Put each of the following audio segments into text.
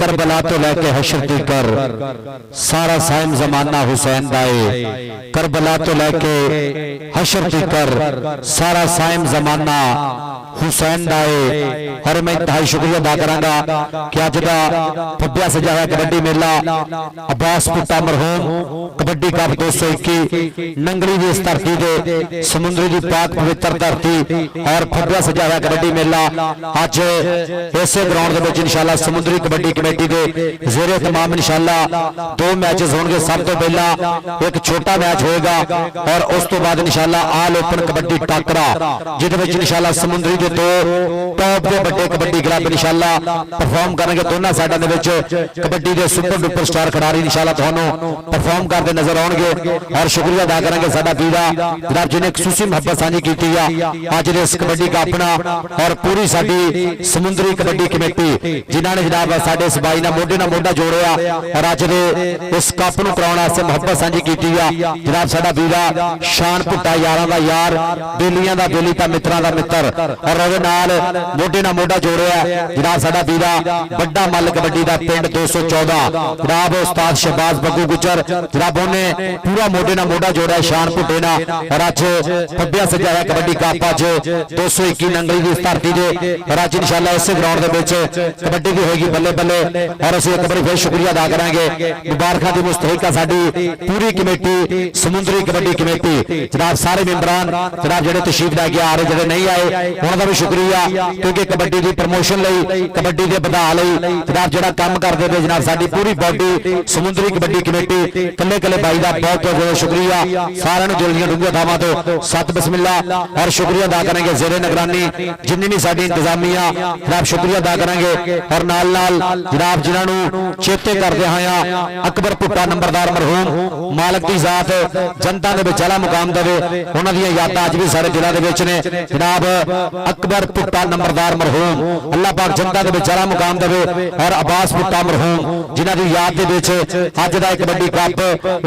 Karbala तो लैके हशर तकर सारा साइम जमाना हुसैन दाए करबला तो लैके हशर तकर सारा साइम जमाना हुसैन दाए। और मैं इंतहाई शुक्रिया अदा करांगा कि अज का फब्बिया सजाया कबड्डी मेला अब्बास पुट्टा मरहूम कबड्डी कप 221 नंगली की इस धरती के समुद्री की पाक पवित्र धरती और फब्बिया सजाया कबड्डी मेला अज इस ग्राउंड के इंशाल्लाह समुद्री कबड्डी कमेटी के जेरे तमाम इंशाल्लाह 2 मैचेस होंगे। सब तो पहला एक छोटा मैच होएगा और उस तो बाद इंशाल्लाह आल ओपन कबड्डी टाकरा जिहदे इंशाल्लाह समुद्री के 2 टॉप के बड़े कबड्डी क्लब इंशाल्लाह परफॉर्म करेंगे। दोनों साइडों दे विच कबड्डी के सुपर डुपर स्टार खिडारी इंशाल्लाह तुहानू परफॉर्म करते नजर आउणगे। और शुक्रिया अदा करेंगे साडा वीरा जनाब जिन्हें खसूसी मुहब्बत साझी की अज इस कबड्डी का अपना और पूरी साडी समुद्री कबड्डी कमेटी जिन्होंने जनाब साडे इस बाई नाल मोढे नाल मोढा जोड़िया और अज दे इस कप नूं कराउण वास्ते मुहब्बत साझी की जनाब साडा वीरा शान भुट्टा यारां दा यार बेलियां दा बेली तां मित्रां दा मित्र और ਉਹਦੇ ਨਾਲ ਮੋਢੇ ਨਾਲ ਮੋਢਾ ਜੋੜਿਆ ਜਨਾਬ ਸਾਡਾ ਵੀਰਾ ਵੱਡਾ ਮੱਲ ਕਬੱਡੀ ਦਾ ਪਿੰਡ 214 ਜਨਾਬ ਉਸਤਾਦ ਸ਼ਹਬਾਜ਼ ਬੱਗੂ ਗੁਜਰ ਜਨਾਬ ਉਹਨੇ ਪੂਰਾ ਮੋਢੇ ਨਾਲ ਮੋਢਾ ਜੋੜਿਆ ਸ਼ਾਨ ਭੁੱਟੇ ਨਾਲ। और ਅੱਜ ਫੱਬਿਆ ਸਜਾਇਆ ਕਬੱਡੀ ਕੱਪ ਅੱਜ 221 ਨੰਗਲੀ ਦੀ ਧਰਤੀ ਦੇ और ਅੱਜ ਇਨਸ਼ਾਅੱਲਾ ਇਸੇ ਗਰਾਊਂਡ ਦੇ ਵਿੱਚ ਕਬੱਡੀ ਦੀ ਹੋਏਗੀ ਬੱਲੇ ਬੱਲੇ। और ਅਸੀਂ ਇੱਕ ਵਾਰ ਫਿਰ ਸ਼ੁਕਰੀਆ ਅਦਾ ਕਰਾਂਗੇ ਮੁਬਾਰਕਾਂ ਦੀ ਮੁਸਤਹਿਕ ਆ ਸਾਡੀ ਪੂਰੀ ਕਮੇਟੀ ਸਮੁੰਦਰੀ ਕਬੱਡੀ ਕਮੇਟੀ ਜਨਾਬ ਸਾਰੇ ਮੈਂਬਰਾਂ ਜਨਾਬ ਜਿਹੜੇ ਤਸ਼ਰੀਫ ਲੈ ਕੇ ਆ ਰਹੇ ਜਿਹੜੇ नहीं आए उन्होंने भी शुक्रिया क्योंकि कबड्डी की प्रमोशन लई कबड्डी के बधा लई जनाब जो काम करते पे जनाब साडी पूरी बॉडी समुद्री कबड्डी कमेटी कले कले भाई का बहुत बहुत ज्यादा शुक्रिया। सारे जुलदियां डूंगियां थावां तो सत बिस्मिल्ला और शुक्रिया अदा करेंगे जेरे निगरानी जिन्नी भी साडी इंतजामिया जनाब शुक्रिया अदा करेंगे। और नाल नाल जनाब जिन्होंने चेते करते होया अकबर भुट्टा नंबरदार मरहूम मालक की जात जनता के विच आला मुकाम देवे उन्हां दी यादां अज भी सारे जिला दे विच ने जनाब अकबर भुट्टा नंबरदार मरहूम अल्लाह पाक जनता के बेचारा मुकाम देवे। और अब्बास भुट्टा मरहूम जिन्हां दी याद दे विच अज दा कबड्डी कप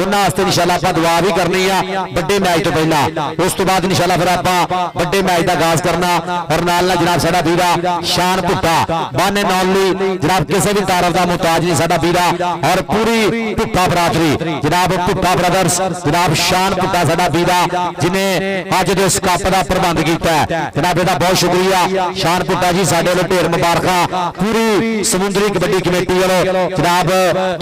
उन्हां वास्ते इंशाअल्लाह आपां दुआ भी करनी आ बड़े मैच तो पहला उस तो बाद इंशाअल्लाह फिर आपां बड़े मैच दा आगाज करना। और नाल नाल जनाब साडा वीरा शान भुट्टा बाने नौली जनाब किसी भी तारफ दा मुहताज नहीं साडा वीरा और पूरी भुट्टा बरादरी जनाब भुट्टा ब्रदर्स जनाब शान भुट्टा साडा वीरा जिन्हें अज दे इस कप दा प्रबंध कीता है जनाब ਇਹਦਾ बहुत शुक्रिया शान भुट्टा जी साडे ਵੱਲੋਂ ढेर मुबारकां पूरी समुद्री कबड्डी कमेटी ਵੱਲੋਂ जनाब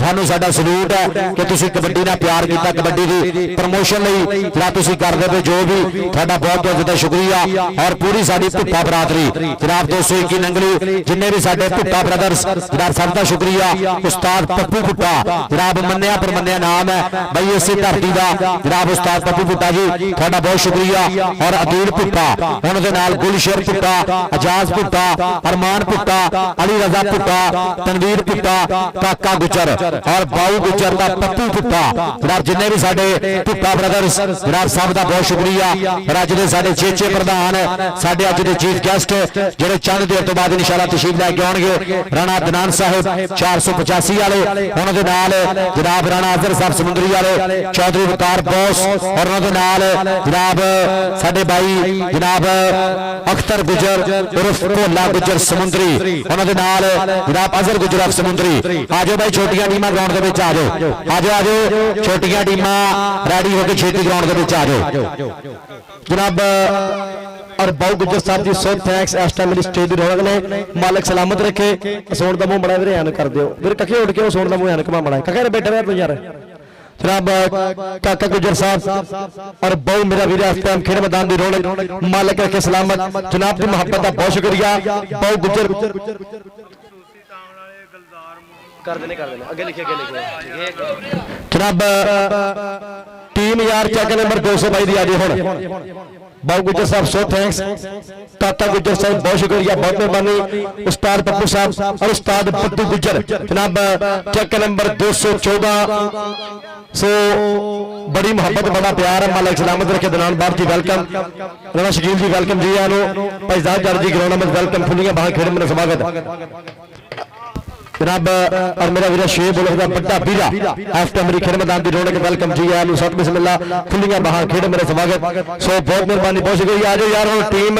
ਤੁਹਾਨੂੰ ਸਾਡਾ सलूट है कि ਤੁਸੀਂ कबड्डी ਨਾਲ प्यार ਕੀਤਾ कबड्डी ਦੀ प्रमोशन ਲਈ ਜਿਹੜਾ ਤੁਸੀਂ ਕਰਦੇ ਪਏ जो भी ਤੁਹਾਡਾ बहुत बहुत ਜ਼ਿਆਦਾ शुक्रिया। और पूरी ਸਾਡੀ ਭੁੱਟਾ ਬਰਾਦਰੀ जनाब 221 नंगली जिन्ने भी साडे भुट्टा ब्रदर्स जनाब सब का शुक्रिया। उस्ताद पप्पू भुट्टा जनाब मन्निया परमन्निया नाम है भाई इसे धरती का जनाब उस्ताद पप्पू भुट्टा जी ਤੁਹਾਡਾ बहुत शुक्रिया। और अदील भुट्टा उन्होंने नाल गुलशेर भुट्टा अजाज भुट्टा अरमान भुट्टा अली रजा भुट्टा तनवीर भुट्टा काका गुजर और बाऊ गुजर का पप्पू भुट्टा जनाब जिन्ने भी साडे भुट्टा ब्रदर्स जनाब सब का बहुत शुक्रिया। और अज दे साडे चेचे प्रधान साडे अज दे चीफ गेस्ट जेडे चंद देर तो बाद इंशाअल्लाह तशरीफ लैके आउणगे राणा अदनान साहिब 485 वाले उन्होंने नाल जनाब राणा अजहर साहब समुंदरी वाले चौधरी वकार बॉस और उन्होंने नाल जनाब साडे भाई जनाब अख्तर गुजर उर्फ भोला गुजर समुंदरी उन्होंने नाल जनाब अजहर गुजर समुंदरी। आज भाई छोटियां टीमां ग्राउंड के विच आ जाओ आज आ जाओ छोटियां टीमां रेडी होकर छेती ग्राउंड के विच आ जाओ जनाब। और बाऊ गुजर साहब जी सो थैंक्स इस टाइम मेरी स्टेज की रौनक ने मालिक सलामत रखे। सोन का मुंह बड़ा वीरे ऐन कर दिओ वीर कखे उठ के सोन का मुंह ऐन घुमा बड़ा कखे बैठे हुए तू यार जनाब काका गुजर साहब और बहु मेरा वीर इस टाइम खेल मैदान की रौनक मालिक रखे सलामत जनाब की मुहब्बत का बहुत शुक्रिया। बहु गुजर कर देने अगे लिखे जनाब टीम यार चेक नंबर 222 दी आ गई हुण बाबू गुजर साहब सो थैंक्स काका गुजर साहब बहुत शुक्रिया बहुत मेहरबानी। उस्ताद पप्पू साहब और उस्ताद पप्पू गुजर जनाब चेक नंबर 214 सो बड़ी मोहब्बत बड़ा प्यार है मालिक सलामत रखे दनान बार जी वेलकम राणा शकील जी वेलकम जी आनो भाई जाद जी ग्राउंड में वेलकम फुलियां बाहर खेड़ में स्वागत जनाब और मेरा वीरा शेर बोलो बड़ा वीरा आफ्टर मेरी खेड मैदान की रौनक वेलकम जी आया सत बिस्मिल्ला खुलियां बाहर खेड मेरा स्वागत सो बहुत मेहरबानी बहुत शुक्रिया। आ जाओ यार हम टीम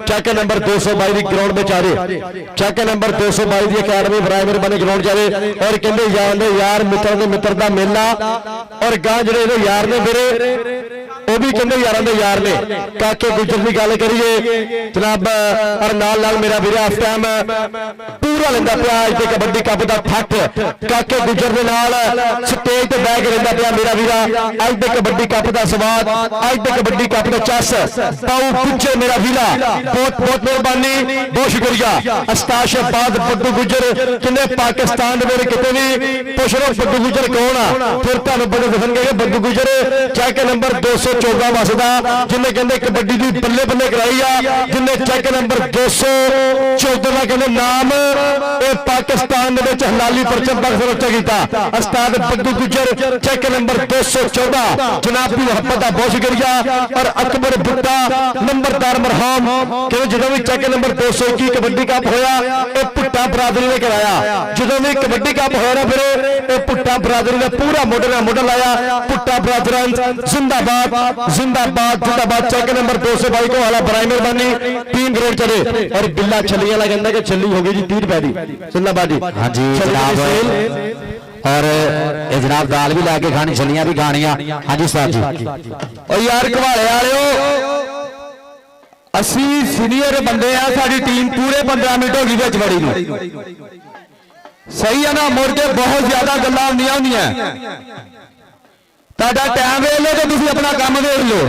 चेक नंबर 222 की ग्राउंड में आ रहे चेक नंबर 222 की अकेडमी बराए मेहरबानी ग्राउंड जा रहे और कहते यार मित्र ने मित्र का मेला और गां जो यार ने मेरे वो भी कहते यार यार ने काके गुजर की गल करिए जनाब और नाल मेरा वीरा इस टाइम पूरा लेंदा पिया इस कबड्डी कप का ठक काके गुजर के नाल स्टेज ते बैठ के लेंदा पिया मेरा वीरा अज दे कबड्डी कप का स्वाद अज दे कबड्डी कप का चस पाओ गुजर मेरा वीरा बहुत बहुत मेहरबानी बहुत शुक्रिया। उस्ताद शहबाज बद्दू गुजर किन्ने पाकिस्तान में कितने भी पुछ लो बद्दू गुजर कौन आ फिर तुहानू बड़े दसणगे बद्दू गुजर चेक नंबर 214 वसदा जिन्हें कहते कबड्डी की बल्ले बल्ले कराई आ जिन्हें चेक नंबर 214 का कहते नाम पाकिस्तान हलाली परचम तक सुरक्षा किया उस्ताद बद्दू गुजर चेक नंबर 214 जनाब की मोहब्बत का बहुत शुक्रिया। और अकबर बुट्टा नंबरदार मरहूम कहते जो भी चेक नंबर 221 कबड्डी कप होया ये भुट्टा बरादरी ने कराया जो भी कबड्डी कप होया ना फिर भुट्टा बरादरी ने पूरा मोढे नाल मोढा लाया भुट्टा बरादरन जिंदाबाद जिंदाबाद जिंदाबाद। चेक नंबर 222 को वाला बराई मेहरबानी टीम ग्राउंड चले और बिल्ला छलियां वाला कहता कि छली हो गई जी 30 रुपए की जिंदाबाद जी। हाँ जी जनाब और जनाब दाल भी लाके खानी छलियां भी खानियां। हाँ जी उस्ताद जी और यार घवाड़े वाले असी सीनियर बंदे आ साडी टीम पूरे 15 मिनट हो गई विच बड़ी नूं सही है ना मुड़ के बहुत ज्यादा गल्लां होंदियां होंदियां ਤੁਹਾਡਾ ਟਾਈਮ ਵੇਖ ਲਓ ਤੇ ਤੁਸੀਂ ਆਪਣਾ ਕੰਮ ਵੇਖ ਲਓ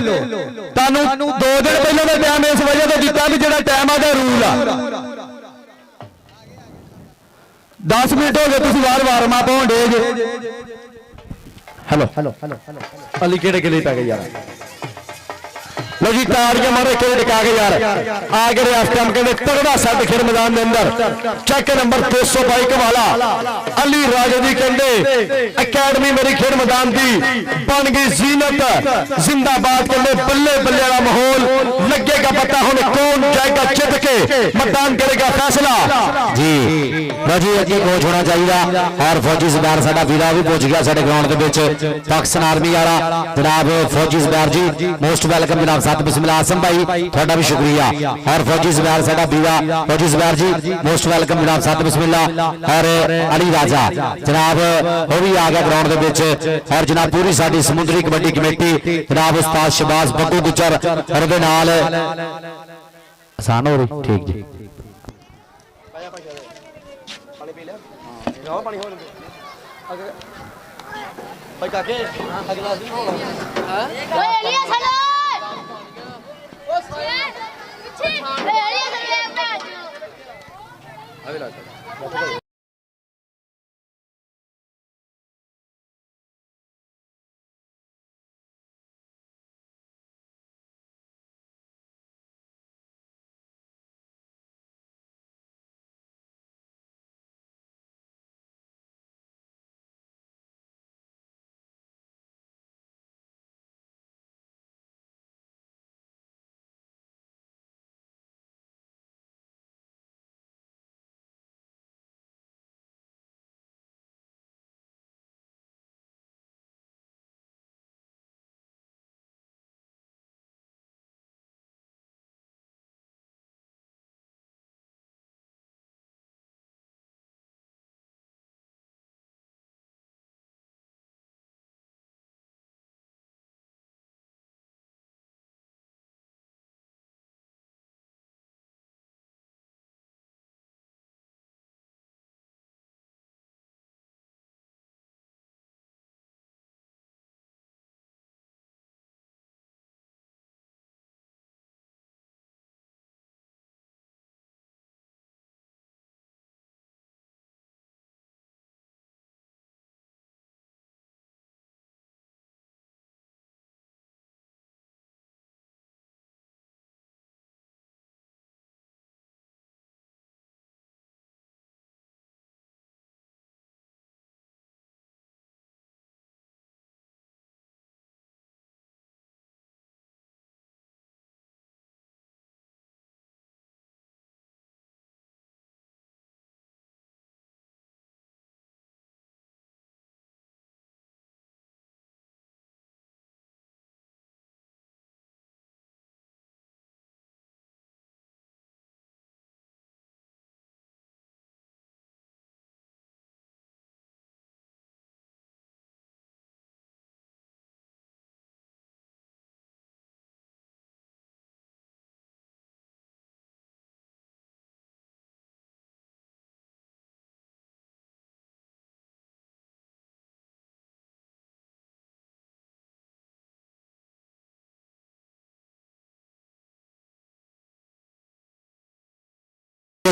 ਤੁਹਾਨੂੰ 2 ਦਿਨ ਪਹਿਲਾਂ ਦਾ ਟਾਈਮ ਇਸ ਵਜ੍ਹਾ ਤੋਂ ਦਿੱਤਾ ਵੀ ਜਿਹੜਾ ਟਾਈਮ ਆ ਦਾ ਰੂਲ ਆ 10 ਮਿੰਟ ਹੋ ਗਏ ਤੁਸੀਂ ਵਾਰ-ਵਾਰ ਮਾਪ ਹੋਣ ਡੇ ਜੇ ਹੈਲੋ ਅਲੀ ਕਿਹੜੇ ਕਿਲੇ ਪੈ ਗਏ ਯਾਰ लो जी ताड़ियां मारे खेल टिका के यार आ गए इस टाइम कहते तगड़ा सेट खेल मैदान के अंदर चेक नंबर 222 वाला अली राजे दी कहते अकेडमी मेरी खेल मैदान की बन गई जीनत जिंदाबाद कहते बल्ले बल्ले वाला माहौल लगेगा पता हुन कौन जाएगा जित के मैदान करेगा फैसला जी जी अगे कोच होना चाहिए और फौजी सरदार साडा वीरा भी पहुंच गया साडे ग्राउंड के विच पाकिस्तान आर्मी वाला जनाब फौजी सरदार जी मोस्ट वेलकम जनाब बिस्मिल्लाह आसम भाई थोड़ा भी शुक्रिया। और फौजी जुबैर साडा बीवा फौजी जुबैर जी मोस्ट वेलकम जनाब साथ बिस्मिल्लाह। और अली राजा जनाब वो भी आ गया ग्राउंड के विच और जनाब पूरी साडी समुद्री कबड्डी कमेटी जनाब उस्ताद शहबाज बद्दू गुजर और दे नाल आसान हो रही ठीक जी भाई काके अगला दिन होगा हां ओए एलिया चलो ओ पीछे ए एलिया चल अगला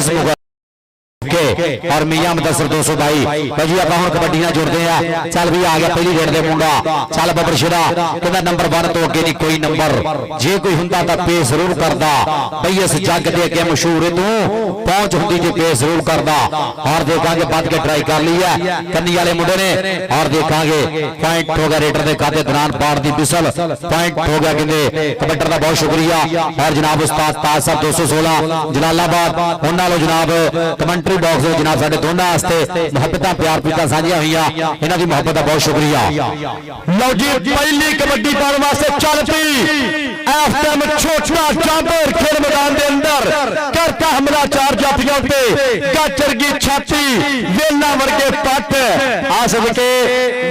रेस मुगल और मियां मुदस्सिर 200 भाई आप हम कबड्डी ना जुड़ते हैं। चल भी आ गया पहली रेड दे मुंडा, चल बबर शिरा कहता नंबर 1 तो अगे नहीं कोई नंबर, जे कोई हुंदा तां पे जरूर करदा भई इस जग दे अगे मशहूर है तू पहुंच हुंदी जे पे जरूर करदा। और देखांगे बद के ट्राई कर ली है कन्नी वाले मुंडे ने और देखांगे पॉइंट हो गया रेडर दे खाते दौरान पार दी बिसल पॉइंट हो गया कहंदे कबड्डर दा बहुत शुक्रिया। और जनाब उस्ताद ताज साहब 216 जलालाबाद उन्हां लो जनाब कमेंट्री बॉक्स जनाब साडे दोनों वास्ते मुहब्बत प्यार पीता साझिया हुई इन्हां दी मुहब्बत का बहुत शुक्रिया। लो जी पहली कबड्डी पाने वास्ते चल पी इस टाइम छोटा जाबर खेल मैदान के अंदर करता हमला 4 जाफियों पे गाजर की छाती वेला वर्गे पट आ सके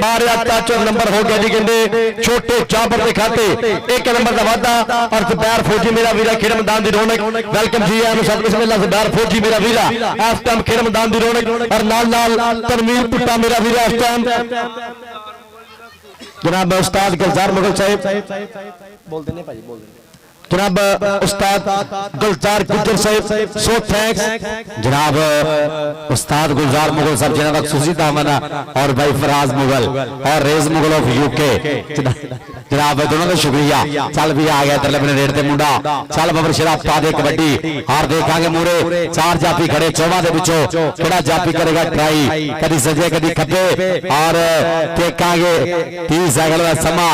मारिया टच नंबर हो गया जी कहते छोटे जाबर के खाते 1 नंबर का वादा। और जुबैर फौजी मेरा वीरा खेल मैदान की रौनक वेलकम जी है बिस्मिल्लाह जुबैर फौजी मेरा वीरा इस टाइम खेल मैदान की रौनक और नाल तनवीर पुट्टा मेरा वीरा इस टाइम जनाब उस्ताद गुलजार मुगल साहब बोल देने भाई बोल देने जनाब उस्ताद गुलजार गुजर साहब सो थैंक्स जनाब उस्ताद गुलजार मुगल साहब जिन्हों का खुशी दामना और भाई फराज मुगल और रेज मुगल ऑफ यूके जनाब दोनों का शुक्रिया। चल भी आ गया तरले अपने रेड ते मुंडा चल बबर शराब पा दे कबड्डी और देखांगे मूरे 4 जाफी खड़े 14 दे विचों केड़ा जाफी करेगा ट्राई कदी सजे कदी खब्बे और देखांगे 30 सेकंड का समा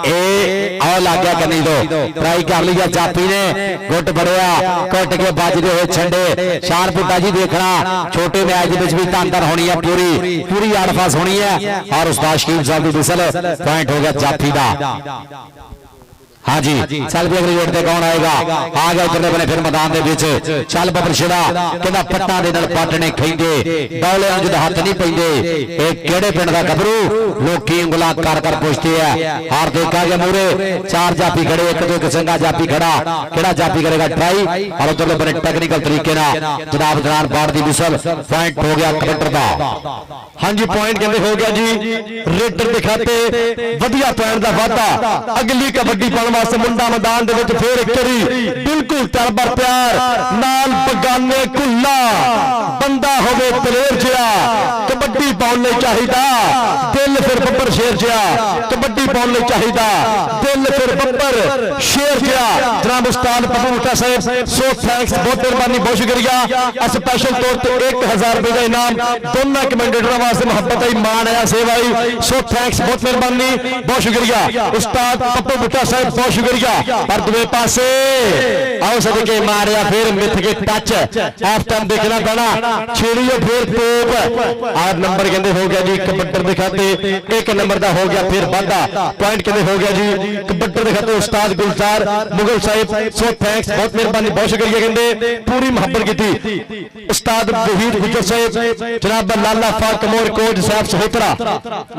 ए और लग गया कि नहीं दो ट्राई कर लिया जाफी ने गुट बड़िया कट के बजते हुए छंडे शान पुट्टा जी देखना छोटे मैच भी तांतर होनी है पूरी पूरी आड़फास होनी है। और उस्ताद शकील साहब की बिसल पॉइंट हो गया जाफी का। हाँ जी चल भी अगली रेड ते कौन आएगा आ गया इधरले बने फिर मैदान दे विच चल बबर शिड़ा कहंदा पट्टां दे नाल पाटने खैंदे डौलियां जद हत्थ नहीं पैंदे ए किहड़े पिंड दा गबरू लोकी उंगलां कर कर पुछदे आ। और देखांगे मूरे 4 जाफी खड़े एक तो एक चंगा जाफी खड़ा केड़ा जाफी करेगा ट्राई और उधरले बने टेक्निकल तरीके नाल जनाब दरान बाड़ दी बिसल पॉइंट हो गया कबड्डर दा। हाँ जी पॉइंट कहते हो गया जी रेडर के खाते वधिया पॉइंट का वादा। अगली कबड्डी पाने वास्ते मुंडा मैदान दे विच फिर एक करी बिल्कुल तरबर प्यार नाल बगाने कुल्ला बंदा होवे दलेर जिहा कबड्डी पाउण लई चाहीदा दिल फिर बब्बर शेर जिहा कबड्डी पाउण लई चाहीदा दिल फिर बब्बर शेर जिहा। जनाब उस्ताद पप्पू मुट्टा साहब सो थैंक्स बहुत मेहरबानी बहुत शुक्रिया। स्पेशल तौर पर 1000 रुपए का इनाम दोनों कमेंटेटरों वास्ते मोहब्बत आई मान आया सेवा आई सो थैंक्स बहुत मेहरबानी बहुत शुक्रिया। उस्ताद पप्पू मुट्टा साहब बहुत शुक्रिया। पर दूसरे पासे आओ सदके मारिया फिर मिथ के टच ऑफ टाइम देखना पैना छेड़िए फिर तोप और नंबर कहते हो गया जी कबड्डर के खाते 1 नंबर का हो गया फिर वादा पॉइंट कहते हो गया जी कबड्डर के खाते उस्ताद गुलजार मुगल साहब सो थैंक्स बहुत मेहरबानी बहुत शुक्रिया कहते पूरी मोहब्बत की थी। उस्ताद वहीद गुजर साहब जनाब लाला फाक कमोर कोच साहब सहोतरा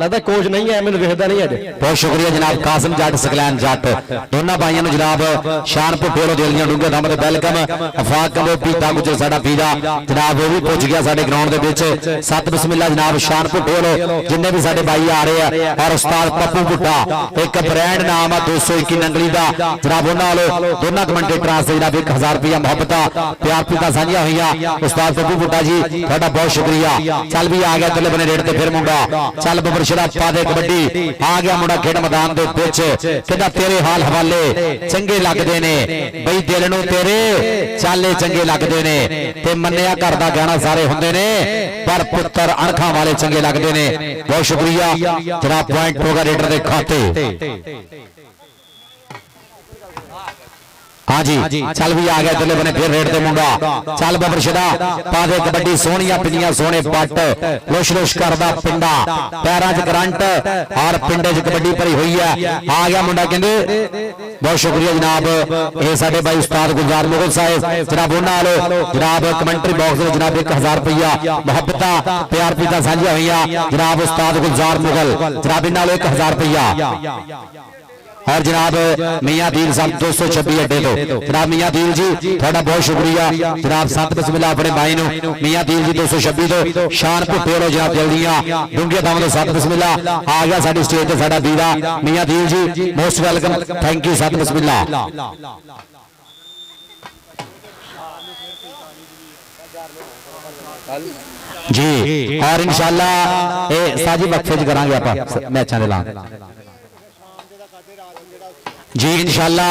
लगता कोच नहीं है मैंने वेखदा नहीं है बहुत शुक्रिया जनाब कासिम जट सकलैन जट दोनों भाइयों ने जनाब शान पुठेरो दिलियां डूंगे दम ते वेलकम अफाक कमो पीता गुजर साडा पीरा जनाब वो भी पहुंच गया साडे ग्राउंड दे विच सत बिस्मिल्लाह जनाब शान पुठेरो जिन्ने भी साडे भाई आ रहे हैं और उस्ताद पप्पू पुट्टा एक ब्रांड नाम है 221 नंगली दा जनाब उन्हां वाले दोनों कमेंटेटरां से जनाब 1000 रुपया मोहब्बत प्यार पीता साझिया हुई उस्ताद पप्पू पुट्टा जी तुहाडा बहुत शुक्रिया। चल भी आ गया चले बने रेड ते फिर मुंडा चल बबर शरा पा दे कबड्डी आ गया मुंडा खेड मैदान दे विच कहंदा तेरे हाल हवाले चंगे लगदे ने बई दिल नूं तेरे चाले चंगे लगदे ने ते मन्निया घर दा गहना सारे हुंदे ने पर पुत्तर अणखां वाले चंगे लगदे ने। बहुत शुक्रिया जनाब पॉइंट होगा रेडर दे खाते। हाँ जी चल भी आ गया इधरले बने फिर रेड ते मुंडा चल बबर शिड़ा पा दे कबड्डी सोहणियां पिंडियां सोहणे पट लुश लुश करदा पिंडा पैरां च करंट और पिंडे च कबड्डी भरी हुई है आ गया मुंडा कहंदे बहुत शुक्रिया जनाब ये साडे भाई उस्ताद गुलजार मुगल साहब जनाब उन्हां वाले जनाब कमेंट्री बॉक्स में जनाब 1000 रुपया मोहब्बत प्यार पीता साझिया हुई जनाब उस्ताद गुलजार मुगल जनाब इन्हां वाले 1000 रुपया। और जनाब मियां दील साहब 226 अड्डे तो जनाब मियां दील जी थोड़ा बहुत शुक्रिया जनाब सत बिस्मिल्लाह अपने भाई नु मियां दील जी 226 तो शान पुठेरो जनाब जल्दियां डूंगे दाम तो सत बिस्मिल्लाह आ गया साडी स्टेज ते साडा वीरा मियां दील जी मोस्ट वेलकम थैंक यू सत बिस्मिल्लाह। जी और इंशाल्लाह ये साजी वक्फे च करांगे आप मैचों के लान जी इंशाल्लाह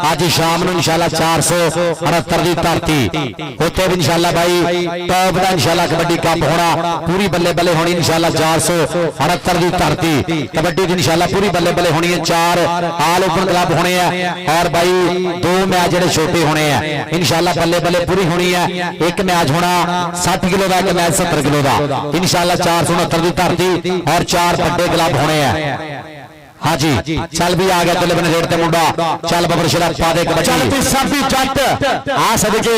आज शाम ਨੂੰ इंशाल्लाह 468 ਦੀ ਧਰਤੀ ਉੱਥੇ ਵੀ इंशाल्लाह भाई टॉप ਦਾ इंशाल्लाह कबड्डी कप होना पूरी बल्ले बल्ले होनी इंशाल्लाह 468 ਦੀ ਧਰਤੀ कबड्डी ਦੀ इंशाल्लाह पूरी बल्ले बल्ले होनी है 4 आल ओपन क्लब होने हैं और भाई 2 मैच ਜਿਹੜੇ छोटे होने हैं इंशाल्लाह बल्ले बल्ले पूरी होनी है एक मैच होना 60 किलो का एक मैच 70 किलो का इंशाल्लाह 469 ਦੀ ਧਰਤੀ और 4 ਵੱਡੇ क्लब होने हैं हाँ जी चल भी आ गया तले बने रेड ते मुंडा चल बबर शराब पा दे कबड्डी चल भी साबी जट आ सदके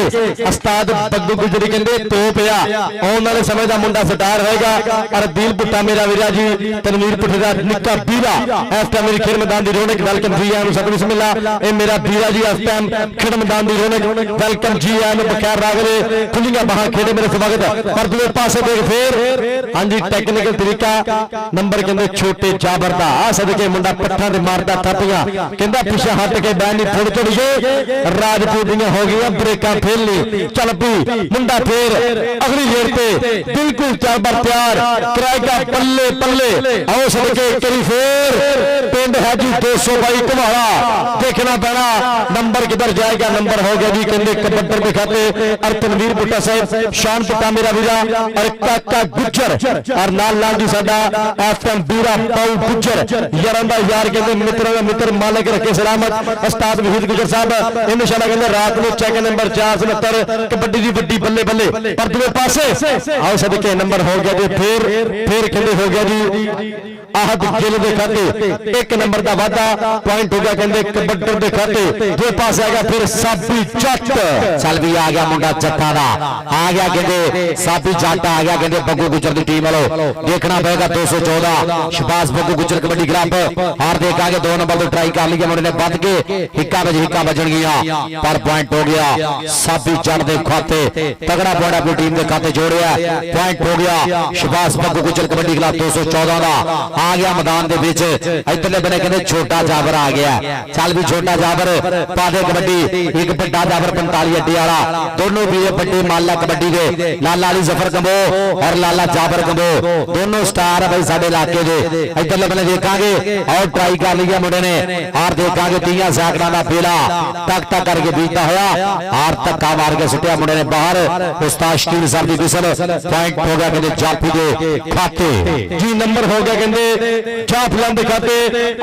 उस्ताद बग्गू गुजरी कहंदे तोप आ आउण वाले समय दा मुंडा स्टार होएगा और दिल पुट्टा मेरा वीरा जी तनवीर पुट्टे दा निक्का बीरा इस टाइम मेरी खेल मैदान दी रौनक वेलकम जी आनु सब बिस्मिल्लाह ए मेरा बीरा जी इस टाइम खेल मैदान दी रौनक वेलकम जी आनु बखैर रागले खुलियां बाहां खेड़े मेरे स्वागत पर दूसरे पासे देख फिर हां जी टेक्निकल तरीका नंबर कहंदे छोटे जाबर दा आ सदके मुंडा पट्ठा ते मारदा थप्पियां कहंदा पिछे हट के बैनी थोड़ी थोड़ी जे राजपूत दियां हो गईयां ब्रेकां फेलनी चल पी मुंडा फिर अगली गेड़ पे बिल्कुल चाबर तैयार कराएगा पल्ले पल्ले आओ सदके करी फिर पिंड है जी 222 कुमारा देखना पैना नंबर किधर जाएगा नंबर हो गया जी कहंदे कबड्डर के खाते और तनवीर बुट्टा साहब शान पुट्टा मेरा वीरा और काका गुज्जर और नाल नाल जी साडा एफएम बीरा पाऊ गुज्जर यार कहते मित्रों का मित्र मालिक रखे सलामत उस्ताद वहीद गुजर साहब इंशाल्लाह कहते रात में चेक नंबर 469 कबड्डी दी बड्डी बल्ले बल्ले पर दूसरे पासे आओ सदके नंबर हो गया जी फिर कहते हो गया जी आहद गिल दे खाते एक नंबर का वादा पॉइंट हो गया कहते कबड्डी दे खाते दूसरे पास आएगा फिर साबी जट चल भी आ गया मुंडा जट्टा दा आ गया कहते साबी जट आ गया कहते बग्गू गुजर दी टीम वालों देखना पड़ेगा 214 शबाज बग्गू गुजर कबड्डी क्लब और देखा कि 2 नंबर तो ट्राई कर लिया मुंडे ने बद के हिक्का बजन गया पर पॉइंट हो गया साबी जट दे खाते तगड़ा पॉइंट अपनी टीम के खाते जोड़िया पॉइंट हो गया शबाज बग्गू गुजर कबड्डी क्लब 214 का आ गया मैदान के बीच इधरले बने कहते छोटा जाबर आ गया चल भी छोटा जाबर पादे कबड्डी एक बड़ा जाबर 45 अड्डी वाला दोनों भी बड़े माला कबड्डी के लाला अली जफर कंबो और लाला जाबर कंबो दोनों स्टार भाई साडे इलाके दे इधरले बने देखांगे और ट्राई कर लिया मुंडे ने और देखांगे 30 सैकड़ा का बेला टक टक करके बीतता होया और धक्का मार के सुटिया मुंडे ने बाहर उस्ताद शकील साहब की बिसल पॉइंट हो गया कहते जाफी के खाते जी नंबर हो गया कहते जाफियां दे खाते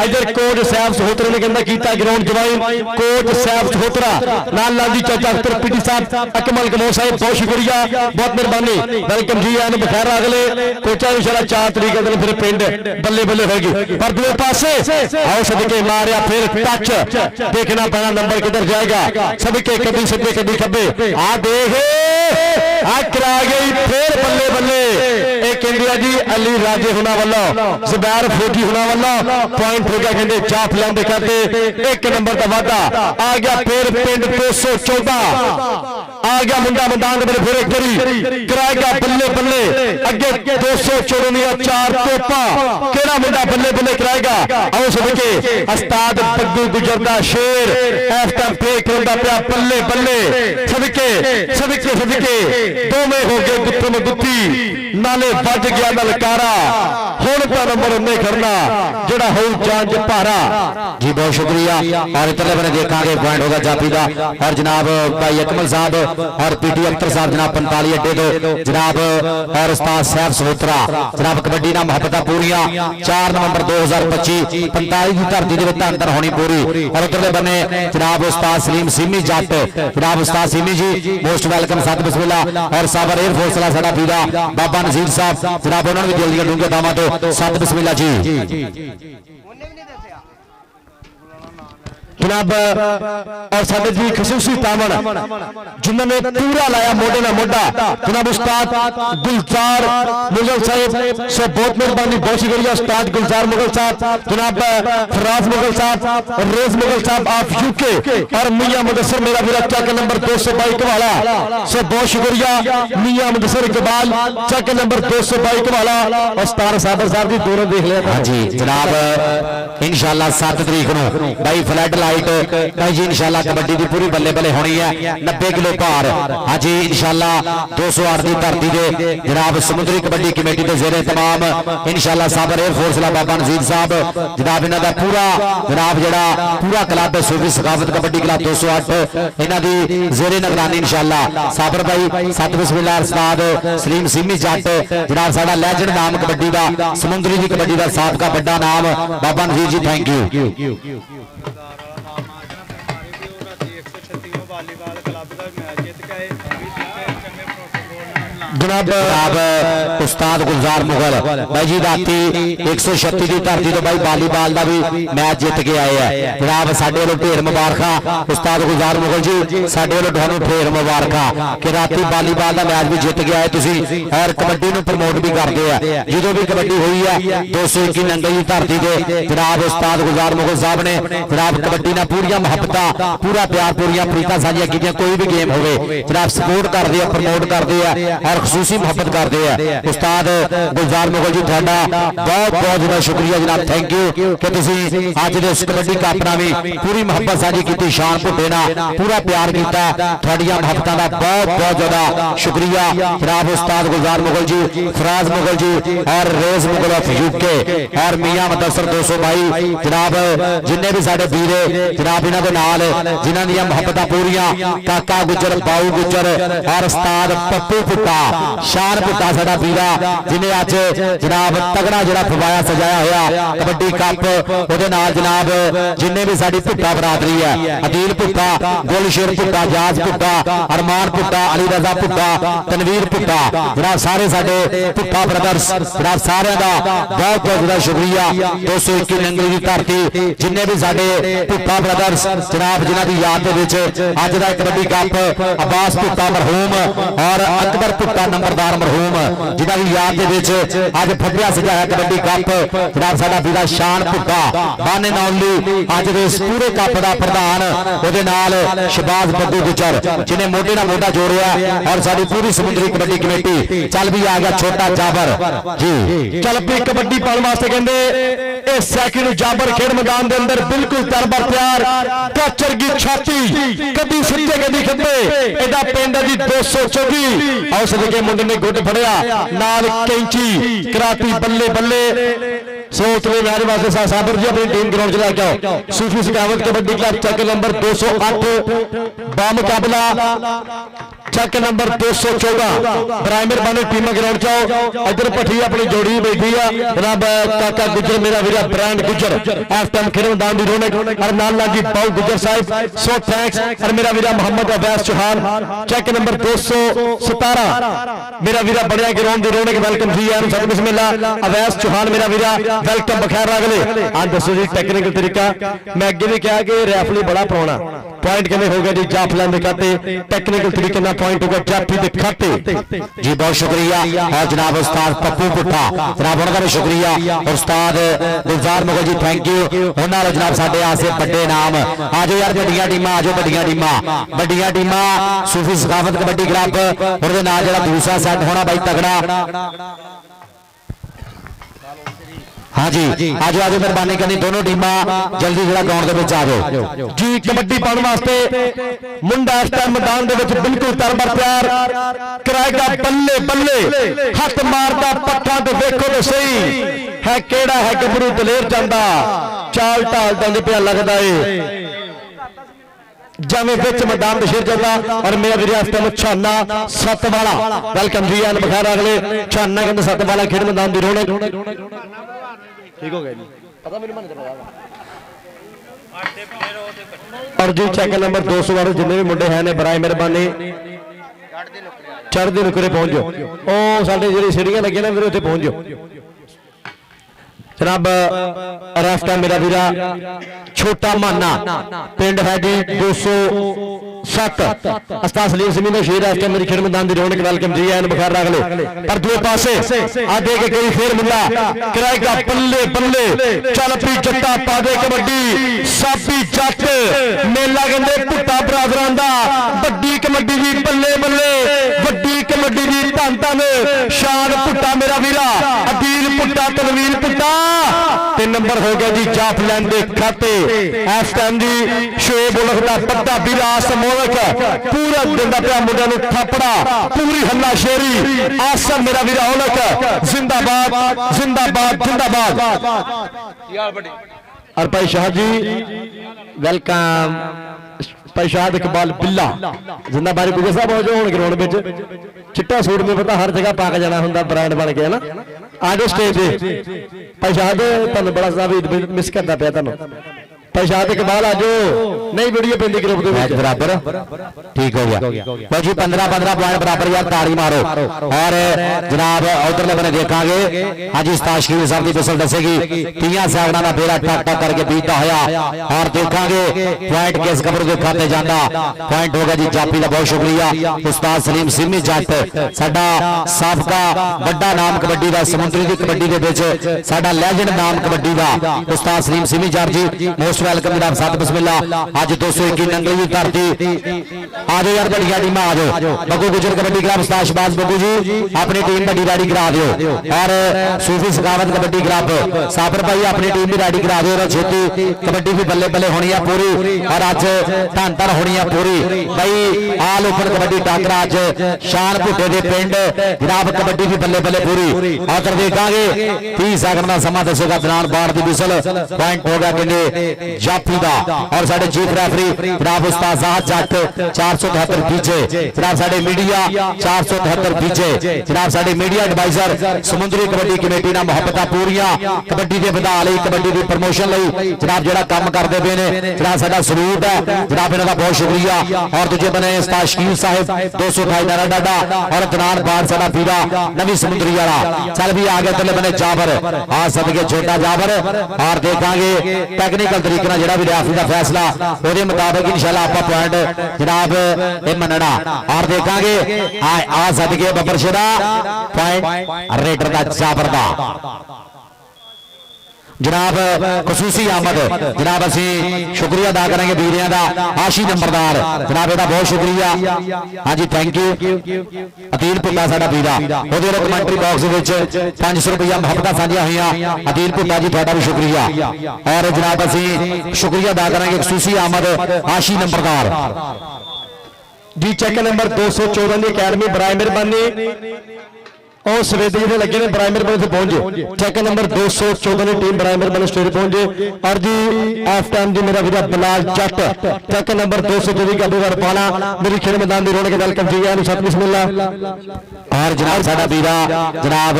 इधर कोच साहब सहोत्रा ने कहंदा कीता ग्राउंड ज्वाइन कोच साहब सहोत्रा नाल नाल जी चाचा अख्तर पीटी साहब अकमल कमो साहब बहुत शुक्रिया बहुत मेहरबानी वेलकम जी आने बखैर अगले कोचा इंशाल्लाह 4 तरीक दिन फिर पिंड बल्ले बल्ले होगी पर दूसरे पासे आओ सदके मारिया फिर टच देखना पैना नंबर किधर जाएगा सबके कभी सदके कभी खब्बे आ देख आ करा गई फिर बल्ले बल्ले एक इंडिया जी अली राजे होना वाला जुबैर फौजी होना वाला पॉइंट हो गया कहते चाप लांदे करते एक नंबर का वादा आ गया फिर पिंड 214 आ गया मुंडा मैदान में फिर एक करी कराएगा बल्ले बल्ले अगे 294 4 तोपा केड़ा मुंडा बल्ले बल्ले कराएगा आओ सबके उस्ताद बग्गू गुजर दा शेर इस टाइम पे करदा पिया बल्ले बल्ले सबके सबके सबके दोवें हो गए गुत्थम गुत्ती नाले बज गया ललकारा हुण तो नंबर उन्हें करना जड़ा हो जान च भारा जी बहुत शुक्रिया और इतने बने देखांगे पॉइंट होगा जाफी का और जनाब भाई अकमल साहब और पीटी अख्तर साहब जनाब 45 अड्डे तो जनाब और उस्ताद साहब सहोत्रा जनाब कबड्डी ना मुहब्बत पूरियां 4 नवंबर 2025 45 की धरती के अंदर होनी पूरी और उतरले बने जनाब उस्ताद सलीम सिमी जट जनाब उस्ताद सिमी जी मोस्ट वेलकम सत बिस्मिल्लाह और साबर एयरफोर्स वाला साडा पीरा बाबा नजीर साहब जनाब उन्होंने भी दिल दिया डूंगे दामा तो सत बिस्मिल्लाह जी जनाब और साडे जी खसूसी तामन जिन्होंने पूरा लाया मोढे ना मोढा जनाब उस्ताद गुलजार मुगल साहब से बहुत मेहरबानी बहुत शुक्रिया उस्ताद गुलजार मुगल साहब जनाब फराज मुगल साहब और रेज मुगल साहब आप यूके और मियां मुदस्सर मेरा भी चक नंबर 222 वाला से बहुत शुक्रिया मियां मुदस्सर इकबाल चक नंबर 222 वाला और स्टार साबर साहब जी दोनों देख लिया हां जी जनाब इंशाल्लाह 7 तरीक को भाई फ्लड लाइट भाई जी इंशाल्लाह कबड्डी की पूरी बल्ले बल्ले होनी है 90 किलो भार। हाँ जी इंशाल्लाह 208 की धरती दे जनाब समुद्री कबड्डी कमेटी के जेरे तमाम इंशाल्लाह साबर एयरफोर्स ला बाबा नजीर साहब जनाब इन्हां दा पूरा जनाब जेड़ा पूरा क्लब है सूफी सखावत कबड्डी क्लब 208 इन्हां दी जेरे निगरानी इंशाल्लाह साबर भाई सत बिस्मिल्लाह उस्ताद सलीम सिमी जट जनाब साडा लैजेंड नाम कबड्डी दा समुद्री दी कबड्डी दा साबका बड़ा नाम बाबा नजीर जी थैंक यू। जनाब उस्ताद गुलजार मुगल भाई जी राती 136 की धरती तो भाई वालीबॉल का भी मैच जित के आए हैं जनाब साडे वालों ढेर मुबारक उस्ताद गुलजार मुगल जी साडे वालों तुहानू ढेर मुबारक कि राती वालीबॉल का मैच भी जित के आए तुसी और कबड्डी नू प्रमोट भी करते हैं जो भी कबड्डी हुई है 221 नंगल की धरती से जनाब उस्ताद गुलजार मुगल साहब ने जनाब कबड्डी ना पूरिया मुहब्बत पूरा प्यार पूरिया प्रीता साझिया कीतियां कोई भी गेम होवे जनाब सपोर्ट करते हैं प्रमोट करते हैं और खसूसी मुहब्बत करते हैं। उस्ताद गुलजार मुगल जी तुहाडा बहुत बहुत ज्यादा शुक्रिया जनाब थैंक यू कि तुसी अज दे इस कबड्डी कप नाल भी पूरी मुहब्बत साझी की शान भुट्टे नाल पूरा प्यार किया तुहाडियां मुहब्बतां दा बहुत बहुत ज्यादा शुक्रिया जनाब उस्ताद गुलजार मुगल जी फराज मुगल जी और रेज मुगल ऑफ यूके और मियां मुदस्सर 222 जनाब जिन्ने भी साडे वीर जनाब इन्हां दे नाल जिन्हां दी मुहब्बतां पूरियां काका गुजर बाऊ गुजर और उस्ताद पप्पू भुट्टा शान भुट्टा साडा वीरा जिन्हें अज जनाब तगड़ा जरा फवाया सजाया होया कबड्डी कप उहदे नाल जनाब जिन्ने भी साडी भुट्टा बरादरी है अदील भुट्टा गुलशेर भुट्टा जाज भुट्टा अरमान भुट्टा अली रजा भुट्टा तनवीर भुट्टा जनाब सारे साडे भुट्टा ब्रदर्स जनाब सारे दा बहुत बहुत ज्यादा शुक्रिया 221 नंगली की धरती जिन्ने भी साडे भुट्टा ब्रदर्स जनाब जिन्हां दी याद दे विच अज दा कबड्डी कप अब्बास भुट्टा मरहूम और अकबर भुट्टा नंबरदार मरहूम जिन्हां दी याद दे विच अज फटिया सजाया कबड्डी कप जनाब साडा वीरा शान भुट्टा बाने नौली अज दे इस पूरे कप दा प्रधान उहदे नाल शहबाज बद्दू गुजर जिन्हें मोढे नाल मोढा जोड़िया और साडी पूरी समुद्री कबड्डी कमेटी चल भी आ गया छोटा जाबर जी चल पी कबड्डी पाउण वास्ते कहंदे ए सैकिंड जाबर खेड मैदान दे अंदर बिल्कुल तरबर तैयार काचर की छाती कदी सिੱਧੇ कदी खब्बे एदा पिंड दी 224 आओ सदके मुंडे ने गुੱਟ फड़िया नाल कैंची कराती बल्ले बल्ले सोच ले मेरे वास्ते साबर जी अपनी टीम ग्राउंड च लेके आओ सूफी सखावत कबड्डी क्लब चक नंबर 208 बामुकाबला चक नंबर 214 प्राइमर बने टीम ग्राउंड जाओ इधर भट्टी अपनी जोड़ी बैठी है जनाब काका गुजर मेरा वीरा ब्रांड गुजर इस टाइम खेल मैदान की रौनक और नाल लागी बाऊ गुजर साहिब सो थैंक्स और मेरा वीरा मोहम्मद अवैस चौहान चक नंबर 217 मेरा वीरा बढ़िया ग्राउंड की रौनक वेलकम जी है सब बिस्मिल्लाह अवैस चौहान मेरा वीरा वेलकम बखैर अगले आज दसो जी टेक्निकल तरीका मैं अगे भी कहा कि रैफली बड़ा पुराना पॉइंट कहने हो गया जी जाफलन के खाते टेक्निकल तरीके ना पॉइंट हो गया जाफी के खाते जी बहुत शुक्रिया और जनाब उस्ताद पप्पू भुट्टा जनाब उन्होंने भी शुक्रिया उस्ताद गुलजार मुगल जी थैंक यू उन्होंने जनाब साडे आसे बड़े नाम आज यार बड़िया टीमां आजो बड़िया टीमां सूफी सखावत कबड्डी क्लब और नाल जरा दूसरा सेट होना भाई तगड़ा हाँ जी आजो आजो मेहरबानी करनी दोनों टीमां जल्दी जरा ग्राउंड के आ जाओ जी कबड्डी पाउण वास्ते मुंडा इस टाइम मैदान दे विच बिल्कुल तरबर तैयार कराएगा बल्ले बल्ले हथ मारदा पट्ठा तो देखो तो सही है केड़ा है गबरू दलेर जांदा चाल ढाल जांदे पिया लगदा है जावे विच मैदान दे शेर जांदा और मेरा वीरा इस टाइम छाना सत वाला वेलकम जी आन बखैर अगले छाना कहंदे सत वाला खेड मैदान दी रौनक ठीक हो गया जी पता मेरे मन पता और जी चेक नंबर 212 जिन्ने भी मुंडे हैं ने बराए मेहरबानी चढ़दे नुकरे पहुंच जाओ ओ साडे जेडी सीढ़ियां लगी ना मेरे उत्ते पहुंच जाओ जनाब रास्ता मेरा वीरा छोटा माना पिंड है जी 207 उस्ताद सलीम सिमी ने शेर है मेरी खेल मैदान दी रौनक वेलकम जी एन बखैर अगले पर दूसरे पासे आ दे के कई फेर मुंडा कराएगा बल्ले बल्ले चल पी जट्टा पा दे कबड्डी साबी जट मेला कहंदे भुट्टा बरादरां दा वड्डी कबड्डी दी बल्ले बल्ले वड्डी कबड्डी दी धन धन शान भुट्टा मेरा वीरा अदील भुट्टा तनवीर भुट्टा 3 ਨੰਬਰ ਹੋ ਗਿਆ ਜੀ ਜਾਫਲੈਂਡ ਦੇ ਖਾਤੇ ਇਸ ਟਾਈਮ ਜੀ ਸ਼ੋਏਬ ਉਲਖ ਦਾ ਪੱਤਾ ਵਿਰਾਸ ਮੋਲਕ ਪੂਰਾ ਦਿੰਦਾ ਪਿਆ ਮੁੰਡਿਆਂ ਨੂੰ ਥਾਪੜਾ ਪੂਰੀ ਹੱਲਾ ਸ਼ੇਰੀ ਆਸਮ ਮੇਰਾ ਵੀਰਾ ਉਲਖ ਜ਼ਿੰਦਾਬਾਦ ਜ਼ਿੰਦਾਬਾਦ ਜ਼ਿੰਦਾਬਾਦ ਯਾਰ ਵੱਡੀ और भाई शाह जी वेलकम भाई शाह इकबाल बिल्ला जिंदाबाद गुजर साहब हो जो ग्राउंड में चिट्टा सूट में पता हर जगह पा के जाना होंगे ब्रांड बन गया ना आज स्टेज पे भाई शाह तुम बड़ा साहब मिस करता पाया तुम भाई शाह इकबाल आज नहीं वीडियो पेंदी ग्रुप के बराबर ठीक हो गया भाई जी 15-15 पॉइंट बराबर यार ताड़ी मारो और जनाब उधरले बने देखांगे आज इस ताशकील साहब की फसल दसेगी 30 सैकड़ा का बेड़ा टक टक करके बीता होया और देखांगे पॉइंट किस गबरू के खाते जांदा पॉइंट हो गया जी जापी का बहुत शुक्रिया उस्ताद सलीम सिमी जट साडा साबका बड़ा नाम कबड्डी का समुद्री की कबड्डी के विच साडा लेजेंड नाम कबड्डी का उस्ताद सलीम सिमी जट जी मोस्ट वेलकम जनाब साथ बिस्मिल्लाह आज 221 नंगली की धरती आ जाओ यार बढ़िया टीम आ जाओ बग्गू गुजर कबड्डी क्लब उस्ताद शहबाज बग्गू जी अपनी टीम बड़ी रेडी करा दियो और सूफी सखावत कबड्डी क्लब साबर भाई अपनी टीम भी रेडी करा दियो छेती कबड्डी भी बल्ले बल्ले होनी है पूरी और आज धन धन होनी है पूरी भाई आल ओपन कबड्डी टाकरा आज शान भुट्टे के पिंड जनाब कबड्डी भी बल्ले बल्ले पूरी और देखांगे 30 सेकंड का समा दसेगा दौरान बाढ़ की बिसल पॉइंट हो गया कहने जाफी दा और साडे चीफ रेफरी जनाब उस्ताद साहब जट 473 पीछे जनाब साडे मीडिया 473 पीछे जनाब साडे मीडिया एडवाइजर समुद्री कबड्डी कमेटी ना मोहब्बतां पूरियां कबड्डी दे वधा लई कबड्डी दी प्रमोशन लई जनाब जेड़ा काम करदे पे ने जनाब साडा सलूट है जनाब इन्हां दा बहुत शुक्रिया और दूजे बने उस्ताद शकील साहब 228 नारा डाडा और दनान बार साडा पीरा नवी समुद्री वाला चल भी आ गया तले बने जाबर आ सदके छोटा जाबर और देखांगे टेक्निकल तरीके जेड़ा भी रियासत का फैसला उसके मुताबिक इंशाल्लाह आप पॉइंट जनाब ये मनना और देखांगे आ सदके बबर शेरा पॉइंट रेडर का जाबर दा जनाब खसूसी आमद जनाब असी शुक्रिया अदा करेंगे वीरियां दा आशी नंबरदार जनाब एदा बहुत शुक्रिया हाँ जी थैंक यू अतील भुट्टा साडा वीरा ओदे कमेंटरी बॉक्स विच 500 रुपया मोहब्बत साझिया हुई अतील भुट्टा जी तुहाडा भी शुक्रिया और जनाब असी शुक्रिया अदा करेंगे खसूसी आमद आशी नंबरदार जी चेक नंबर 214 की अकेडमी बराए मेहरबानी और सवेदे जो लगे ने बराए मेहरबानी पहुंचे चेक नंबर 214 की टीम बराए मेहरबानी स्टेज पहुंचे और जी एफ टाइम जी मेरा वीरा बिलाल जट चेक नंबर 224 का अबूबकर पाना मेरी खेल मैदान की रौनक वेलकम जी सत बिस्मिल्लाह और जनाब साडा वीरा जनाब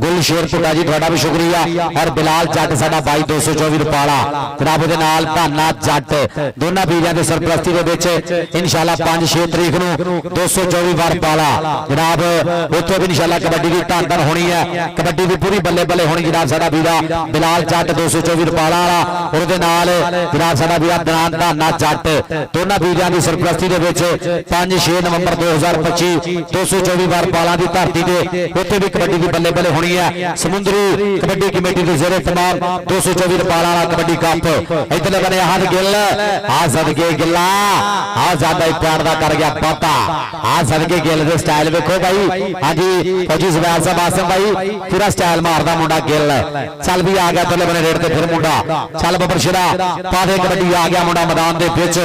गुलशेर भुट्टा जी तुहाडा भी शुक्रिया और बिलाल जट साडा भाई 224 रुपाला जनाब उहदे नाल भाना जट दोनों वीरां दे सरपरस्ती दे विच इंशाल्लाह 5-6 तरीक नूं 224 वार पाला जनाब उत्थे भी इंशाल्लाह कबड्डी की धन धन होनी है कबड्डी भी पूरी बल्ले बल्ले होनी जनाब साडा वीरा बिलाल जट 224 रुपाला वाला और उहदे नाल जनाब साडा वीरा दनान भाना जट दोनों वीरां दी सरपरस्ती दे विच 5-6 नवंबर 2025 224 वार पाला दी धरती ते उत्थे भी कबड्डी की बल्ले बल्ले समुद्री कबड्डी कमेटी के जेरे तमाम 224 रुपाला कबड्डी कप इधर बने हाथ गिल आ सदके गिला आ ज्यादा प्यार का कर गया पता आ सदके गिल दे स्टाइल देखो भाई हाँ जी फौजी जुबैर साहब आसम भाई पूरा स्टाइल मारदा मुंडा गिल चल भी आ गया तले बने रेड ते फिर मुंडा चल बबर शिरा पादे कबड्डी आ गया मुंडा मैदान दे विच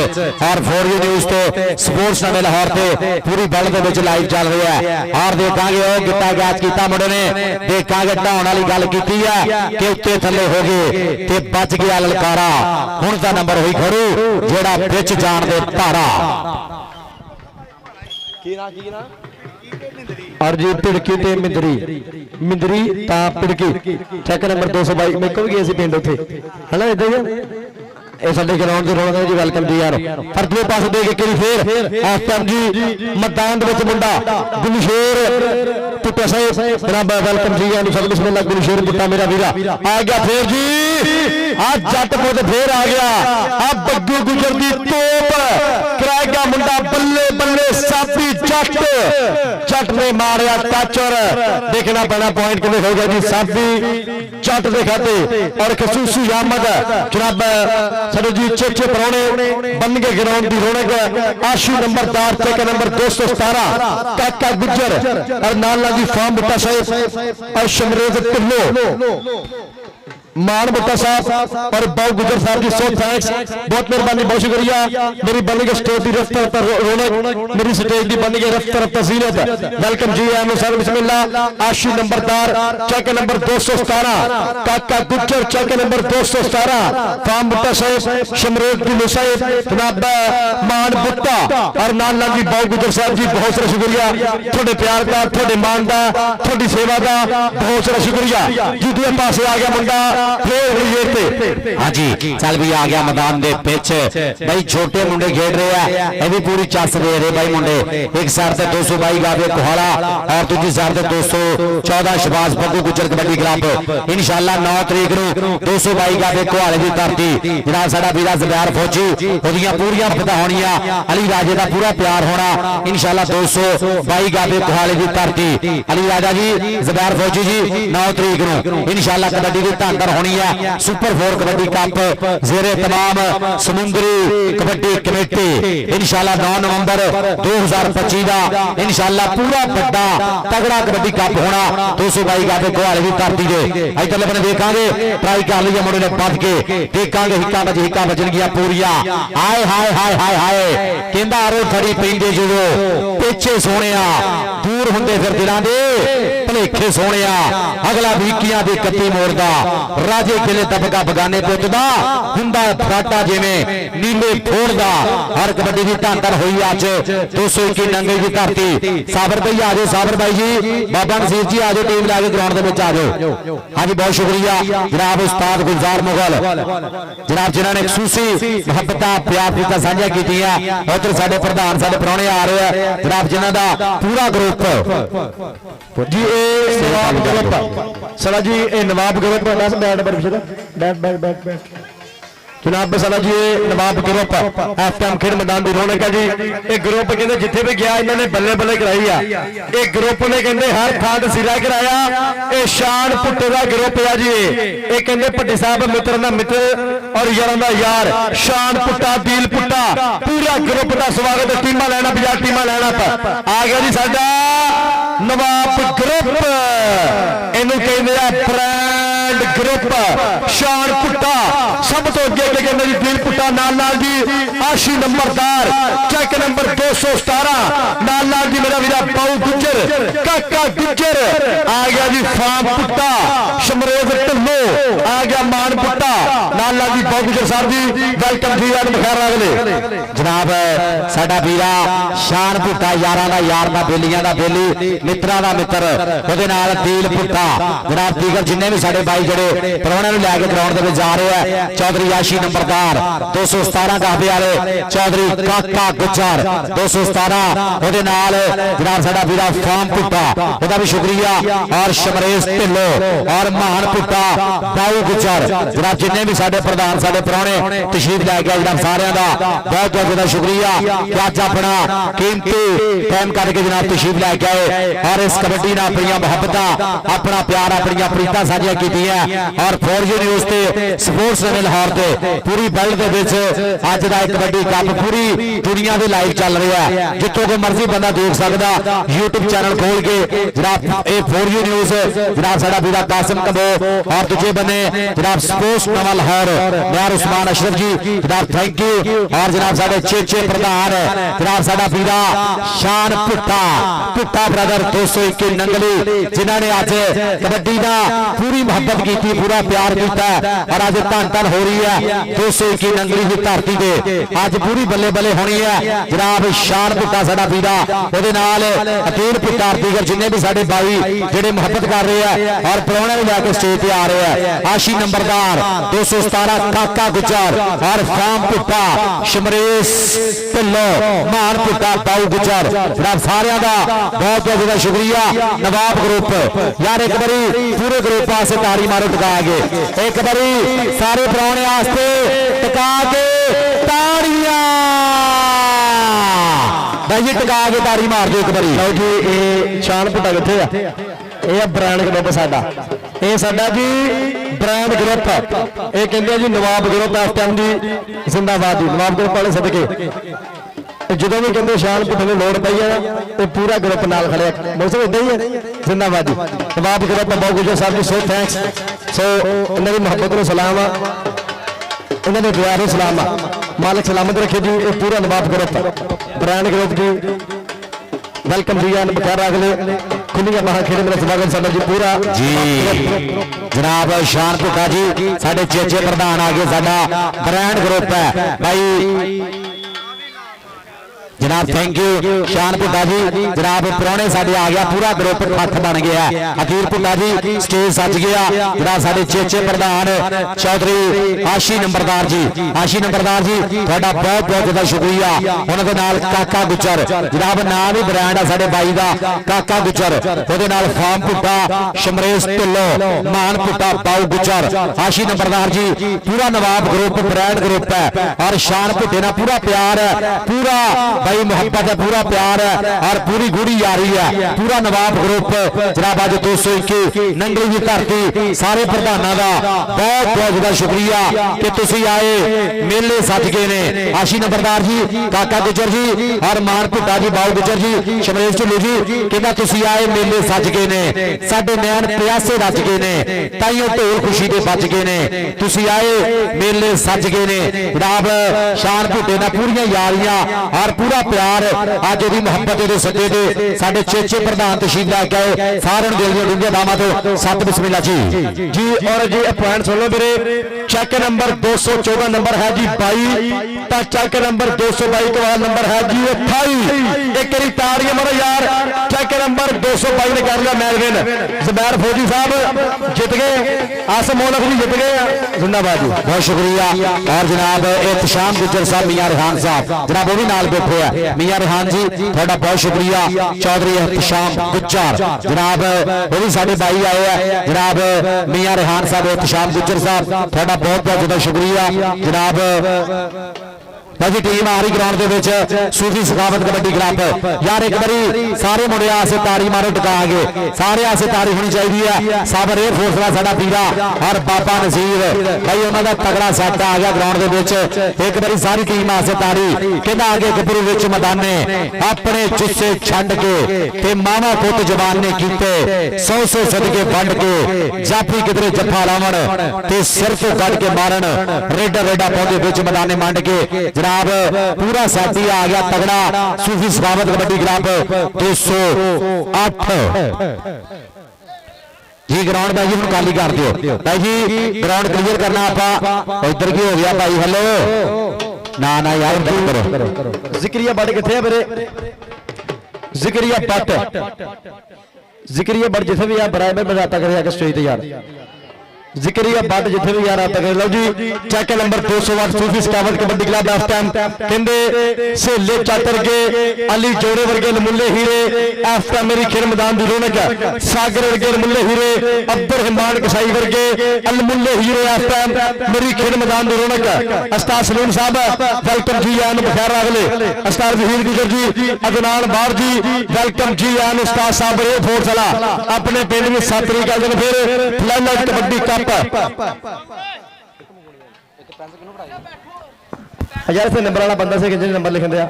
और 4U न्यूज़ ते स्पोर्ट्स नवे लाहौर ते पूरी वर्ल्ड दे विच लाइव चल रही है और देखांगे ओ गिट्टा कैच कीता मुंडे ने देखा ढाउण वाली गल की है कि उत्ते थले हो गए ते बच गया ललकारा हुण दा नंबर होई खड़ू जेड़ा विच जाण दे धारा और जी पिड़की ते मिंदरी ता पिड़की चेक नंबर 222 मैं को भी गए सी पिंड उत्थे है ना इधर ये साडे ग्राउंड ते रौनक जी वेलकम जी यार पर दूए पासे दे के करी फिर एफएम जी मैदान दे विच मुंडा गुलशेर भुट्टा साहब जनाब वेलकम जी यार सब बिस्मिल्लाह गुलशेर भुट्टा मेरा वीरा आ गया फिर जी आज जट पुत फिर आ गया अब बग्गू गुजर दी तोप कराएगा मुंडा बल्ले बल्ले साबी जट ने मारिया टच और देखना पैना पॉइंट कितने हो गया जी साबी जट दे खाते और खसूसी अहमद जनाब साडे जी चेचे परौने बन के ग्राउंड की रौनक आशू नंबरदार चेक नंबर 217 काका गुजर और नाला जी फार्म भुट्टा साहब और शमरेज ढिल्लो मान भुट्टा साहब और बाबू गुजर साहब जी, सो थैंक्स, बहुत मेहरबानी, बहुत शुक्रिया। मेरी बन गई स्टेज की रफ्तार पर रौनक, मेरी स्टेज की बन गई रफ्तार पर जीनत। वेलकम जी आम सर, बिस्मिल्लाह। आशी नंबरदार चौक नंबर 217 काका गुजर, चौक नंबर 217 फार्म भुट्टा साहब, शमरेद की साहब, जनाब मान भुट्टा और नाल जी बाबू गुजर साहब जी, बहुत सारा शुक्रिया थोड़े प्यार का, थोड़े मान का, थोड़ी सेवा का, बहुत सारा शुक्रिया जी। दूसरे पासे आ गया मुंडा, हाँ जी, चल भी आ गया मैदान दे पिच भाई, छोटे मुंडे खेल रहे हैं, ये भी पूरी चस दे रहे भाई मुंडे। एक साइड से 222 गावे कोहाड़ा और दूसरी साइड से 214 शबाज बग्गू गुजर कबड्डी क्लब। इंशाल्लाह 9 तरीक ਨੂੰ 222 गावे कोहाड़े की धरती जनाब साडा वीरा ज़ुबैर फौजी, ਉਹਦੀਆਂ ਪੂਰੀਆਂ ਪਤਾ ਹੋਣੀਆਂ, ਅਲੀ ਰਾਜੇ ਦਾ ਪੂਰਾ ਪਿਆਰ ਹੋਣਾ इंशाल्लाह। 222 गावे कोहाड़े की धरती, अली राजा जी ज़ुबैर फौजी जी 9 तरीक ਨੂੰ इंशाल्लाह कबड्डी की धंधर होनी है। सुपर 4 कबड्डी कप जेरे तमाम समुद्री कबड्डी कमेटी इंशाल्लाह 9 नवंबर 2025 का इंशाल्लाह पूरा बड़ा तगड़ा कबड्डी कप होना 222 गावे कोहाड़े की धरती दे। इधरले बने देखांगे ट्राई कर लिया मुंडे ने बच के, देखांगे हिक्का बजन गया पूरिया। हाय हाय हाय हाय हाय कहंदा आरो खड़ी पैंदे जो पिछे सोहणिया दूर हुंदे फिर दिलां दे भलेखे सोहणिया, अगला भीकियां दे कत्ती मोड़दा राजे किले दबका बगाने पुੱਤਦਾ ਹੁੰਦਾ ਫਰਾਟਾ ਜਿਵੇਂ ਨੀਲੇ ਫੋੜਦਾ। हर कबड्डी की धंधर हुई अज 221 नंगे की धरती। साबर भाई आ जाओ, साबर भाई जी, बाबा नसीर जी आ जाओ, टीम लैके ग्राउंड के आ जाओ। हाँ जी, बहुत शुक्रिया जनाब उस्ताद गुलजार मुगल जनाब, जिन्होंने खसूसी मुहब्बत प्यार प्रीता साझा की। उधर साडे प्रधान साडे प्राहुणे आ रहे हैं जनाब, जिन्हों का पूरा ग्रुप जी नवाब ग्रुप सला जी, नवाब ग्रुप जनाब सला जी, नवाब ग्रुप एफएम खेड मैदान की रौनक है जी। एक ग्रुप कहते जिथे भी गया इन्होंने बल्ले बल्ले कराई है। एक ग्रुप ने कहते हर थान सिरा कराया। ये शान पुट्टे का ग्रुप है जी। ये कहते भट्टी साहब मित्र का मित्र और यार का यार, शान पुट्टा दिल पुट्टा पूरा ग्रुप का स्वागत। टीमां लैना 50 टीमां लैना आ गया जी साडा नवाब ग्रुप, इनू कहते ब्रांड ग्रुप शान पुट्टा। सब तो अगे कहते जी दिल पुट्टा, नाल जी आशी नंबरदार चेक नंबर 217 नाल जी मेरा वीरा पाऊ गुजर काका गुजर आ गया जी। फार्म पुट्टा शमरेज ढिल्लो आ गया, मान पुट्टा नाल जी पाऊ गुजर साहब जी, वेलकम जी आज बखैर अगले जनाब साडा वीरा शान पुट्टा, यारां दा यार दा बेलियां दा बेली, मित्रां दा मित्र, ਉਹਦੇ ਨਾਲ दिल पुट्टा जनाब। दीगर जिन्ने भी साडे भाई ਜਿਹੜੇ ਪ੍ਰਾਹੁਣਿਆਂ ਨੂੰ ਲੈ ਕੇ ਗਰਾਊਂਡ ਦੇ ਵਿੱਚ ਜਾ ਰਹੇ ਆ, चौधरी आशी नंबरदार 217 गावे वाले चौधरी काका गुजर 217 ਉਹਦੇ ਨਾਲ जनाब साडा वीरा फार्म पुट्टा, ਉਹਦਾ भी शुक्रिया। और शमरेश ढिल्लो और महान पुट्टा बाऊ गुजर जनाब, जिन्ने भी साडे प्रधान साडे प्राहुणे तशरीफ लै गए जनाब, सारिਆਂ ਦਾ बहुत बहुत ज़्यादा शुक्रिया कि अज अपना कीमती टाइम करके जनाब तशरीफ लै गए और इस कबड्डी नाल अपनी मुहब्बत अपना प्यार अपनी प्रीतां साझियां कीतियां। और 4G न्यूज़ ते स्पोर्ट्स ने लाहौर ते पूरी वर्ल्ड दे विच अज दा कबड्डी कप पूरी दुनिया दे लाइव चल रहा है, जितों को मर्जी बंदा देख सकदा। यूट्यूब चैनल खोल के जनाब ये 4G न्यूज़ जनाब साडा वीरा कासिम कबो और दूजे बने जनाब स्पोर्ट्स नवा लाहौर यार उस्मान अशरफ जी जनाब, थैंक यू। और जनाब साडे चेचे प्रधान जनाब साडा वीरा शान पुट्टा पुट्टा ब्रदर 221 नंगली, जिन्होंने अज कबड्डी का पूरी मुहब्बत की, पूरा प्यार किया और अज धन हो रही है 221 नंगली की धरती से अज पूरी बल्ले बल्ले होनी है। जनाब शान पुट्टा साडा वीरा, ਉਹਦੇ ਨਾਲ अतील पुट्टा, दीगर जिन्ने भी साडे भाई जेडे मुहब्बत कर रहे हैं और प्राहुणे ਨੂੰ लैके स्टेज पे आ रहे हैं। आशी नंबरदार 217 काका गुजर और फार्म पुट्टा शमरेश ढिल्लो महान पुट्टा बाऊ गुजर जनाब, सारिਆਂ ਦਾ बहुत बहुत ज्यादा शुक्रिया। नवाब ग्रुप यार एक बारी पूरे ग्रुप वास्ते ताड़ी मारो टका के, एक बारी सारे प्राहुणे वास्ते टका के ताड़ियां भाई जी, टका के ताड़ी मार दो एक बारी। ਲਓ ਜੀ ਇਹ ਸ਼ਾਨ ਪੁੱਟਾ ਕਿੱਥੇ ਆ? ਇਹ ਬ੍ਰਾਂਡ ਗਰੁੱਪ ਸਾਡਾ, ਇਹ ਸਾਡਾ ਜੀ ਬ੍ਰਾਂਡ ਗਰੁੱਪ। ਇਹ ਕਹਿੰਦੇ ਆ ਜੀ ਨਵਾਬ ਗਰੁੱਪ ਇਸ ਟਾਈਮ ਦੀ ਜ਼ਿੰਦਾਬਾਦ ਜੀ, ਨਵਾਬ ਗਰੁੱਪ ਵਾਲੇ ਸਦਕੇ ਜਦੋਂ ਵੀ ਕਹਿੰਦੇ ਸ਼ਾਨ ਪੁੱਟੇ ਨੂੰ ਲੋੜ ਪਈ ਹੈ ਤੇ ਪੂਰਾ ਗਰੁੱਪ ਨਾਲ ਖੜਿਆ। ਮੌਸਮ ਇਦਾਂ ਹੀ ਹੈ, ਜ਼ਿੰਦਾਬਾਦ ਜੀ ਨਵਾਬ ਗਰੁੱਪ ਬਾਬੂ ਗੁਜਰ ਸਾਹਿਬ ਜੀ, ਸੋ ਥੈਂਕਸ। सो इन्हों की मुहब्बत को सलाम आ, इन्होंने प्यार को सलाम आ। मालिक सलामत रखे जी। ये पूरा नवाब ग्रुप ब्रांड ग्रुप जी वेलकम जी आन बखैर अगले खुलियां बाहर खेड़े मेरा स्वागत साडा जी पूरा जी जनाब शान भुक्का जी साडे चेचे प्रधान आ गए साडा ब्रांड ग्रुप है भाई जनाब थैंक यू शान भुक्का जी। जनाब पुराने साडे आ गया पूरा ग्रुप खत बन गया हकीर भुक्का जी स्टेज सज गया जनाब साडे चेचे प्रधान चौधरी आशी नंबरदार जी तुहाडा बहुत बहुत ज्यादा शुक्रिया। उन्हां दे नाल काका गुजर जनाब नाम ही ब्रांड है साडे भाई दा काका गुजर ओदे नाल फार्म भुक्का शमरेश ढिल्लो मान भुक्का बाऊ गुजर आशी नंबरदार जी पूरा नवाब ग्रुप ब्रांड ग्रुप है और शान भुट्टे नाल पूरा प्यार है पूरा भाई मोहब्बत है पूरा प्यार है और पूरी गूढ़ी यारी है पूरा नवाब ग्रुप जनाब अज 221 नंगली की धरती सारे प्रधानों का बहुत बहुत ज्यादा शुक्रिया कि तुसी आए मेले सज गए ने आशी नंबरदार जी काका गुजर जी और मान भुट्टा जी बाऊ गुजर जी शमरेश ढिल्लो जी कहना तुसी आए मेले सज गए ने साडे नैन प्यासे रज गए ने ताइयों ढोल खुशी के बज गए ने तुसी आए मेले सज गए ने जनाब शान भुट्टे नाल पूरियां यारियां और पूरा प्यार अज दी मुहब्बत दे सदे दे साडे चेचे प्रधान तशरीफ लैके आए सारे दिल दी डूंघे दामां तो सत बिस्मिल्लाह जी जी। और जी पॉइंट सुन लो मेरे चेक नंबर 214 नंबर है जी 22 तो चेक नंबर 222 का नंबर है जी 28 एक बारी ताड़ियां मारो यार चेक नंबर 222 ने कर लिया मैलविन ज़ुबैर फौजी साहब जित गए आसम मौलवी जी जित गए जिंदाबाद जी बहुत शुक्रिया। और जनाब एहतशाम गुजर साहब मियां रेहान साहब जनाब वो भी नाल बैठे हैं मियां रेहान जी थोड़ा बहुत शुक्रिया। चौधरी एहतशाम गुजर जनाब वो भी साडे भाई आए हैं जनाब मियां रेहान साहब एहतशाम गुजर साहब थोड़ा बहुत बहुत ज्यादा शुक्रिया जनाब। भाजी टीम आ रही ग्राउंड के सूफी सखावत कबड्डी क्लब यार एक बारी सारे मुंडे आसे ताड़ी मारो टका गए सारे आसे ताड़ी होनी चाहिए है साबर एयर फोर्स का साडा पीरा और बाबा नसीर भाई उन्होंने तगड़ा सैट आ गया ग्राउंड के एक बारी सारी टीम आसे ताड़ी कहना आगे गबरू विच मैदाने अपने जुस्से छंड के ते मावा पुत जवान ने कीते 100 सदके वंड के जाफी किधरे जफा लावन ते सिर तो कट के मारन रेडा रेडा पौधे विच मैदाने मंड के पूरा साथी आ गया तगड़ा सूफी सखावत कबड्डी क्लब 208 जी ग्राउंड भाई हम खाली कर दियो भाई जी ग्राउंड क्लियर करना आप इधर की हो गया भाई हेलो ना ना यार करो जिक्रिया बट किथे है मेरे जिक्रिया बट जिथे भी यार बराबर बजाता करे आके स्टेज ते यार जिक्रिया बट जिथे भी यार आता करे लो जी चेक नंबर 208 सूफी सखावत कबड्डी क्लब लास्ट टाइम कहंदे सेले चातर के अली जोड़े वर्गे नमुले हीरे आफ्टर मेरी खेल मैदान दी रौनक सागर वर्गे नमुले हीरे अब्दुल रहमान कसाई वर्गे अलमुल्ले हीरे आफ्टर मेरी खेल मैदान दी रौनक उस्ताद सलीम साहब वेलकम जी आन बखैर अगले उस्ताद वहीद गुजर जी अदनान बार जी वेलकम जी आन उस्ताद साहब रे फोर्स वाला अपने पिंड में 7 तरीक का दिन फिर फ्लैश कबड्डी कप यार से नंबर वाला बंदा से कितने नंबर लिखन दिया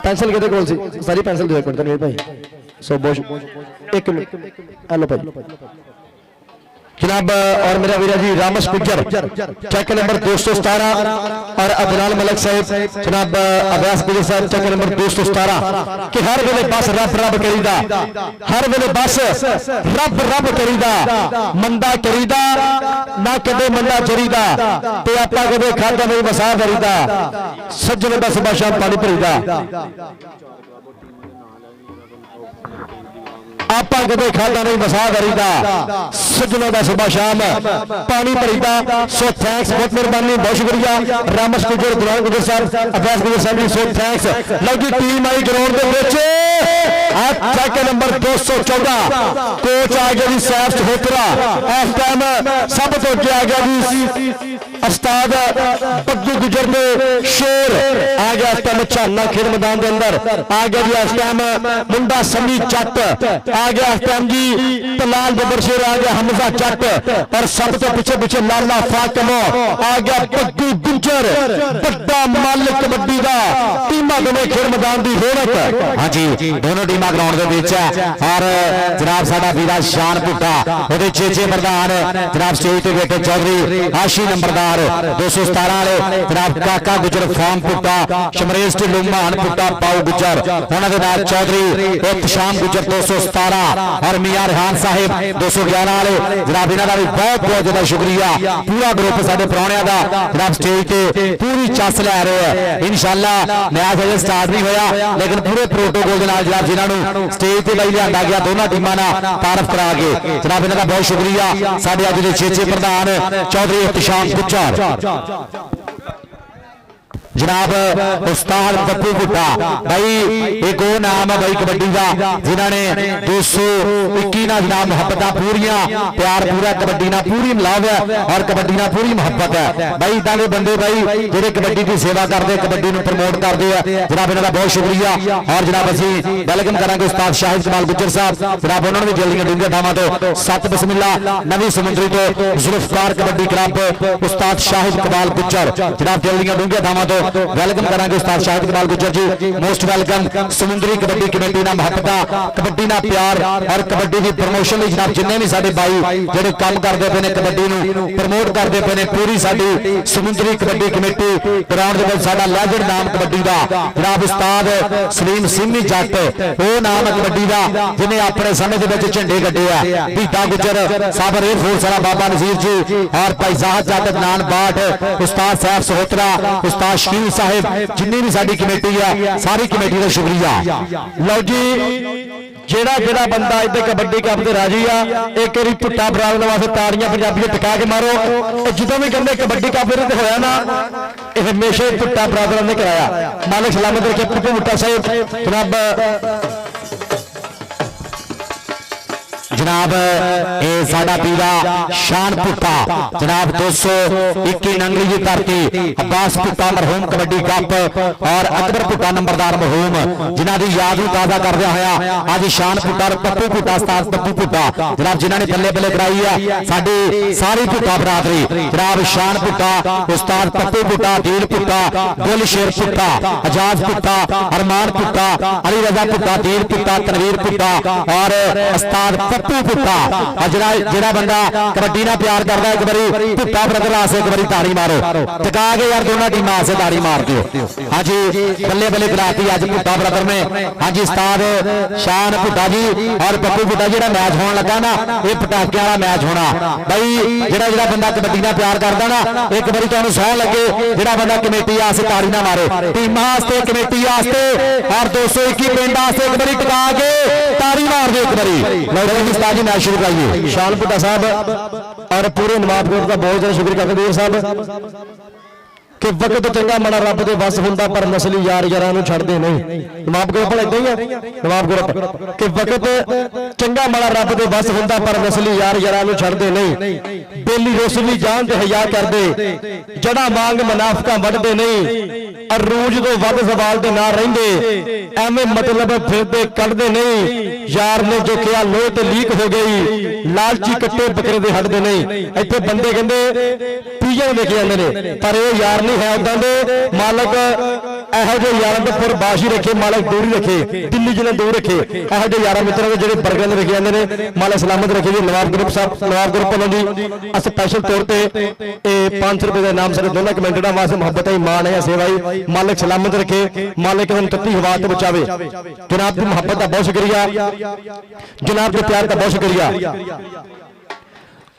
पेंसिल कितने कोल सी सारी पेंसिल दो एक मिनट तनवीर भाई सो बोश एक मिनट हेलो भाई जनाब और मेरा वीरा जी रामस गुजर चेक नंबर 217 और अदनान मलिक साहब जनाब अब्बास गुजर साहब चेक नंबर 217 कि हर वेले बस रब रब करीदा हर वेले बस रब रब करीदा मंदा करीदा ना कदे मंदा चरीदा ते आपा कदे खादा नहीं वसा करीदा सज्जन दा सुबह शाम पानी भरीदा आपा कदे खादा नहीं वसा करीदा सज्जनों का सुबह शाम पानी भरीदा सो थैंक्स बहुत मेहरबानी बहुत शुक्रिया रामस गुजर दुलान गुजर साहब अब्बास गुजर साहब जी सो थैंक्स लो जी टीम आई ग्राउंड के विच चेक नंबर 214 कोच आ गया जी सैफ सहोत्रा इस टाइम सब तो अगे आ गया जी उस्ताद बद्दू गुजर ने शेर आ गया टाइम झाना खेल मैदान के अंदर आ गया जी। इस टाइम मुंडा समी चट आ गया। इस टाइम जी तलाल बबर शेर आ गया। हमजा चट और सब तो पीछे पीछे लाला फातिम आ गया। पग्गू गुंजर बड़ा मालिक कबड्डी का टीमां दोनों खेल मैदान की रौनक। हाँ जी दोनों टीमां ग्राउंड के बीच है और जनाब साडा वीरा शान भुट्टा ਉਹਦੇ चेचे प्रधान जनाब स्टेज पे बैठे चौधरी आशी नंबरदार 217 वाले जनाब काका गुजर फार्म भुट्टा शमरेश ढिल्लों महान भुट्टा पाऊ गुजर उन्होंने नाल चौधरी इत्शाम गुजर 217 और मियां रिहान साहिब 211 वाले जनाब इन्हां दा भी बहुत बहुत ज्यादा शुक्रिया। पूरा ग्रुप साडे प्राहुणियां दा जनाब स्टेज ते पूरी चस लै रहे हैं। इंशाअल्लाह मैच अजे स्टार्ट नहीं होया लेकिन पूरे प्रोटोकॉल दे नाल जनाब जिन्हां नूं स्टेज ते लई लिआंदा गया दोनों टीमां नाल तारफ करा के जनाब इन्हां दा बहुत शुक्रिया। साडे अज दे चेचे प्रधान चौधरी इत्शाम गुजर जनाब उस्ताद पप्पू भुट्टा भाई एक और नाम है भाई कबड्डी का जिन्होंने 221 ना जनाब मुहब्बत पूरियां प्यार पूरा कबड्डी ना पूरी मिलाव है और कबड्डी ना पूरी मुहब्बत है भाई इदा के बंदे भाई जेडे कबड्डी की सेवा करते कबड्डी को प्रमोट करते हैं जनाब इन्हों का बहुत शुक्रिया। और जनाब असी वेलकम करांगे उस्ताद शाहिद कमाल गुजर साहब जनाब उन्होंने भी जल्दियां डूंघियां थावां तो सत बिस्मिल्ला नवी समुंदरी तो जुल्फकार कबड्डी क्लब उस्ताद शाहिद कमाल गुजर जनाब जल्दियां डूंघियां थावां तो वेलकम करांगे उस्ताद शाहिद कमाल गुजर जी मोस्ट वेलकम। समुंदरी कबड्डी कमेटी ना मुहब्बत कबड्डी ना प्यार और कबड्डी की प्रमोशन ਲਈ जनाब जिन्ने भी साडे भाई ਜਿਹੜੇ ਕੰਮ ਕਰਦੇ ਪਏ ਨੇ ਕਬੱਡੀ ਨੂੰ ਪ੍ਰਮੋਟ ਕਰਦੇ ਪਏ ਨੇ पूरी ਸਾਡੀ ਸਮੁੰਦਰੀ ਕਬੱਡੀ ਕਮੇਟੀ ਗਰਾਊਂਡ ਦੇ ਵਿੱਚ ਸਾਡਾ ਲੈਜੈਂਡ ਨਾਮ ਕਬੱਡੀ ਦਾ ਜਨਾਬ ਉਸਤਾਦ ਸਲੀਮ ਸਿੰਮੀ ਜੱਟ ਉਹ ਨਾਮ ਕਬੱਡੀ ਦਾ ਜਿਹਨੇ ਆਪਣੇ ਸਮੇਂ ਦੇ ਵਿੱਚ ਝੰਡੇ ਗੱਡੇ ਆ ਭੀਟਾ ਗੁਜਰ ਸਾਬਰ 에ਅਰ ਫੋਰਸ ਵਾਲਾ ਬਾਬਾ ਨਜ਼ੀਰ ਜੀ और भाई जाहद जट नान बाट उस्ताद साहब सहोत्रा उस्ताद शकील साहब जिन्नी भी साडी कमेटी है सारी कमेटी का शुक्रिया। लो जी जेड़ा जेड़ा बंदा इधर कबड्डी कप ते राजी आ एक बारी भुट्टा बराबर वास्ते ताड़ियां पंजाबी टिका के मारो। जो भी कहते कबड्डी कप होया ना ये हमेशा भुट्टा बराबर ने कराया। मालिक सलामत रखे पप्पू भुट्टा साहब जनाब जनाब ए साडा पीरा शान भुट्टा जनाब 221 नंगली की धरती अब्बास भुट्टा मरहूम कबड्डी कप और अकबर भुट्टा नंबरदार मरहूम जिन्हां दी याद नूं ताज़ा करदे होया अज शान भुट्टा और पप्पू भुट्टा उस्ताद पप्पू भुट्टा जनाब जिन्हां ने बल्ले बल्ले कराई है साडी सारी भुट्टा बरादरी जनाब शान भुट्टा उस्ताद पप्पू भुट्टा दिल भुट्टा गुल शेर भुट्टा आजाद भुट्टा अरमान भुट्टा अली रजा भुट्टा दिल भुट्टा तनवीर भुट्टा और उस्ताद पप्पू भुट्टा जेड़ा बंदा कबड्डी ना प्यार करता है एक बारी भुट्टा ब्रदर आसे एक बारी ताड़ी मारो टिका के यार दोनों टीम आसे ताड़ी मार दियो। हाँ जी बल्ले बल्ले कराती अज भुट्टा ब्रदर ने। हाँ जी उस्ताद शान भुट्टा जी और पप्पू भुट्टा जेड़ा मैच होने लगा ना ये पटाखे वाला मैच होना भाई जेड़ा जेड़ा बंदा कबड्डी ना प्यार करता ना एक बारी तुहानू सौ लगे जेड़ा बंदा कमेटी आसे ताड़ी ना मारे टीमां आस्ते कमेटी आस्ते और 221 पिंड आस्ते एक बारी टिका के ताड़ी मार दो एक बारी उस्ताद जी मैच शुरू कराइए। शान भुट्टा साहब और पूरे नवाब ग्रुप का बहुत ज्यादा शुक्रिया करते देव साहब कि वक्त चंगा माड़ा रब दे बस हुंदा पर नस्ली यार यारां नूं छड्डदे नहीं। नवाब ग्रुप इदां ही है नवाब ग्रुप कि वक्त चंगा माड़ा रब दे बस हुंदा पर नस्ली यार यारां नूं छड्डदे नहीं। बेली रोसली जान ते हया करदे जड़ा मांग मुनाफिकां वढदे नहीं अरूज तो वध सवाल दे ना रहिंदे एवें मतलब फिरदे कढदे नहीं। यार ने जो किया लोह ते लीक हो गई लालची कट्टे बकरे दे हटदे नहीं। इत्थे बंदे कहंदे पीजन देखे जांदे ने पर ये यार नहीं है उदां दे मालक ਇਹੋ ਜਿਹੇ ਯਾਰਾਂ ਦੇ ਪੁਰ ਬਾਸ਼ੀ ਰੱਖੇ ਮਾਲਕ ਦੂਰੀ ਰੱਖੇ ਦਿੱਲੀ ਜਿਹਨੇ ਦੂਰ ਰੱਖੇ ਇਹੋ ਜਿਹੇ ਯਾਰਾਂ ਮਿੱਤਰਾਂ ਦੇ ਜਿਹੜੇ ਬਰਗਰ ਦੇ ਰੱਖੇ ਜਾਂਦੇ ਨੇ ਮਾਲਕ ਸਲਾਮਤ ਰੱਖੇ ਜੀ। ਨਵਾਬ ਗਰੁੱਪ ਸਾਹਿਬ ਨਵਾਬ ਗਰੁੱਪ ਵੱਲੋਂ ਜੀ ਸਪੈਸ਼ਲ ਤੌਰ ਤੇ ਇਹ 500 ਰੁਪਏ ਦਾ ਇਨਾਮ ਸਾਡੇ ਦੋਨਾਂ ਕਮੈਂਟਰਾਂ ਵਾਸਤੇ ਮੁਹੱਬਤ ਹੈ ਮਾਣ ਹੈ ਸੇਵਾ ਹੈ ਮਾਲਕ ਸਲਾਮਤ ਰੱਖੇ ਮਾਲਕ ਨੂੰ ਤੱਤੀ ਹਵਾ ਤੋਂ ਬਚਾਵੇ। ਜਨਾਬ ਦੀ ਮੁਹੱਬਤ ਦਾ ਬਹੁਤ ਸ਼ੁਕਰੀਆ जनाब के प्यार का बहुत शुक्रिया।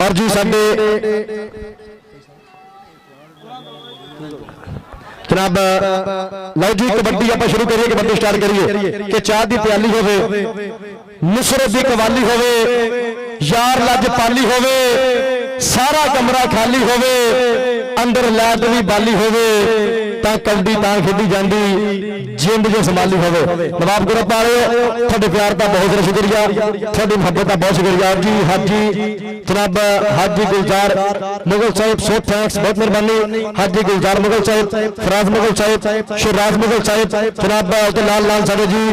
और जी साडे जनाब लो जी कबड्डी आप शुरू करिए कबड्डी स्टार्ट करिए कि चाह की प्याली होवे नुसरत की कवाली होवे यार लज पाली होवे सारा कमरा खाली होवे अंदर लैट भी बाली होवे ਤਾਂ ਕਬੱਡੀ ਤਾਂ ਖੇਡੀ ਜਾਂਦੀ ਜਿੰਦ ਜੇ ਸੰਭਾਲੀ ਹੋਵੇ। ਨਵਾਬ ਗਰੁੱਪ ਵਾਲਿਓ ਤੁਹਾਡੇ ਪਿਆਰ ਦਾ ਬਹੁਤ ਸਾਰਾ ਸ਼ੁਕਰੀਆ, ਤੁਹਾਡੀ ਮੁਹੱਬਤ ਦਾ ਬਹੁਤ ਸ਼ੁਕਰੀਆ ਜੀ। ਹਾਜੀ ਜਨਾਬ ਹਾਜੀ ਗੁਲਜ਼ਾਰ ਮੁਗਲ ਸਾਹਿਬ ਸੋ ਥੈਂक्स, बहुत मेहरबानी। हाजी गुलजार मुगल साहिब, फराज मुगल साहिब, शिराज मुगल साहिब, जनाब लाल लाल साहब जी,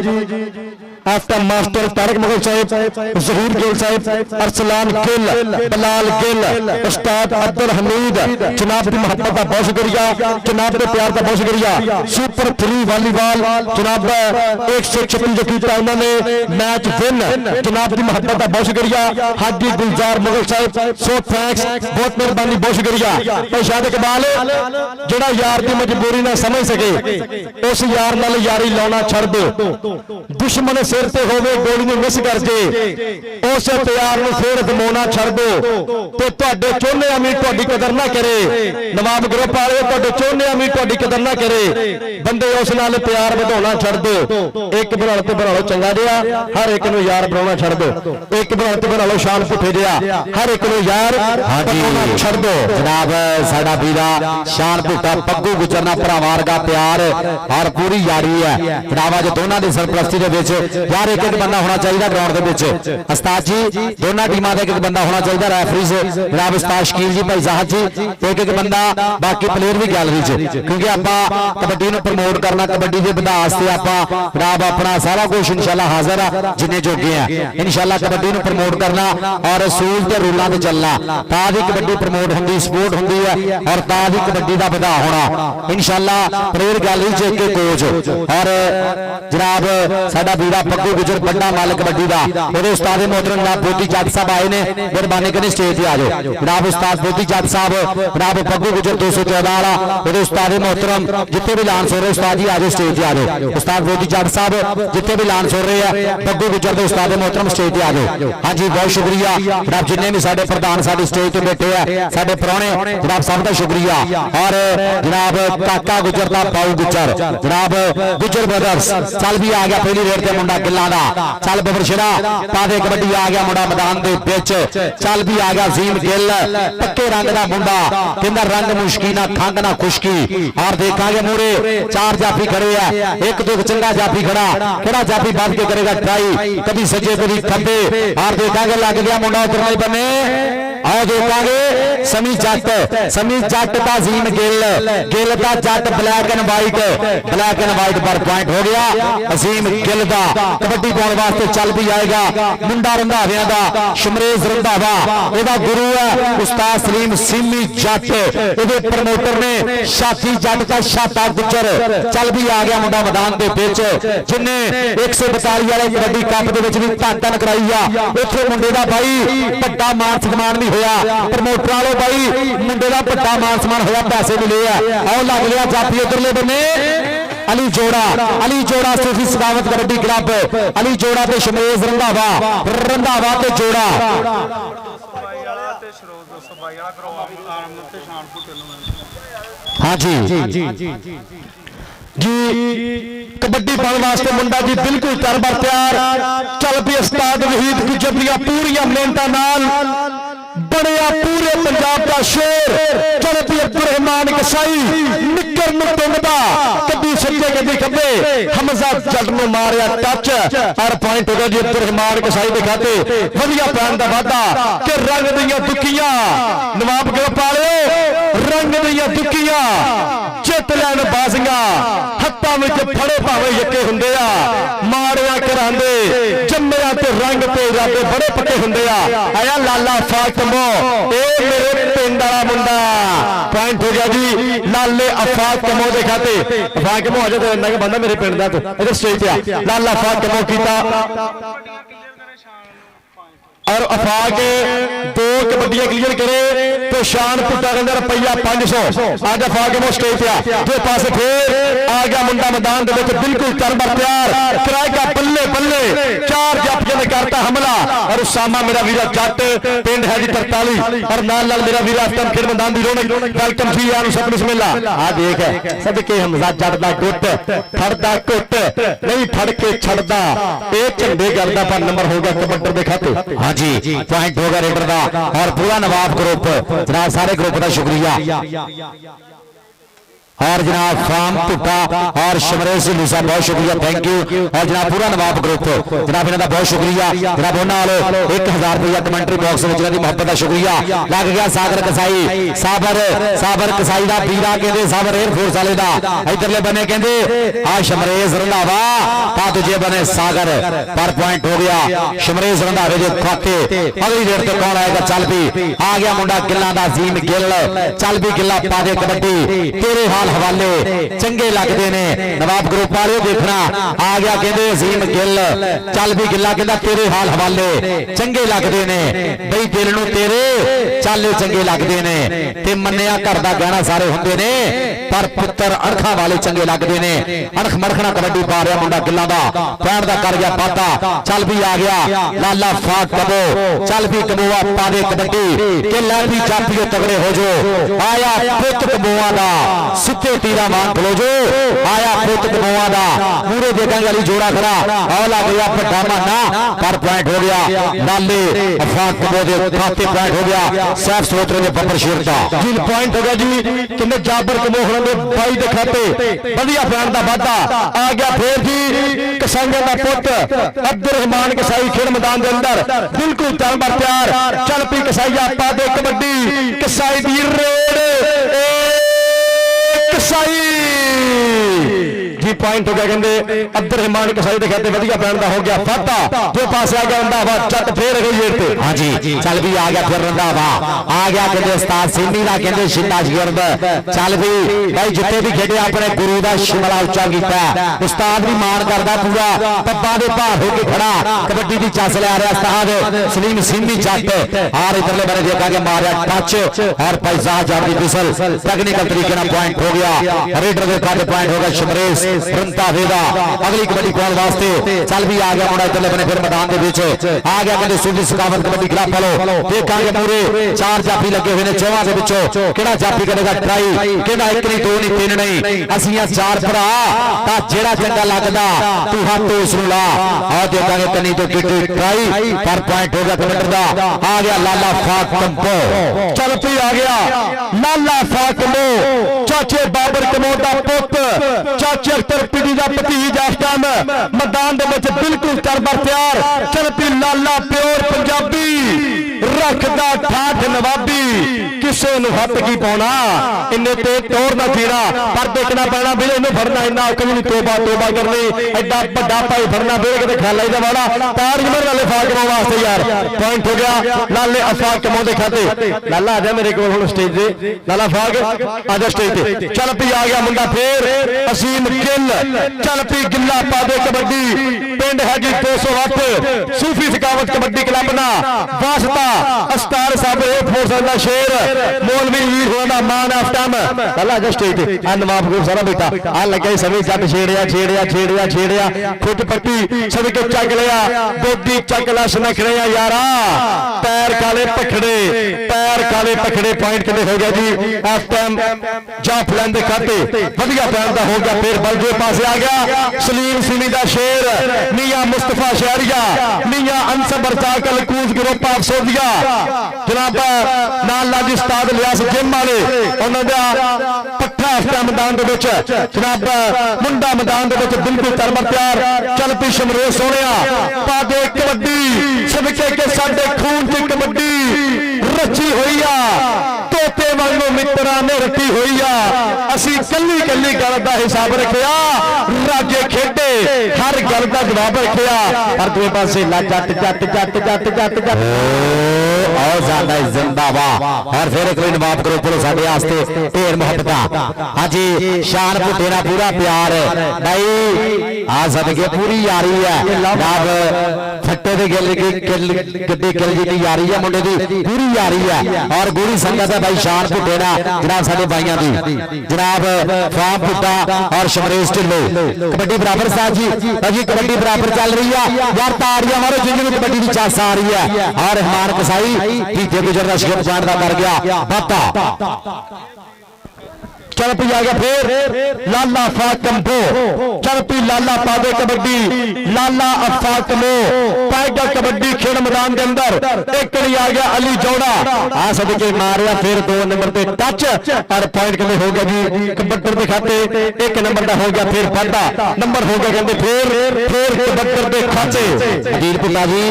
आफ्टर मास्टर तारक मुगल साहिब, जहूर गिल साहिब, अरसलान गिल, बलाल गिल, उस्ताद अब्दुल हमीद, जनाब की मोहब्बत का बहुत शुक्रिया, जनाब के प्यार का बहुत शुक्रिया। सुपर 3 वॉलीबॉल जनाब 136 जो किया उन्होंने मैच विन, जनाब की मोहब्बत का बहुत शुक्रिया। हाजी गुलजार मुगल साहिब सो थैंक्स, बहुत मेहरबानी, बहुत शुक्रिया। शायद इकबाल ਜਿਹੜਾ ਯਾਰ ਦੀ ਮਜਬੂਰੀ ਨਾ ਸਮਝ ਸਕੇ ਉਸ ਯਾਰ ਨਾਲ ਯਾਰੀ ਲਾਉਣਾ ਛੱਡ ਦਿਓ। ਦੁਸ਼ਮਣ ਸਿਰ ਤੇ ਹੋਵੇ ਗੋਲੀ ਨੂੰ ਮਿਸ ਕਰ ਜੇ ਉਸ ਪਿਆਰ ਨੂੰ ਫੇਰ ਦਮਾਉਣਾ ਛੱਡ ਦਿਓ ਤੇ ਤੁਹਾਡੇ ਚੋਹਨਿਆਂ ਵੀ ਤੁਹਾਡੀ ਕਦਰ ਨਾ ਕਰੇ। ਨਵਾਬ ਗਰੁੱਪ ਵਾਲੇ ਤੁਹਾਡੇ ਚੋਹਨਿਆਂ ਵੀ ਤੁਹਾਡੀ ਕਦਰ ਨਾ ਕਰੇ। ਬੰਦੇ ਉਸ ਨਾਲ ਪਿਆਰ ਵਧਾਉਣਾ ਛੱਡ ਦਿਓ। ਇੱਕ ਬਣਾ ਤੇ ਬਣਾ ਲਓ ਚੰਗਾ ਜਿਹਾ, ਹਰ ਇੱਕ ਨੂੰ ਯਾਰ ਬਣਾਉਣਾ ਛੱਡ ਦਿਓ। ਇੱਕ ਬਣਾ ਤੇ ਬਣਾ ਲਓ ਸ਼ਾਨ ਪੁੱਠੇ ਜਿਹਾ, ਹਰ ਇੱਕ ਨੂੰ ਯਾਰ ਬਣਾਉਣਾ ਛੱਡ ਦਿਓ। जनाब साडा वीरा शान भुट्टा पग्गू गुजर ना भरा वर्गा प्यार और पूरी यारी है जनाब। अज दोनों की सरपरस्ती दे विच यार एक एक बंदा होना चाहिए ग्राउंड दे विच। उस्ताद जी दोनों टीमां दे एक एक बंदा होना चाहिए, रैफरीज जनाब उस्ताद शकील जी, भाई साहब जी, एक एक बंदा, बाकी प्लेयर भी गैलरी च, क्योंकि आपां कबड्डी नूं प्रमोट करना, कबड्डी दे विकास वास्ते आपां जनाब अपना सारा कुछ इंशाअल्लाह हाजिर आ, जिन्ने जोगे हैं इंशाअल्लाह कबड्डी नूं प्रमोट करना और असूल ते रूलां ते चलना, तां दी कबड्डी प्रमोट होंदी, सपोर्ट होंदी है और तां दी कबड्डी दा वधा होना इंशाअल्लाह। प्लेयर गैलरी च एक कोच और जनाब साडा वीरा पग्गू गुजर बड़ा मालिक कबड्डी दा, ओदे उस्ताद मोहतरम जनाब बोधी जट साहब आए ने, मेहरबानी करनी स्टेज ते आ जाओ। जनाब उस्ताद बोधी जट साहब जनाब पग्गू गुजर 214 वाला, ओदे उस्ताद मोहतरम जिथे भी लांस हो रहे उस्ताद जी आ जाओ स्टेज ते आ जाओ। उस्ताद बोधी जट साहब जिथे भी लांस हो रहे हैं पग्गू गुजर दे उस्ताद मोहतरम स्टेज ते आ जाओ। हां जी बहुत शुक्रिया जनाब, जिन्ने भी साडे प्रधान साडी स्टेज ते बैठे हैं साडे प्राहुणे जनाब सब का शुक्रिया। और जनाब काका गुजर का पाऊ गुजर जनाब गुजर ब्रदर्स चल भी आ गया पहली रेड ते मुंडा किला दा, चल बबरशरा पादे कबड्डी आ गया मुंडा मैदान दे विच, चल भी आ गया अजीम गिल पक्के रंग दा मुंडा, कहंदा रंग मुश्की ना खंग ना खुशकी। और देखा मूरे 4 जाफी खड़े है, एक दो चंगा जाफी खड़ा, केड़ा जाफी बांध के करेगा ट्राई, कभी सजे कभी खब्बे। और देखा लग गया मुंडा उधर बने, आओ देखा समी जट, समी जट का अजीम गिल, गिल का जट ब्लैक एंड वाइट पर पॉइंट हो गया अजीम गिल का। कबड्डी पाने वास्ते चल भी आएगा मुंडा रंधाविया का, शमरेज रंधावा एदा गुरु है उस्ताद सलीम सिमी जट, ये प्रमोटर ने शाती जट का शाता गुजर, चल भी आ गया मुंडा मैदान के विच, जिन्हें 142 वाले कबड्डी कप के भी धन कराई आ। उत्थे मुंडे का भाई बड़ा मान सम्मान भी होया, प्रमोटर वालों भाई मुंडे का बड़ा मान सम्मान होया, पैसे मिले आ। आओ लग गया जाफी उधरले बने अली जोड़ा सूफी सखावत कबड्डी क्लब, अली जोड़ा ते शमरेज रंधावा ते जोड़ा। हाँ जी जी कबड्डी पाने वास्ते मुंडा जी बिल्कुल तरबर तैयार, चल भी उस्ताद वहीद गुजर दिया पूरिया मेहनतां नाल बनिया पूरे पंजाब का शेर, चल भी अब्दुल कसाई निकर नूं टुंगदा, कभी सज्जे कभी खब्बे, हमजा जट नूं मारिया टच और पॉइंट हो गया जी अब्दुल कसाई दे खाते। वधिया पैन दा वादा कि रंग दियां दुखियां नवाब ग्रुप वाले रंग दियां दुखियां जित लैन बाजियां हत्थां विच फड़े भावे यक्के हुंदे आ, मारिया करांदे जम्मिया ते रंग ते इरादे बड़े पक्के हुंदे आ। आया लाला फातिमो ए मेरे पिंड वाला मुंडा, पॉइंट हो गया जी लाले फातिमो दे खाते। फातिमो अजे तो इन्ना के बंदा मेरे पिंड दा, इधर स्टेज पे आ लाला फातिमो कीता और अफाक 2 कबड्डियां क्लियर करे तो शान पुट्टा कहंदा रुपया 500 आज अफाक मो स्टेज पे आ दो पासे फिर आ गया मुंडा मैदान दे विच बिल्कुल तरबर तैयार कराएगा बल्ले बल्ले 4 जाफियां ने करता हमला और उसामा मेरा वीरा जट पिंड है जी 43 और नाल नाल मेरा वीरा अस्तम खेल मैदान दी रौनक वेलकम जी यार सब बिस्मिल्लाह। आ देख सदके हमजा जट दा गुट फड़दा कुट नहीं फड़ के छड़दा ए झंडे करदा पर नंबर हो गया कबड्डी दे खाते। हाँ जी पॉइंट होगा रेडर का और पूरा नवाब ग्रुप जनाब सारे ग्रुप का शुक्रिया। और जनाब फाम भुट्टा और शमरेश ढिल्लों साहब बहुत शुक्रिया, थैंक यू। और जनाब पूरा नवाब ग्रुप जनाब इन्हों का बहुत शुक्रिया। जनाब उन्होंने 1000 रुपया कमेंट्री बॉक्स में जिन्होंने मुहब्बत का शुक्रिया। लग गया सागर कसाई साबर कसाई का बीरा कहते साबर एयरफोर्स वाले का इधरले बने कहते आ शमरेश रंधावा का दूजे बने सागर पर पॉइंट हो गया शमरेश रंधावे के खाते। अगली डेट तो कौन आएगा, चल भी आ गया मुंडा गिल्ला का अजीम गिल, चल भी गिल्ला पा दे कबड्डी तेरे हाल हवाले चंगे लगते ने। नवाब ग्रुप वाले देखना आ गया कहते अजीम गिल, चल भी गिल्ला कहता तेरे हाल हवाले चंगे लगते ने बई दिल नूं तेरे चल चंगे लगते ने ते मन्निया घर दा गहना सारे हुंदे ने पर पुत्तर अणखा वाले चंगे लगते ने। अणख मड़खना कबड्डी पा रहा मुंडा गिल्ला दा पैर दा कर गया पाता, चल भी आ गया लाला फाक कबो, चल भी कबोआ पा दे कबड्डी के लै भी जापियो तगड़े हो जो आया पुत कबोआ दा सिद्धे तीरा मान खलो जो आया पुत कबोआ दा पूरे देखने वाली जोड़ा खड़ा और लग गया बड़ा माना पर पॉइंट हो गया लाले फाक कबो दे खाते पॉइंट हो गया सैफ सोत्रे ने बब्बर शेर दा जी पॉइंट हो गया जी किन्ने जाबर कबो होने बाई दे खाते बढ़िया पैन दा वादा आ गया फिर जी कसाईयां दा पुत अब्दुल रहमान कसाई खेल मैदान दे अंदर बिल्कुल तैयार तैयार चल पी कसाईया पा दे कबड्डी कसाई दी रेड कसाई जी पॉइंट हो गया कहते अब्दुल रहमान कसाई दे खाते बढ़िया पैन दा हो गया फाता जो पास आ गया रंधावा चट फिर अगली जेड़ ते हाँ जी चल भी आ गया फिर रंधावा आ गया कहते उस्ताद सिंधी दा कहते शिंदा शगिर्द चल भी भाई जिथे भी खेडे अपने गुरु दा शिमला उच्चा कीता उस्ताद भी मान करदा पूरा पब्बा दे भार हो के खड़ा कबड्डी दी चस ले आ रहा उस्ताद सलीम सिंधी जट और इधरले बारे देखा के मारिया टच और पैसा जाती बिसल टेक्निकल तरीके ना पॉइंट हो गया रेडर दे खाते पॉइंट हो गया शमरेश रंधावेदा अगली कबड्डी कौन वास्ते चल भी आ गया मुंडा इधरले बने फिर मैदान दे विच आ गया कहते सूफी सकावत कबड्डी खिलाफ फलो देखांगे पूरे 4 जाफी लगे हुए ने चौहां दे विचों किहड़ा जाफी करेगा ट्राई किहड़ा एक नहीं दो नहीं तीन नहीं असीं 4 भरा ता जेड़ा चंगा लगदा तू हाथ तो उस नूं ला आ देखांगे कनी तो किटी ट्राई पर पॉइंट हो गया कबड्डी दा आ गया लाला फाक कंपो चल पी आ गया लाला फाक कमो चाचे बाबर कमो दा पुत चाचे अख्तर पिडी दा भतीज इस टाइम मैदान दे विच बिल्कुल तैयार चल पी लाला प्योर पंजाबी रखदा ठाठ नवाबी किसे नूं हट की पाउणा इन्ने ते तोड़ ना जीना पर देखना पैना भी इन्हूं फड़ना इन्ना कभी नहीं तोबा तोबा करनी एडा बड़ा भाई फड़ना फिर किते खाला दा वाला तार जमर लाले फाक कमो वास्ते यार पॉइंट हो गया लाले अफाक कमो दे खाते लाला आ जा मेरे कोल हुण स्टेज ते लाला फाक आ जा स्टेज ते चल पी आ गया मुंडा फिर असीम गिल चल पी गिल्ला पा दे कबड्डी पिंड है जी 208 सूफी सकावत कबड्डी क्लब ना वास्ता अस्तार साहब एयरफोर्स दा शेर मौलवी वीर होना दा मान ऑफ टाइम लाला जा स्टेज ते आ नवाब ग्रुप सारा बेटा आ लगे सभी जट छेड़िया छेड़िया छेड़िया छेड़िया खुद पट्टी सबके चक लिया बोदी चक लश नखड़िया यारा पैर काले पखड़े पॉइंट कितने हो गया जी इस टाइम जाफ लैंड दे खाते बढ़िया पैन दा हो गया फिर बलजे पासे आ गया सलीम सिमी दा शेर मियां मुस्तफा शहरिया मियां अनसबर ताकल कूज ग्रुप ऑफ सोदिया जनाब नाल लाजी उस्ताद लियास जिम वाले उन्हां दा पट्ठा इस टाइम मैदान दे विच जनाब मुंडा मैदान दे विच बिल्कुल तैयार चल पी शमरेश सोहणिया पा दे कबड्डी सबके के साडे खून च कबड्डी रची हुई आ तोते वांगू मित्रा ने रखी हुई आ असी कल्ली कल्ली गल दा हिसाब रखिया राजे खेडे हर गल दा जवाब रखिया हर दूए पासे ला जट जट जट जट जट जट और ज्यादा जिंदाबाद और फिर एक नवाब ग्रुप साडे वास्ते ढेर मोहब्बत हाँ जी शान तेरा पूरा प्यार भाई आ सदके पूरी यारी है जनाब फट्टे दे गिल गड्डी गिल जी की यारी है मुंडे दी पूरी यारी है और गुरी संगत है भाई शान भुट्टे ना जनाब साडे भाइयों दी जनाब फाम भुट्टा और शमरेश ढिल्लों कबड्डी बराबर साहब जी अजी कबड्डी बराबर चल रही है यार ताड़ियां मारो जिंदगी कबड्डी की चस आ रही है और रहमान कसाई पीछे गुजरदा शिखर जान का कर गया बाता चल पी आ गया फिर लाला फाकम्बो चल पी लाला पादे कबड्डी लाला अफाकमो पैगा कबड्डी खेल मैदान के अंदर एक नहीं आ गया अली जोड़ा आ सदके मारिया फिर 2 नंबर पे टच और पॉइंट कहते हो गया जी कबड्डी के खाते 1 नंबर का हो गया फिर वाधा नंबर हो गया कहते फिर कबड्डी के खाते अजीर पुल्ला जी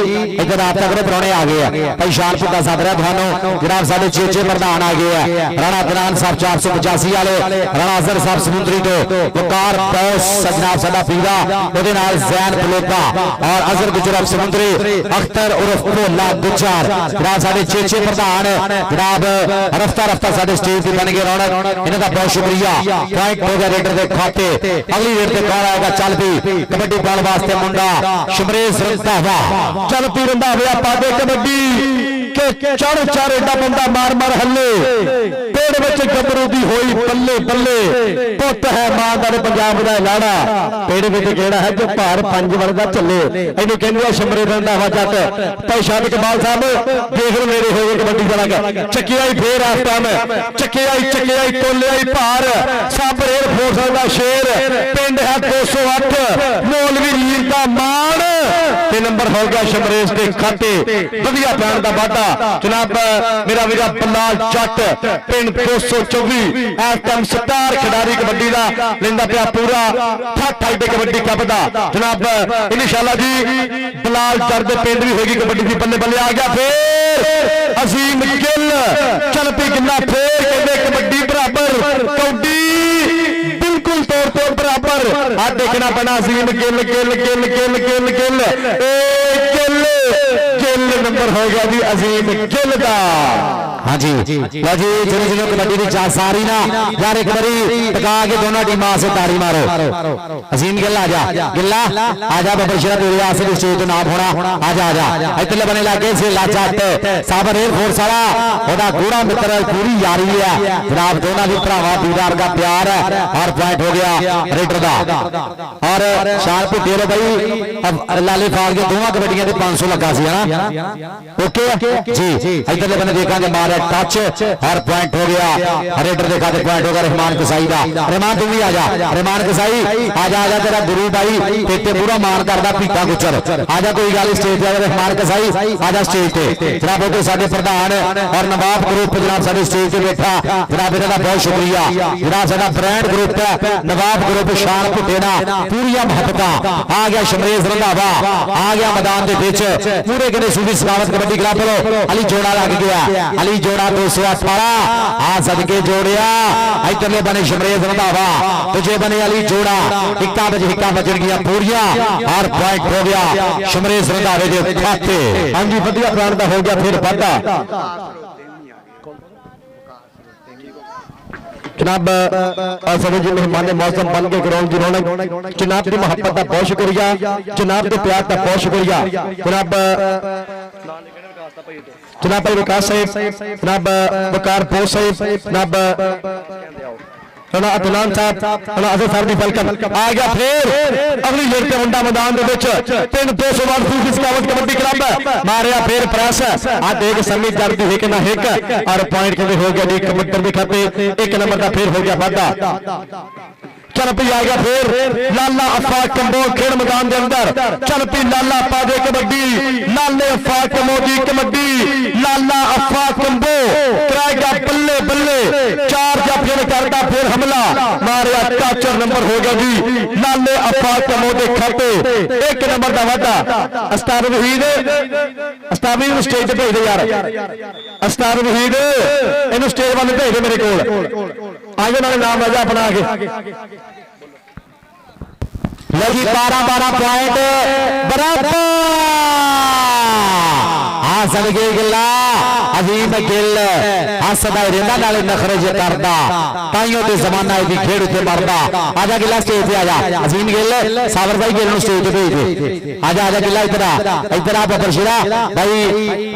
इधर आप तक प्राणे आ गए भाई शान पुल्ला साथ रहा थानू जनाब साडे चेचे प्रधान आ गए राणा दरान साहब 485 वाले राणा अजहर साहब समुद्री तो वकार बॉस जनाब साडा पीरा ओदे नाल जैन बलोका और अजहर गुजरात समुद्री अख्तर उर्फ भोला गुजर जनाब साडे चेचे प्रधान जनाब रफ्ता रफ्ता साडे स्टेज ते बन गए रौनक इन्हां दा बहुत शुक्रिया पॉइंट हो गया रेडर दे खाते अगली रेड ते कौन आएगा चल भी कबड्डी पाने वास्ते मुंडा शमरेश रंधावा चल पी रंधावा पादे कबड्डी के चढ़ एडा बंदा मार मार हल्ले पेड़ विच गबरू दी होई बल्ले बल्ले पुत है मां दा पंजाब दा लाड़ा पेड़ विच किहड़ा है जो भार 5 वर्गा चले इहनू कहंदे शमरे रंधावा जट भाई शाद कमाल साहब देख लो मेरे हो गए कबड्डी जरा चकियाई फेर इस टाइम चकियाई तोलियाई भार सब एयर फोर्स दा शेर पिंड है 208 मौलवी रीर दा मान ते नंबर हो गया शमरेश के खाते वधिया पैण दा वाधा जनाब मेरा वीरा बल्लाल जट पिंड 224 इस टाइम स्टार खिडारी कबड्डी दा लेंदा पिया पूरा ठा कबड्डी कप दा जनाब इंशाअल्लाह जी बलाल जट दे पिंड भी होगी कबड्डी दी बल्ले बल्ले आ गया फिर अजीम गिल चल पी गिल्ला फिर कहंदे कबड्डी बराबर कौडी बिल्कुल तौर बराबर आ देखना पैना अजीम गिल गिल गिल गिल गिल गिल गिल नंबर हो गया जी अजीम गिल का हाँ जी लो जी जिन्हें जिन्हें कबड्डी की चाल सारी ना यार एक बारी टका के दोनों टीमां से ताड़ी मारो अजीम गिल्ला आजा बबर शरा तेरे आसे भी स्टेज तो नाम होना आजा इतने बने लागे से लाचाट साबर एयर फोर्स वाला ओदा गूढ़ा मित्र पूरी यारी है जनाब दोनों भी भरावा दीदार का प्यार है और पॉइंट हो गया रेडर दा और शानपुर डेरो भाई अब लाले फाग के दोनों कबड्डियां दे 500 लगा सी है ना ओके जी इधर बने देखा मार टच और पॉइंट हो गया रेडर देखा पॉइंट होगा रहमान कसाई का रहमान तू भी आजा रहमान कसाई आजा तेरा गुरु भाई तेते पूरा मान करदा पीता गुचर आजा कोई गल स्टेज पे रहमान कसाई आजा स्टेज पे जनाब को साडे प्रधान और नवाब ग्रुप जनाब साडे स्टेज पे बैठा जनाब इहदा बहुत शुक्रिया जनाब साडा ब्रांड ग्रुप है नवाब ग्रुप शान पुटेना पूरी मोहब्बत आ गया शमरेश रंधावा आ गया मैदान के बीच पूरे कने सूबी सलामत कबड्डी क्लब अली जोड़ा लग गया अली जोड़ा 218 आ सदके जोड़िया इधरले बने शमरेश रंधावा तुझे बने अली जोड़ा हिक्का बजन गया पूरिया और पॉइंट हो गया शमरेश रंधावे के खाते हाँ जी वधिया प्राण का हो गया फिर वाधा जनाब सभी जी मेहमान मौसम बन के ग्राउंड की रौनक जनाब की मोहब्बत का बहुत शुक्रिया जनाब के प्यार का बहुत शुक्रिया जनाब भाई विकास साहब जनाब वकार बोस साहब जनाब राणा अदनान साहब राणा अजहर साहब की वेलकम आ गया फिर अगली लेट पे मुंडा मैदान के विच पिंड 208 फूट स्काउट कबड्डी क्लब मारिया फिर प्रेस आ देख समी जर्दी हिक ना हिक और पॉइंट के हो गया जी कबड्डी के खाते 1 नंबर का फिर हो गया वाधा चल पी आ गया फिर लाला अफाक कंबो खेल मैदान के अंदर चल पी लाला पादे कबड्डी लाले अफाक कंबो की कबड्डी लाला अफाक कंबो कराएगा बल्ले बल्ले 4 जा फिर करता फिर हमला मारिया काचर नंबर हो गया जी लाले अफाक कंबो के खाते 1 नंबर का वादा अस्तार वहीद स्टेज पे भेज दे यार अस्तार वहीद इन्हू स्टेज वाले भेज दे मेरे को आगे नाले नाम राजा अपना आगे लगी 12 पॉइंट बराबर आ सदके गिल्ला अजीम गिल हसदा रहंदा नाले नखरज करदा ताइयों ते जमाना दी खेड़ ते मरदा आजा गिल्ला स्टेज पे आजा अजीम गिल सावर भाई गिल नु स्टेज पे भेज दे आजा गिल्ला इधर आ बबर शिरा भाई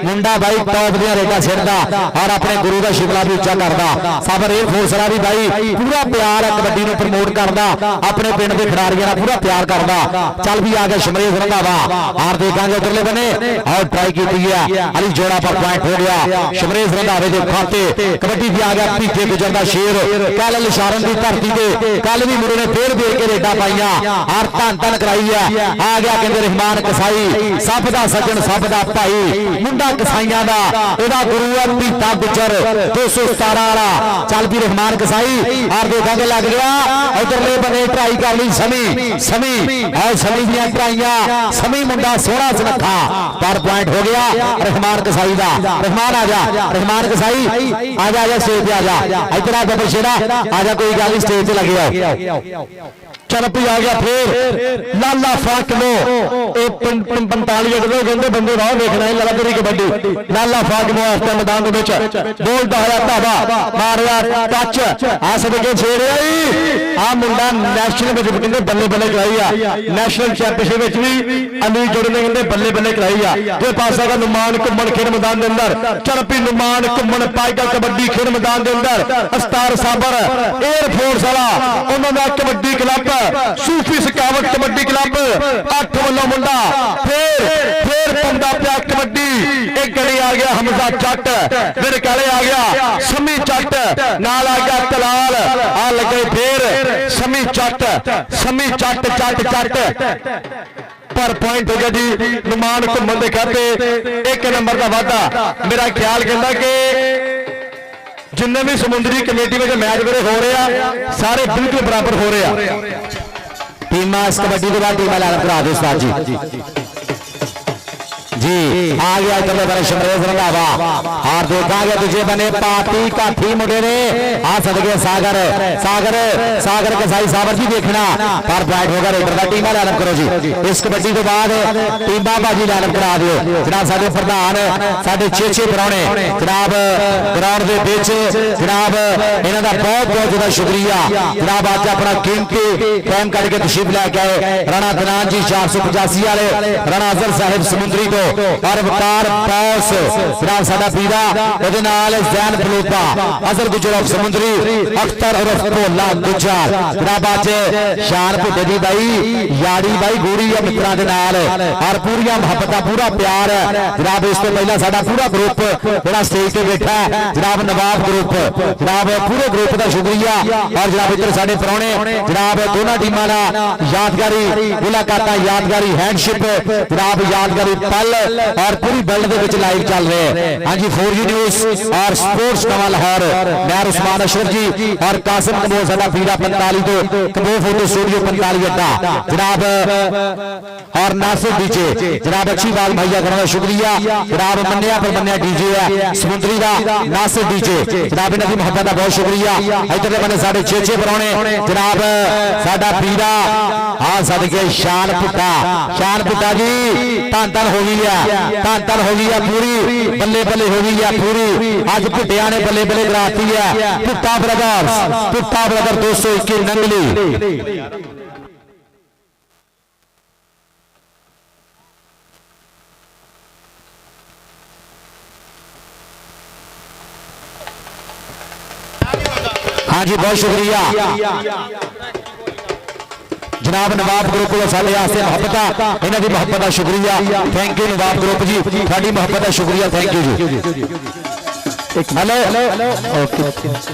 मुंडा भाई टॉप दियां रेडा सिरदा और अपने गुरु दा शिमला भी उच्चा करदा साबर एयर फोर्स वाला भी भाई पूरा प्यार है कबड्डी नु प्रमोट करदा अपने पिंड दे खिडारियां दा पूरा प्यार करदा चल भी आ गया शमरेश रंधावा और देखांगे उधरले बने और ट्राई की है अली जोड़ा पर पॉइंट हो गया शमरेज रंधावे के खाते कबड्डी भी आ गया पीछे गुजरदा शेर कल लिशारन की धरती से कल भी मुंडे ने फिर दे के रेडा पाइया और धन धन कराई है आ गया कहते रहमान कसाई सब दा सज्जन सब दा भाई मुंडा कसाईयां दा ओदा गुरु है पीता गुजर 217 वाला चल भी रहमान कसाई और देखा के लग गया उधरले बने ट्राई कर ली समी और समी दियां ट्राइयां समी मुंडा सोहना सुनखा पर पॉइंट हो गया रहमान कसाई दा रहमान आ जा रहमान कसाई आ जा स्टेज पे आ जा इतना बबर शेरा आ जा कोई गल स्टेज पे लगे आओ चरपी आ गया फिर लाला फाकनो 45 कहते बंदे राह देखना है लालापुरी कबड्डी लाला फाकनो इस मैदान बोलता है धावा मारिया टच आ सदके छेड़िया आ मुंडा नैशनल कहते बल्ले बल्ले कराई आ नैशनल चैंपीयनशिप भी अली जोड़े ने कहते बल्ले बल्ले कराई आ जो पासा का नुमान घुमन खेड मैदान के अंदर चरपी नुमान घुमन पाएगा कबड्डी खेड मैदान के अंदर अस्तार साबर एयरफोर्स वाला उन्होंने कबड्डी क्लब सूफी सकावत कबड्डी क्लब 8 वालों मुंडा फिर पंदा पिया कबड्डी एक गली आ गया हमजा चट फिर काले आ गया समी चट नाल आ गया तलाल आ लगे फिर समी चट पर पॉइंट हो गया जी नुमान घुमन के कहते 1 नंबर का वाधा मेरा ख्याल कहता कि जिन्ने भी समुद्री कमेटी में मैच मेरे हो रहे हैं सारे बिल्कुल बराबर हो रहे हैं टीम इस कबड्डी के बाद टीम ऐलान करा दो उस्ताद जी आ गया इधर बड़े शमरेज रंधावा और देखा गया तुझे बने पाती काठी मुंडे ने आ सदके सागर कसाई साबर जी देखना पर पॉइंट होगा इधर का टीम ऐलान करो जी इस कबड्डी के बाद टीम बाजी ऐलान करा दियो जनाब साडे प्रधान साडे 6 परौणे जनाब ग्राउंड के बीच जनाब इन्हां दा बहुत ज्यादा शुक्रिया जनाब आज अपना कीमती टाइम कट के तशरीफ लैके आए राणा दनान जी 485 वाले राणा अजहर साहिब समुद्री तो और वकार बॉस जनाब साडा पीरा ओदे नाल जैन फलूता अजहर गुजर समुद्री अख्तर उर्फ भोला गुजर जनाब आज शान भुट्टे दी बाई याड़ी बाई गूड़ी है मित्रों के नाल और पूरी मुहब्बत पूरा प्यार है जनाब इस तो पहला साडा पूरा ग्रुप बड़ा स्टेज पे बैठा है जनाब नवाब ग्रुप जनाब पूरे ग्रुप का शुक्रिया और जनाब इधर साडे परौणे जनाब दोनों टीमां दा यादगारी मुलाकात यादगारी हैंडशिप जनाब यादगारी पल और पूरी वर्ल्ड के विच लाइव चल रहे हैं हाँ जी 4G न्यूज़ और स्पोर्ट्स नवा लाहौर मैं उस्मान अशरफ जी और कासिम कबो साडा पीरा 45 तो कबो फोटो स्टूडियो 45 अड्डा जनाब और नासिर डीजे जनाब अच्छी बात भैया करना शुक्रिया जनाब मन्निया पर मन्निया डीजे है समुद्री का नासिर डीजे जनाब इन्हां दी मोहब्बत का बहुत शुक्रिया इधर बने साडे 6 परौणे जनाब साडा पीरा हाँ सदके शान पुट्टा जी धन धन हो गई धन हो गई है पूरी बल्ले बल्ले हो गई है पूरी अज भुट्टिया ने बल्ले बल्ले कराती है पुट्टा ब्रदर 221 नंगली हाँ जी बहुत शुक्रिया जनाब नवाब ग्रुप को साडे वास्ते मोहब्बत इन्हां दी मोहब्बत का शुक्रिया thank you Nawab group ji साडी मोहब्बत का शुक्रिया thank you ji hello okay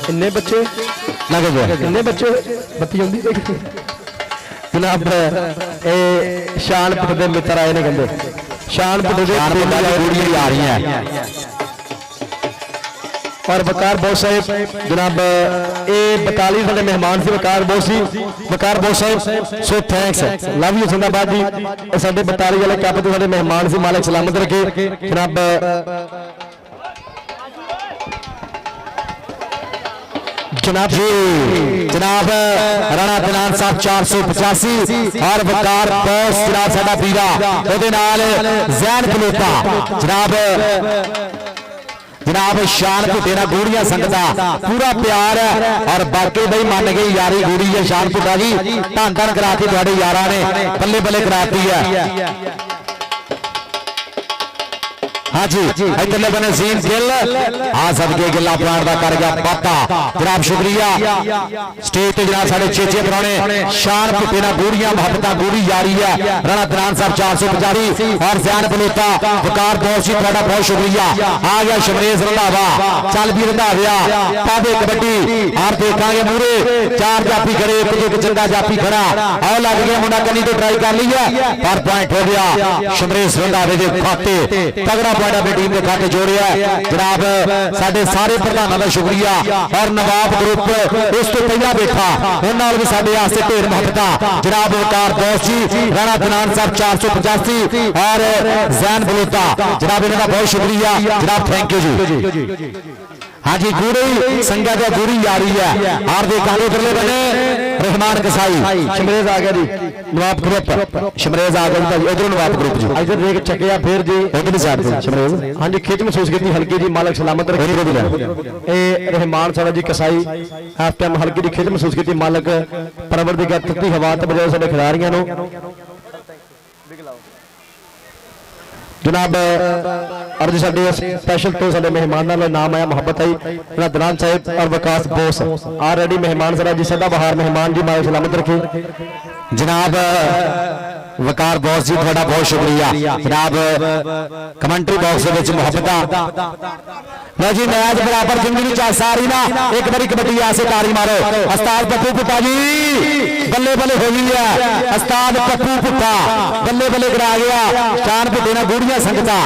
किन्ने बच्चे लगे गए किन्ने बच्चे बत्ती जल्दी जनाब ए शान पुट दे मित्र आए ने कहंदे शान पुट दे गूड़ियां आ रही हैं और वकार बोस साहब जनाब ए 42 साडे मेहमान से वकार बोस साहब सो थैंक्स लव यू जिंदाबाद जी साडे 42 वाले कप ते साडे मेहमान से मालिक सलामत रखे जनाब जनाब राणा दनान साहब 485 और वकार बोस जनाब साडा पीरा ओदे नाल जैन फलूता जनाब शान भुट्टे ना गूड़ियां संगता पूरा प्यार है और बाकी भाई मान गई यारी गूड़ी है शान भुट्टा जी धन धन करा के थोड़े यारा ने बल्ले बल्ले कराती है हाँ जी इधरले बने जीन गिल आ सदके गिला प्राण का कर गया पाता जनाब शुक्रिया स्टेज ते जनाब साढ़े चेचे पुराने शान पिना गूड़ियां मोहब्बत गूड़ी यारी है राणा दरान साहब 450 और जैन बलोता वकार दोस्त जी थोड़ा बहुत शुक्रिया आ गया शमरेज रंधावा चल भी रंधाविया पावे कबड्डी आप देखांगे मूरे चार जाफी खड़े एक चंगा जाफी खड़ा और लग गया मुंडा कनी तो ट्राई कर ली है पर पॉइंट हो गया शमरेज रंधावे के खाते तगड़ा पॉइंट अपनी टीम के खाते जोड़िया जनाब साडे सारे प्रधानों का शुक्रिया और नवाब ग्रुप उस तो पहला बैठा उन्होंने भी साडे वास्ते ढेर मोहब्बत जनाब वकार दोस्त जी राणा दनान साहब 485 और जैन बलोता जनाब इन्होंने बहुत शुक्रिया जनाब थैंक यू जी हाँ जी गूड़ी संगत गूड़ी यारी है और देखा उधरले बने रहमान कसाई शमरेज आ गया जी नवाब ग्रुप शमरेज आ गया उधर नवाब ग्रुप जी इधर देख चकिया फिर जी उधर साइड शमरेज हाँ जी खेत महसूस की हल्की जी मालक सलामत रखे रहमान साहब जी कसाई हाफ टाइम हल्की जी खेत महसूस की मालक परवरदिगार तत्ती हवा तो बजाय साडे खिलाड़ियों जनाब अर्ज साडे स्पेशल तो साडे मेहमानों का नाम आया मोहब्बत आई दनान साहब और विकास बोस ऑलरेडी मेहमान सारा जी सदा बहार मेहमान जी मालक सलामत रखे जनाब वकार बॉस जी थोड़ा बहुत शुक्रिया जनाब कमेंट्री बॉक्स मोहब्बत लो जी मैच बराबर जिंदगी चा सारी ना एक बारी कबड्डी ऐसे तारी मारो उस्ताद पप्पू पुप्पा जी बल्ले बल्ले हो गई है उस्ताद पप्पू पुप्पा बल्ले बल्ले करा गया शान पुट्टे ना गुड़िया संगता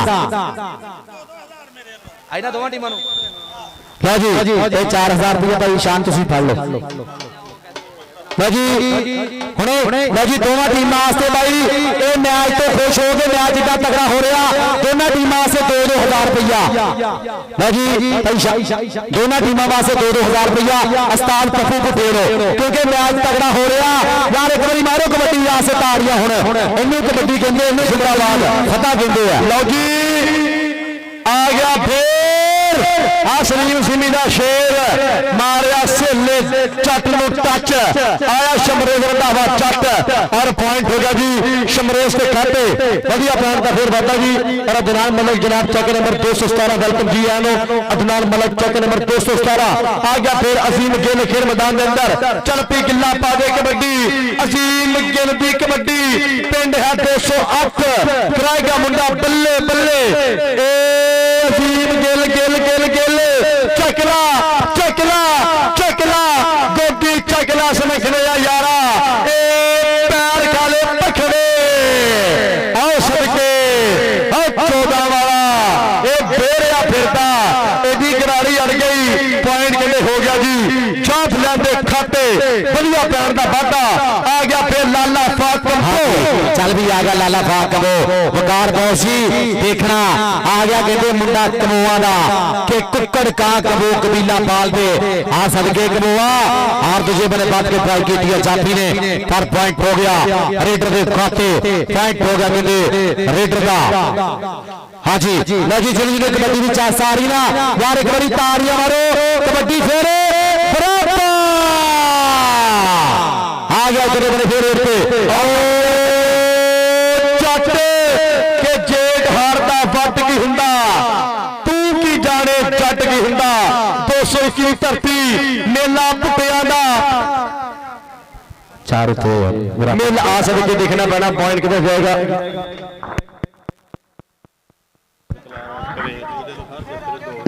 आईना दोवां टीमां नूं लो जी 4000 रुपया भाई शान तुसीं फड़ लो लो जी हुणे लो जी दोनों टीमां वास्ते भाई ये मैच तो खुश हो गए मैच इतना तगड़ा हो रहा दोनों टीमां वास्ते 2-2000 रुपया लो जी दोनों टीमां वास्ते 2-2000 रुपया उस्ताद पप्पू पटेल क्योंकि मैच तगड़ा हो रहा यार एक बारी मारो कबड्डी वास्ते ताड़ियां हुण इन्नू कबड्डी कहंदे इन्नू जिंदाबाद फतह कहंदे आ लो जी आ गया फिर सलीम सिमी का शेर मारिया सेले चट नु टच आया शमरेज रंधावा चट और पॉइंट हो गया जी शमरेज के खाते बढ़िया पॉइंट का फिर वादा जी और अदनान मलिक जनाब चौके नंबर 217 वेलकम जी आनो अदनान मलिक चौके नंबर 217 आ गया फिर अजीम गिल खेल मैदान के अंदर चल पी गिल्ला पा दे कबड्डी अजीम गिल की कबड्डी पिंड है 208 कराएगा मुंडा बल्ले बल्ले अजीम गिल गिल गिल गिल चकला चकला चकला गोगी चकला समझने यारा पैर खाले पखड़े आओ सदके 14 वाला ये बेरिया फिरता एडी कराड़ी अड़ गई पॉइंट के हो गया जी चाप लेंदे खाते बढ़िया पैर का वाधा आ गया फिर लाला फाकम चल भी आ गया लाला फाकम वकार बौसी देखना आ गया कहते मुंडा कमोआ दा कि कुक्कड़ का कबो कबीला पाल दे आ सदके कमोआ और तुझे बने बात के ट्राई की थी जाफी ने पर पॉइंट हो गया रेडर के खाते पॉइंट हो गया कहते रेडर का हाँ जी लो जी जल्दी ने कबड्डी भी चार सारी ना यार एक बारी तारियां मारो कबड्डी फेरे बराबर आ गया तेरे बड़े फेरे पे चट के जेठ हारदा फट की हुंदा तू की जाने चट की हुंदा 200 की धरती मेला पुटिया दा चार थे मेला आ सके देखना पैना पॉइंट कितने जाएगा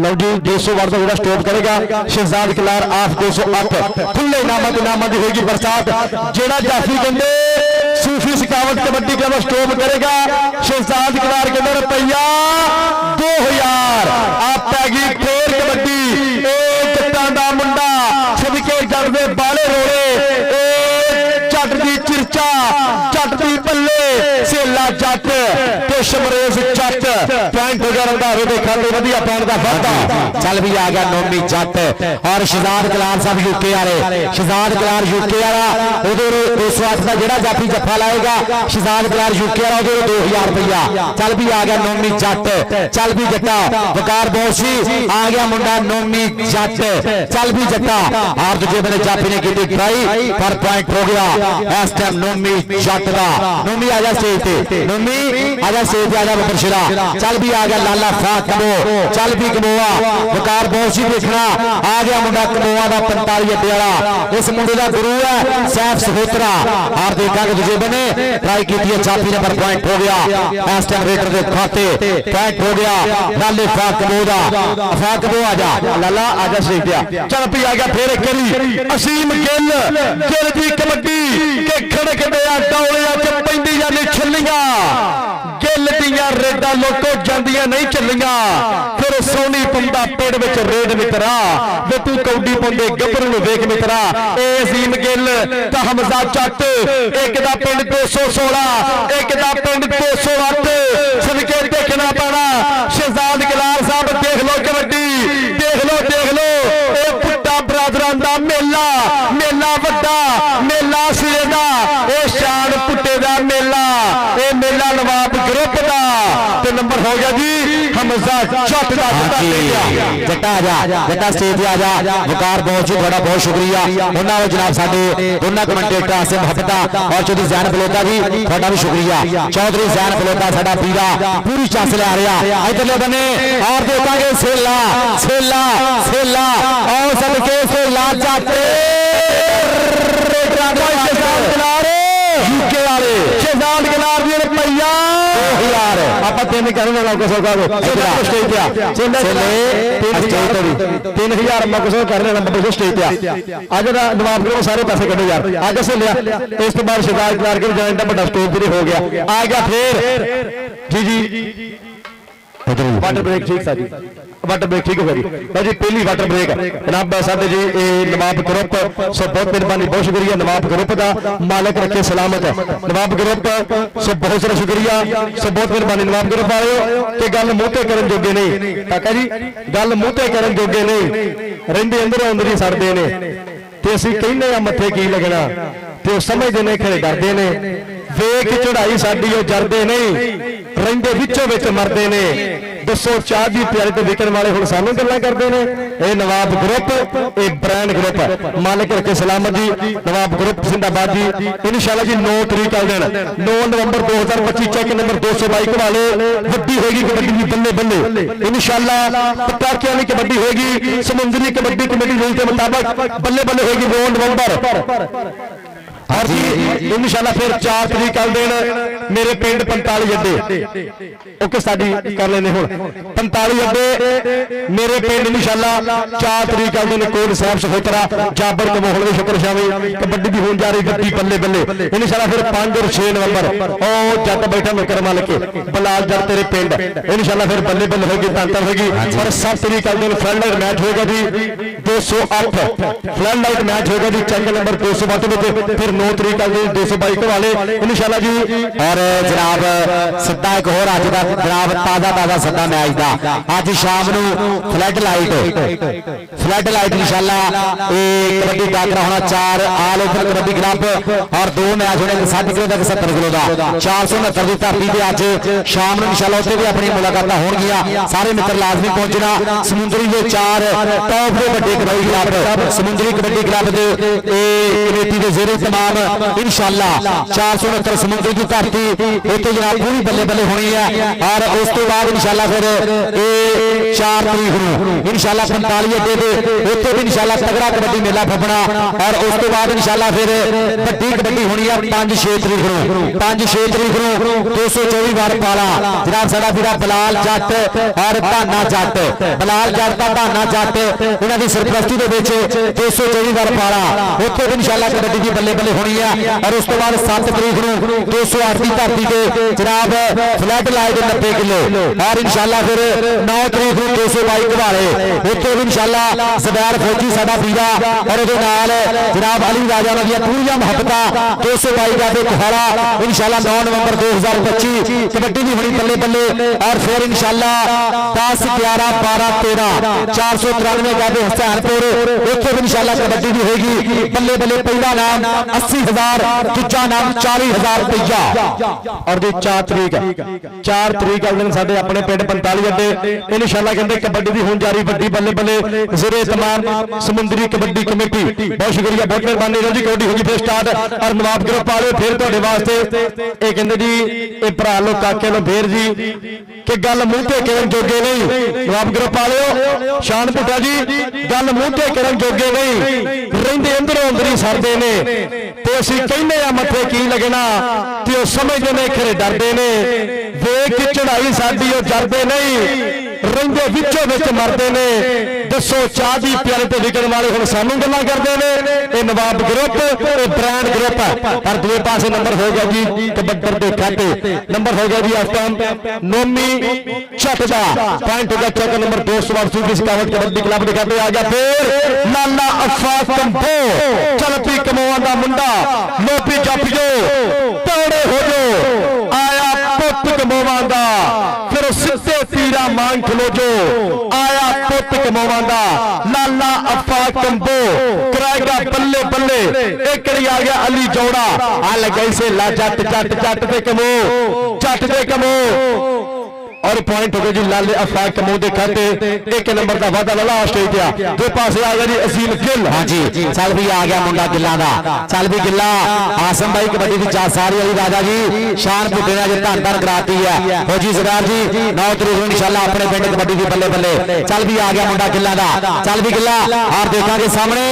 लो जी 200 वाट का स्टॉप करेगा शहजाद किलार ऑफ 208 खुले इनामत होगी बरसात जेड़ा जाफी कहते सूफी सिकावत कबड्डी क्लब स्टॉप करेगा शहजाद किलार के अंदर रुपया 2000 आप पैगी फेर कबड्डी जट्टां दा मुंडा सदके जड़ दे बाले रोड़े चट दी चिरचा चट दी पल्ले सेला जट ते शमरेज चट पॉइंट हो गया रंधावे दे खाते वधिया पॉइंट दा वाधा चल भी आ गया नोमी जट और शहजाद कलार साहब यूके वाले शहजाद कलार यूके वाला उधर 208 का जेड़ा जाफी जफा लाएगा शहजाद कलार यूके वाला उधर 2000 रुपया चल भी आ गया नोमी जट चल भी जट्टा वकार बोसी आ गया मुंडा नोमी जट चल भी जट्टा और दूसरे बने जाफी ने की ट्राई पर पॉइंट हो गया इस टाइम नोमी जट का नोमी आजा स्टेज पे नोमी आजा स्टेज पे आजा बबरशिरा चल भी आ गया गया लाला फाक कमो चल भी कमोआ वकार बहुत ही देखना आ गया मुंडा कमोआ का 45 अड्डे वाला इस मुंडे का गुरु है सैफ सहोत्रा और देखा कि दूजे बने ट्राई की चापी नंबर पॉइंट हो गया रेटर के खाते पॉइंट हो गया लाले फाक कमो का फाक कमो आजा लाला आजा शेख दिया चल भी आ गया फिर करी असीम गिल गिल दी कबड्डी के खड़क दिया डौलिया च पैंदी जाने छल्लियां गिल दियां रेडा लोको जांदियां नहीं चलियां फिर सोनी पुंदा पेड़ विच रेड मित्रा वे तू कौडी पुंदे गब्बरू नु वेख मित्रा ए असीम गिल ता हमजा चट एक दा पिंड 216 एक दा पिंड 208 सदके देखना पैना शहजाद गलाल साहब देख लो कबड्डी देख लो ए पुट्टा बरादरां दा मेला मेला वड्डा मेला सिरे दा ए शान पुट्टे दा मेला ए मेला नवाब ग्रुप दा ते नंबर हो गया जी हमजा चट दा जट्टा आजा जट्टा स्टेज पे आजा वकार बहुत ही बड़ा बहुत शुक्रिया उन्होंने जनाब साडे दोनों कमेंटेटर आसिम हफ्ता और चौधरी जैन बलोता जी थोड़ा भी शुक्रिया चौधरी जैन बलोता साडा पीरा पूरी चांस ले आ रहा इधरले बने और देखेंगे सेला सेला सेला और सबके सेला चाटे यूके वाले शहजाद गलार दी रुपया यार आप तीन करने वाला को सौदा दो स्टेज पे 3000 अम्मा को करने वाला बस स्टेज पे आज नवाब को सारे पैसे कटे यार आज से लिया इस तो बाद शहजाद गलार के जॉइंट बड़ा स्टोर भी हो गया आ गया फिर जी वाटर ब्रेक ठीक था जी वाटर ब्रेक ठीक हो गई जी पहली वाटर ब्रेक जनाब साडे जी नवाब ग्रुप सो बहुत मेहरबानी बहुत शुक्रिया नवाब ग्रुप का मालिक रखे सलामत नवाब ग्रुप सो बहुत सारा शुक्रिया सो बहुत मेहरबानी नवाब ग्रुप वाले कि गल मूहते करन जोगे नहीं काका जी गल मूहते करन जोगे नहीं रहिंदे अंदरों अंदर ही सड़दे ने ते असीं कहने आ मत्थे की लगना ते ओ समझदे ने खड़े डरदे ने वेख चढ़ाई साडी ओ जरदे नहीं रहिंदे विचों विच मरदे ने दसो चाह दी प्यारी ते विकण वाले हुण सानू गल्लां करदे ने ए नवाब ग्रुप ए ब्रांड ग्रुप मालिक रखे सलामत जी नवाब ग्रुप जिंदाबाद जी इंशाअल्लाह जी 9 तरीक कल दिन 9 नवंबर 2025 चेक नंबर 222 वाले वड्डी होगी कबड्डी दी बल्ले बल्ले इंशाअल्लाह पटाकियां वाली कबड्डी होगी समुद्री कबड्डी कमेटी रूल के मुताबिक बल्ले बल्ले होगी 9 नवंबर और जी इंशाअल्लाह फिर 4 तरीक कल दिन मेरे पिंड 45 अड्डे ओके साडी कर लेने हुण 45 अड्डे मेरे पिंड इंशाअल्लाह 4 तरीक कल दिन कोट साहब सहोत्रा जाबर कमोहल दे शुक्र शामी कबड्डी दी होण जा रही गड्डी बल्ले बल्ले इंशाअल्लाह फिर 5 और 6 नवंबर ओ जट बैठा मुकर मालिक बलाल जट तेरे पिंड इंशाअल्लाह फिर बल्ले बल्ले होगी तंतर होगी और 7 तरीक कल दिन फ्लड लाइट मैच होगा जी 208 फ्लड लाइट मैच होगा जी चेक नंबर 208 में फिर 9 तरीक कल 222 वाले इंशाअल्लाह जी और जनाब सदा एक होर अज दा जनाब ताजा सदा मैच दा अज शाम नू फ्लड लाइट इंशाअल्लाह ए कबड्डी टाकरा होना 4 आल ओवर कबड्डी क्लब और 2 मैच होने 60 किलो तक 70 किलो दा 469 दी धरती ते अज शाम नू इंशाअल्लाह उत्ते भी अपनी मुलाकातां होणगियां सारे मित्र लाजमी पहुंचना समुद्री दे 4 टॉप दे वड्डे कबड्डी क्लब समुद्री कबड्डी क्लब दे ए कमेटी दे ज़ेरे तमाम इंशाअल्लाह 469 समुद्र की धरती उत्ते जनाब पूरी बल्ले बल्ले होनी है और उस तो बाद इंशाअल्लाह फिर 4 तरीक नूं इंशाअल्लाह 45 अड्डे ते उत्ते भी इंशाअल्लाह तगड़ा कबड्डी मेला फपना और उस तो बाद इंशाअल्लाह फिर वड्डी कबड्डी होनी है 5-6 तरीक नूं 5-6 तरीक नूं 224 वार पाला जनाब साडा वीरा बलाल जट और धाना जट बलाल जट दा धाना जट इन्हां दी सरपरस्ती दे विच 224 वार पाला उत्ते भी इंशाअल्लाह कबड्डी दी बल्ले बल्ले होनी है और उस तो बाद 7 तरीक नूं 208 की धरती ते जनाब फ्लड लाइट 90 किलो और इंशाअल्लाह फिर 9 तरीक नूं 222 वाले उत्थे भी इंशाअल्लाह ज़बैर फौजी साडा वीरा और उहदे नाल जनाब अली राजा दी पूरी मुहब्बतां 222 का कोहाड़ा इंशाअल्लाह 9 नवंबर 2025 कबड्डी दी होनी बल्ले बल्ले और फिर इंशाअल्लाह 10 11 12 13 493 का हुसैनपुर उत्थे भी इंशाअल्लाह कबड्डी दी होगी बल्ले बल्ले पहला नाम 80,000, दूजा नाम 40,000 रुपया। और जी 4 तरीक अगले साडे अपने पिंड 45 अड्डे इंशाअल्लाह कहते कबड्डी की होने जा रही वड्डी बल्ले बल्ले ज़िले तमाम समुद्री कबड्डी कमेटी। बहुत शुक्रिया, बहुत मेहरबानी। जी कबड्डी होगी फिर स्टार्ट और नवाब ग्रुप वाले फिर तुहाडे वास्ते ये कहते जी ये भरा लो काके लो फिर जी कि गल मूँह ते कहण जोगे नहीं। नवाब ग्रुप वाले शान भुट्टा जी गल मूँह ते कहण जोगे नहीं, रहिंदे अंदरों अंदर ही सरदे ने ते असीं कहने आ मथे की लगना ते ओ समझदे ने खरे डरदे ने। वेख चढ़ाई साडी ओ जरदे नहीं, रहिंदे विचों विच मरदे ने। दसो चाह दी प्याले ते विकण वाले हुण सानू गल्लां करदे ने। ये नवाब ग्रुप ये ब्रांड ग्रुप है। और दूसरे पासे नंबर हो गया जी कबड्डी के खाते नंबर हो गया जी इस टाइम नोमी छठ का पॉइंट हो गया चौक नंबर 280 कबड्डी क्लब के खाते आ गया। फिर लाला अफाक कंबो चल पी कमोआ दा मुंडा लोपी जपियो तौड़े हो जो आया पुत कमोआ दा फिर सिद्धे तीरा मान खलो जो आया पुत कमोआ दा लाला अफाक कंबो कराएगा बल्ले बल्ले एक करी आ गया अली जोड़ा आ लगे से ला जट जट जट पे कमो जट पे कमो और पॉइंट हो गए जी लाले अफाक कमो दे खाते एक नंबर का वादा लाला स्टेज पे दो पासे आ गया जी असीम गिल। हाँ जी चल भी आ गया मुंडा गिल्ला दा चल भी गिल्ला आसम भाई कबड्डी की 4 सारी वाली राजा जी शान भुट्टे ने जो धन धन कराती है हो जी सरदार जी 9 तरीक इंशाल्लाह अपने पिंड कबड्डी की बल्ले बल्ले चल भी आ गया मुंडा गिल्ला दा चल भी गिल्ला और देखेंगे सामने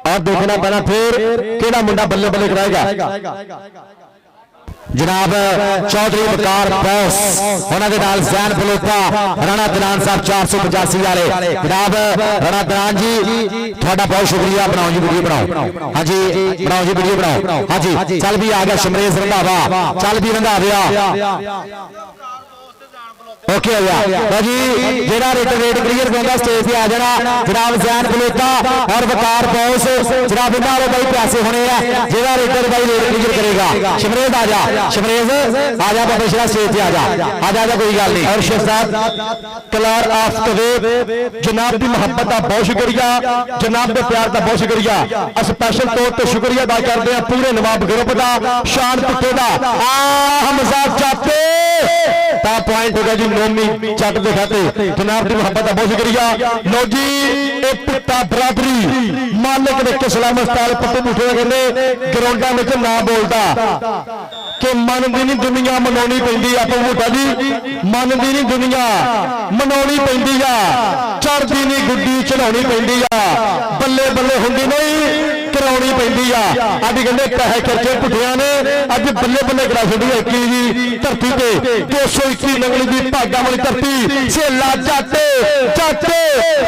और देखना पैना फिर केड़ा मुंडा बल्ले बल्ले कराएगा। जनाब चौधरी बकार बॉस उन्होंने नाल जैन बलोपा राणा दलान साहब 485 वाले जनाब राणा दलान जी थोड़ा बहुत शुक्रिया। बनाओ जी वीडियो बनाओ। हाँ जी बनाओ जी वीडियो बनाओ। हाँ जी चल भी आ गया शमरेश रंधावा चल भी रंधाविया ओके भैया जी जेड़ा रेट क्लियर करेगा स्टेज पे आ जाना जनाब जैन बलोता और वकार बॉस जनाब इन्हां वाले भाई पैसे होने हैं जेड़ा रेटर भाई रेट क्लियर करेगा। शमरेज आ जा शमरेज आ जा बाबा शेरा स्टेज पे आ जा कोई गल नहीं। और शहजाद कलार ऑफ तवेब जनाब की मोहब्बत का बहुत शुक्रिया जनाब के प्यार का बहुत शुक्रिया। स्पेशल तौर पर शुक्रिया अदा करते हैं पूरे नवाब ग्रुप का शान भुट्टे का हमजा चाटे पॉइंट हो गया जी नोमी चट के खाते जनाब की मोहब्बत का बहुत शुक्रिया। लो जी पुट्टा बरादरी मालिक ने सलाम अस्ताल पुट्टे भुट्टे कहते ग्राउंडा में ना बोलता कि मन की नहीं दुनिया मनानी पैंदी आ भुट्टा जी मन की नहीं दुनिया मनानी पैंदी आ चढ़ती नहीं गुड्डी चढ़ानी पैंदी आ बल्ले बल्ले होंदी नहीं करानी पैंदी आ। अज कहते पैसे खर्चे भुट्टिया ने अज बल्ले बल्ले करा छड़ी इक्की जी धरती पे 221 नंगली की भागा वाली धरती सेला जाते जाते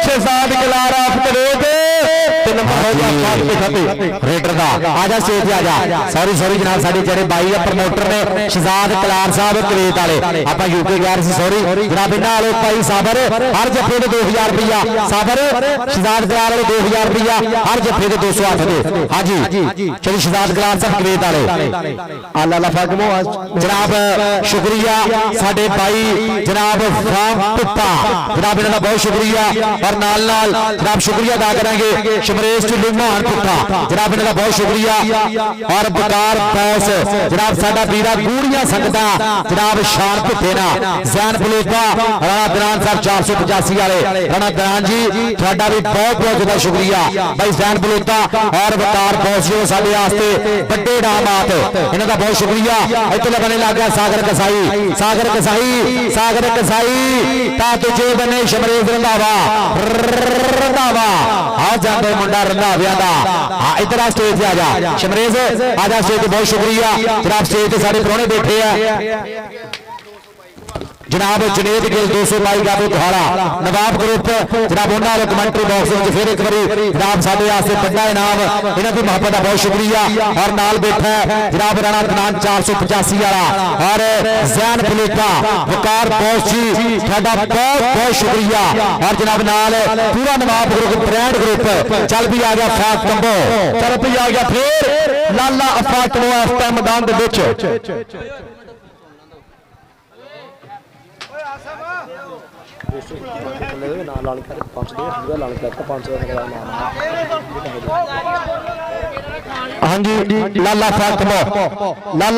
शहजाद कलार ऑफ करेग रेटर का आजा स्टेज पे आजा सॉरी जनाब साडे जेडे भाई है प्रमोटर ने शहजाद कलार साहब करेत वाले आपां यूके गए सी सॉरी जनाब इन्हां वाले भाई साबर हर जफे दे 2000 रुपया साबर शहजाद कलार वाले 2000 रुपया हर जफे दे 208 दे। हाँ जी चलो शहजाद कलार साहब करेत वाले आला लफागमो जनाब शुक्रिया साडे भाई जनाब फाम पुप्पा जनाब इन्हां दा बहुत शुक्रिया और नाल नाल जनाब शुक्रिया अदा करेंगे शमरेश चुल्लू महान पुट्ठा जनाब इन्हां दा बहुत शुक्रिया और बकार बॉस जनाब साडा वीरा गूड़ियां संगतां जनाब शान भुट्टे ना जैन बलोपा राणा दलान साहब 485 वाले राणा दलान जी तुहाडा भी बहुत बहुत ज्यादा शुक्रिया भाई जैन बलोता और बकार बॉस जो साडे वास्ते बड़े डामात इन्हां दा बहुत शुक्रिया। इत्थे लगने लग गया सागर कसाई ता तुझे बने शमरेश रंधावा आ जाते मुंडा रंधाविया दा इधर आ स्टेज पे आ जा शमरेश आजा स्टेज पे बहुत शुक्रिया जनाब स्टेज पे सारे प्रोने बैठे हैं जनाब जुनेद गिल 222 गाबो धाड़ा नवाब ग्रुप जनाब उन्होंने कमेंट्री बॉक्स में फिर एक बार जनाब साडे वास्ते बड़ा इनाम इन्हां दी मोहब्बत का बहुत शुक्रिया। और नाल बैठा जनाब राणा दलान 485 वाला और जैन बलोपा वकार बॉस जी तुहाडा बहुत बहुत शुक्रिया। और जनाब नाल पूरा नवाब ग्रुप ब्रांड ग्रुप चल भी आ गया फाक कंबो चल भी आ गया फिर लाला अफाक कंबो इस टाइम मैदान दे विच लाल कर 500 लाल कर 500 का नाम हाँ जी लाला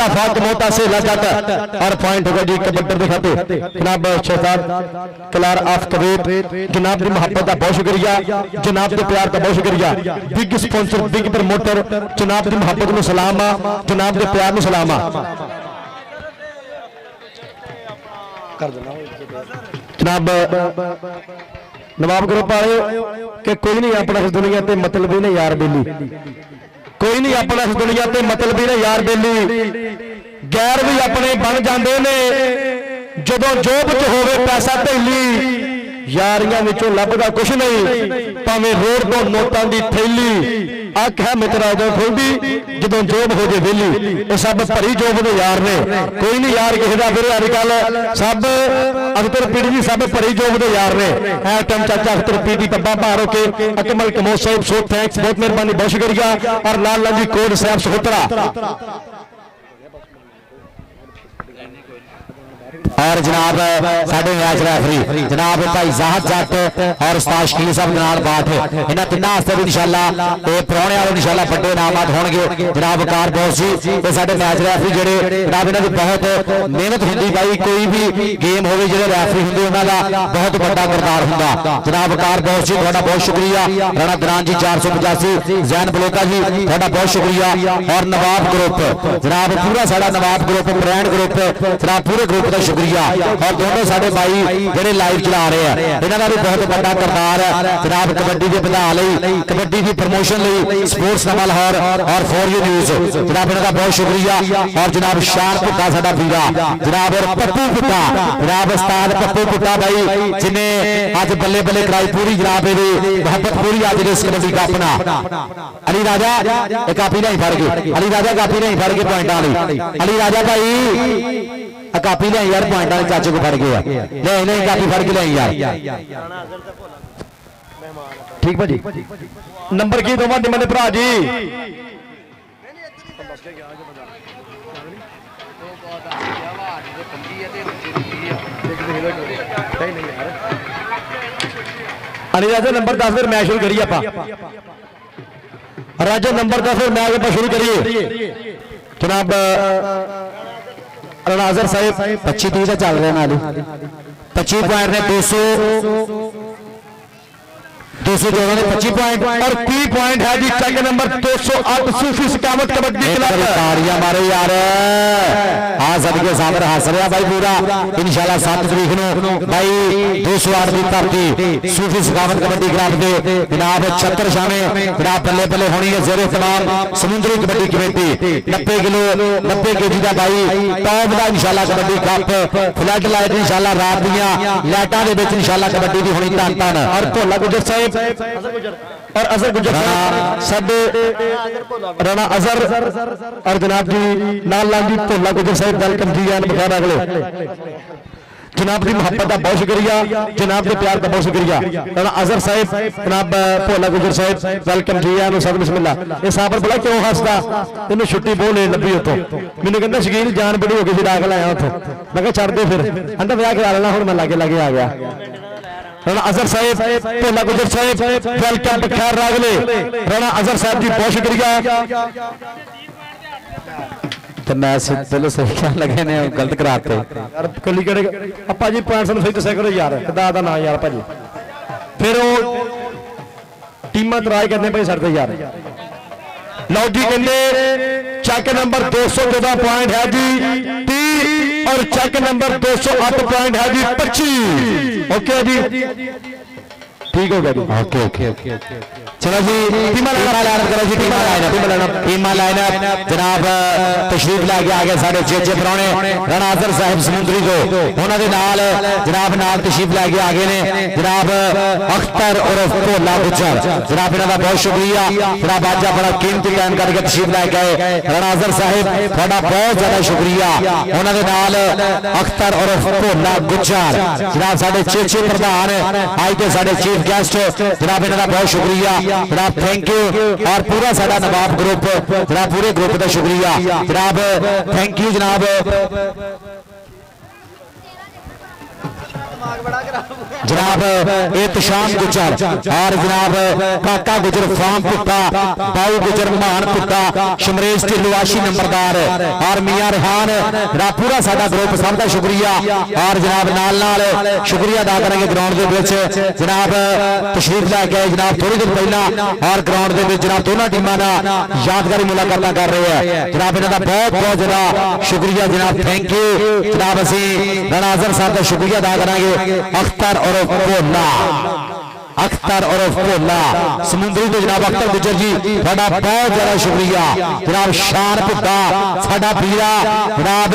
फातमो तासे लजत और पॉइंट होगा जी कबड्डी के खाते जनाब शहजाद कलार ऑफ कबीर जनाब दी मोहब्बत का बहुत शुक्रिया जनाब दे प्यार का बहुत शुक्रिया बिग स्पॉन्सर बिग प्रमोटर जनाब दी मोहब्बत नूं सलाम आ जनाब दे प्यार नूं सलाम आ जनाब नवाब ग्रुप वाले कि कोई नहीं अपना इस दुनिया ते मतलब ही नहीं यार बेली कोई नहीं अपना इस दुनिया ते मतलब ही नहीं यार बेली गैर भी अपने बन जाते ने जदों जोब च होवे पैसा थैली यारियां विचों लभदा कुछ नहीं भावें रोड तो नोटां दी थैली अख है मित्रा उदों खुलदी जदों जोब हो जे वेली ये सब भरी जोब दे यार ने कोई नहीं यार किसी का फिर अजकल सब अख्तर पीढ़ी सब भरी जोब दे यार ने है टम चाचा अख्तर पीढ़ी पब्बा भारो के अकमल कमोद साहिब सो थैंक्स बहुत मेहरबानी बहुत शुक्रिया और लाल लाल जी कोट साहब सहोत्रा और जनाब साडे मैच रेफरी जनाब भाई जाहद जट और उस्ताद शकील साहब नाल बात इन्हां तिन्नां वास्ते भी इंशाअल्लाह ते परौणे वाले इंशाअल्लाह बड़े इनामात होणगे जनाब कार बॉस जी ते साडे मैच रेफरी जेडे जनाब इन्हां दी बहुत मेहनत हुंदी भाई कोई भी गेम होवे जेडे रेफरी हुंदे उन्हां दा बहुत बड़ा किरदार हुंदा जनाब कार बॉस जी तुहाडा बहुत शुक्रिया राणा दरान जी 485 जैन बलोका जी तुहाडा बहुत शुक्रिया और नवाब ग्रुप जनाब पूरा साडा नवाब ग्रुप ब्रांड ग्रुप जनाब पूरे ग्रुप दा शुक्रिया और दोनों साडे भाई जेडे लाइव चला रहे हैं इन्हां दा भी बहुत बड़ा किरदार है जनाब कबड्डी दे बधा लई कबड्डी दी प्रमोशन लई स्पोर्ट्स नवा लाहौर और फॉर यू न्यूज़ जनाब इन्हां दा बहुत शुक्रिया और जनाब शान पुट्टा साडा वीरा जनाब और पप्पू पुट्टा जनाब उस्ताद पप्पू पुट्टा भाई जिन्हें आज बल्ले बल्ले कराई पूरी जनाब दी मोहब्बत पूरी आज इस कबड्डी का अपना अली राजा एक काफी नहीं फड़ गए अली राजा काफी नहीं फड़ गए पॉइंटां लई अली राजा भाई कापी ले यार पॉइंट वाले चाचे को फड़ गया ले नहीं कापी फड़ के ले यार ठीक भाजी नंबर की दो वाडे मेरे भरा जी अली राजा नंबर 10 फिर मैच शुरू करिए आप राजा नंबर 10 फिर मैच आप शुरू करिए जनाब नाजर साहिब 25-30 का चल रहा है 25 पॉइंट ने 214 ने 25 पॉइंट और 30 पॉइंट है जी चक नंबर 208 सूफी सकावत कबड्डी क्लब तालियां मारे यार हां सदके सामने हंस रहा भाई पूरा इंशाल्लाह 7 तारीख नु भाई 208 दी धरती सूफी सकावत कबड्डी क्लब दे जनाब छत्र शामे जनाब बल्ले बल्ले होनी है जेरे तमाम समुद्री कबड्डी कमेटी 90 किलो 90 केजी का भाई टॉप का इंशाल्लाह कबड्डी कप फ्लड लाइट इंशाल्लाह रात दियां लाइटां दे विच इंशाल्लाह कबड्डी दी होनी धन धन और भोला गुजर साहिब और अजहर गुजर साहब राणा अजहर और जनाब जी नाल लाल जी भोला गुजर साहब वेलकम जी एन बखाना अगले जनाब की मोहब्बत का बहुत शुक्रिया जनाब के प्यार का बहुत शुक्रिया राणा अजहर साहब जनाब भोला गुजर साहब वेलकम जी एन सब बिस्मिल्लाह ये साबर बड़ा क्यों हसदा इन्हें छुट्टी बहुत लेट लभी उतो मैंने कहता शकील जान बड़ी हो गई फिर आग लाया उतो मैं कहा छड़ दे फिर कहता विआह करा लेना हुण मैं लागे लागे आ गया राणा अजहर साहब भोला गुजर साहब वेलकम बखैर रागले राणा अजहर साहब जी बहुत शुक्रिया तो मैं पहले सही क्या लगे ने गलत कराते यार कली करे अपा जी पॉइंट ਸਾਨੂੰ ਸਹੀ ਦੱਸਿਆ ਕਰੋ ਯਾਰ ਖੁਦਾ ਦਾ ਨਾਮ ਯਾਰ ਭਾਜੀ ਫਿਰ ਉਹ ਟੀਮਾਂ ਤਰਾਜ ਕਰਨੇ ਭਾਈ ਸਾਡੇ ਯਾਰ ਲਓ ਜੀ ਕਹਿੰਦੇ ਚੱਕ ਨੰਬਰ 214 ਪੁਆਇੰਟ ਹੈ ਜੀ 30 और चक नंबर 208 पॉइंट है जी 25 ओके जी ठीक हो गया जी ओके ओके ओके चलो जी टीम लाइनअप करो जी टीम लाइनअप जनाब तशरीफ लेके आ गए साढ़े चेचे परौने राणा अजहर साहिब समुद्री को उन्होंने नाल जनाब नाल तशरीफ लेके आ गए ने जनाब अख्तर उर्फ भोला गुजर जनाब इन्हां दा बहुत शुक्रिया जनाब आज बड़ा कीमती टाइम करके तशरीफ लेके आए राणा अजहर साहिब तुहाडा बहुत ज्यादा शुक्रिया उन्होंने नाल अख्तर उर्फ भोला गुजर जनाब साढ़े चेचे प्रधान आज के साढ़े चीफ गेस्ट जनाब इन्हां दा बहुत शुक्रिया जनाब थैंक यू और पूरा साडा नवाब ग्रुप जनाब पूरे ग्रुप का शुक्रिया जनाब थैंक यू जनाब जनाब एहतशाम गुजर और जनाब काका गुजर फार्म पुट्टा, बाऊ गुजर मान पुट्टा, शमरेश ढिल्लोवाशी नंबरदार और मियां रेहान पूरा साडा ग्रुप सब का शुक्रिया। और जनाब नाल नाल शुक्रिया अदा करेंगे ग्राउंड के विच जनाब तशरीफ लैके आए जनाब थोड़ी देर पहला और ग्राउंड के जनाब दोनों टीमां दा यादगारी मुलाकात कर रहे हैं जनाब। इन्हां दा बहुत बहुत ज्यादा शुक्रिया जनाब, थैंक यू जनाब। असीं राणा अज़हर साहब का शुक्रिया अदा करेंगे। अख्तर और भोला, अख्तर और भोला समुंदरी तो जनाब अख्तर गुजर जी थोड़ा बहुत ज्यादा शुक्रिया जनाब। शान भुट्टा साडा पीरा जनाब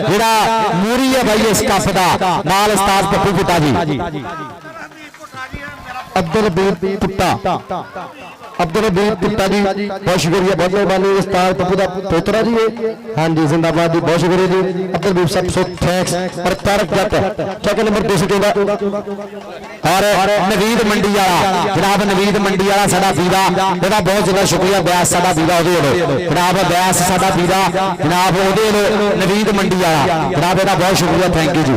जिहड़ा मूरी है भाई इस कप दा नाल उस्ताद पप्पू भुट्टा जी, अब्दुल हबीब पुट्टा, अब्दुल हबीब पुट्टा जी बहुत शुक्रिया, बहुत मेहरबानी। उस्ताद पप्पू दा पोतरा जी हाँ जी जिंदाबाद जी, बहुत शुक्रिया जी अब्दुल हबीब साहब, सो थैंक्स। और तारक जट चेक नंबर 214 और नवीद मंडी वाला जनाब, नवीद मंडी वाला साडा पीरा ਇਹਦਾ बहुत ज्यादा शुक्रिया। ब्यास साडा पीरा ਉਹਦੇ जनाब, ब्यास साडा पीरा जनाब ਉਹਦੇ नवीद मंडी वाला जनाब, ਇਹਦਾ बहुत शुक्रिया, थैंक यू जी।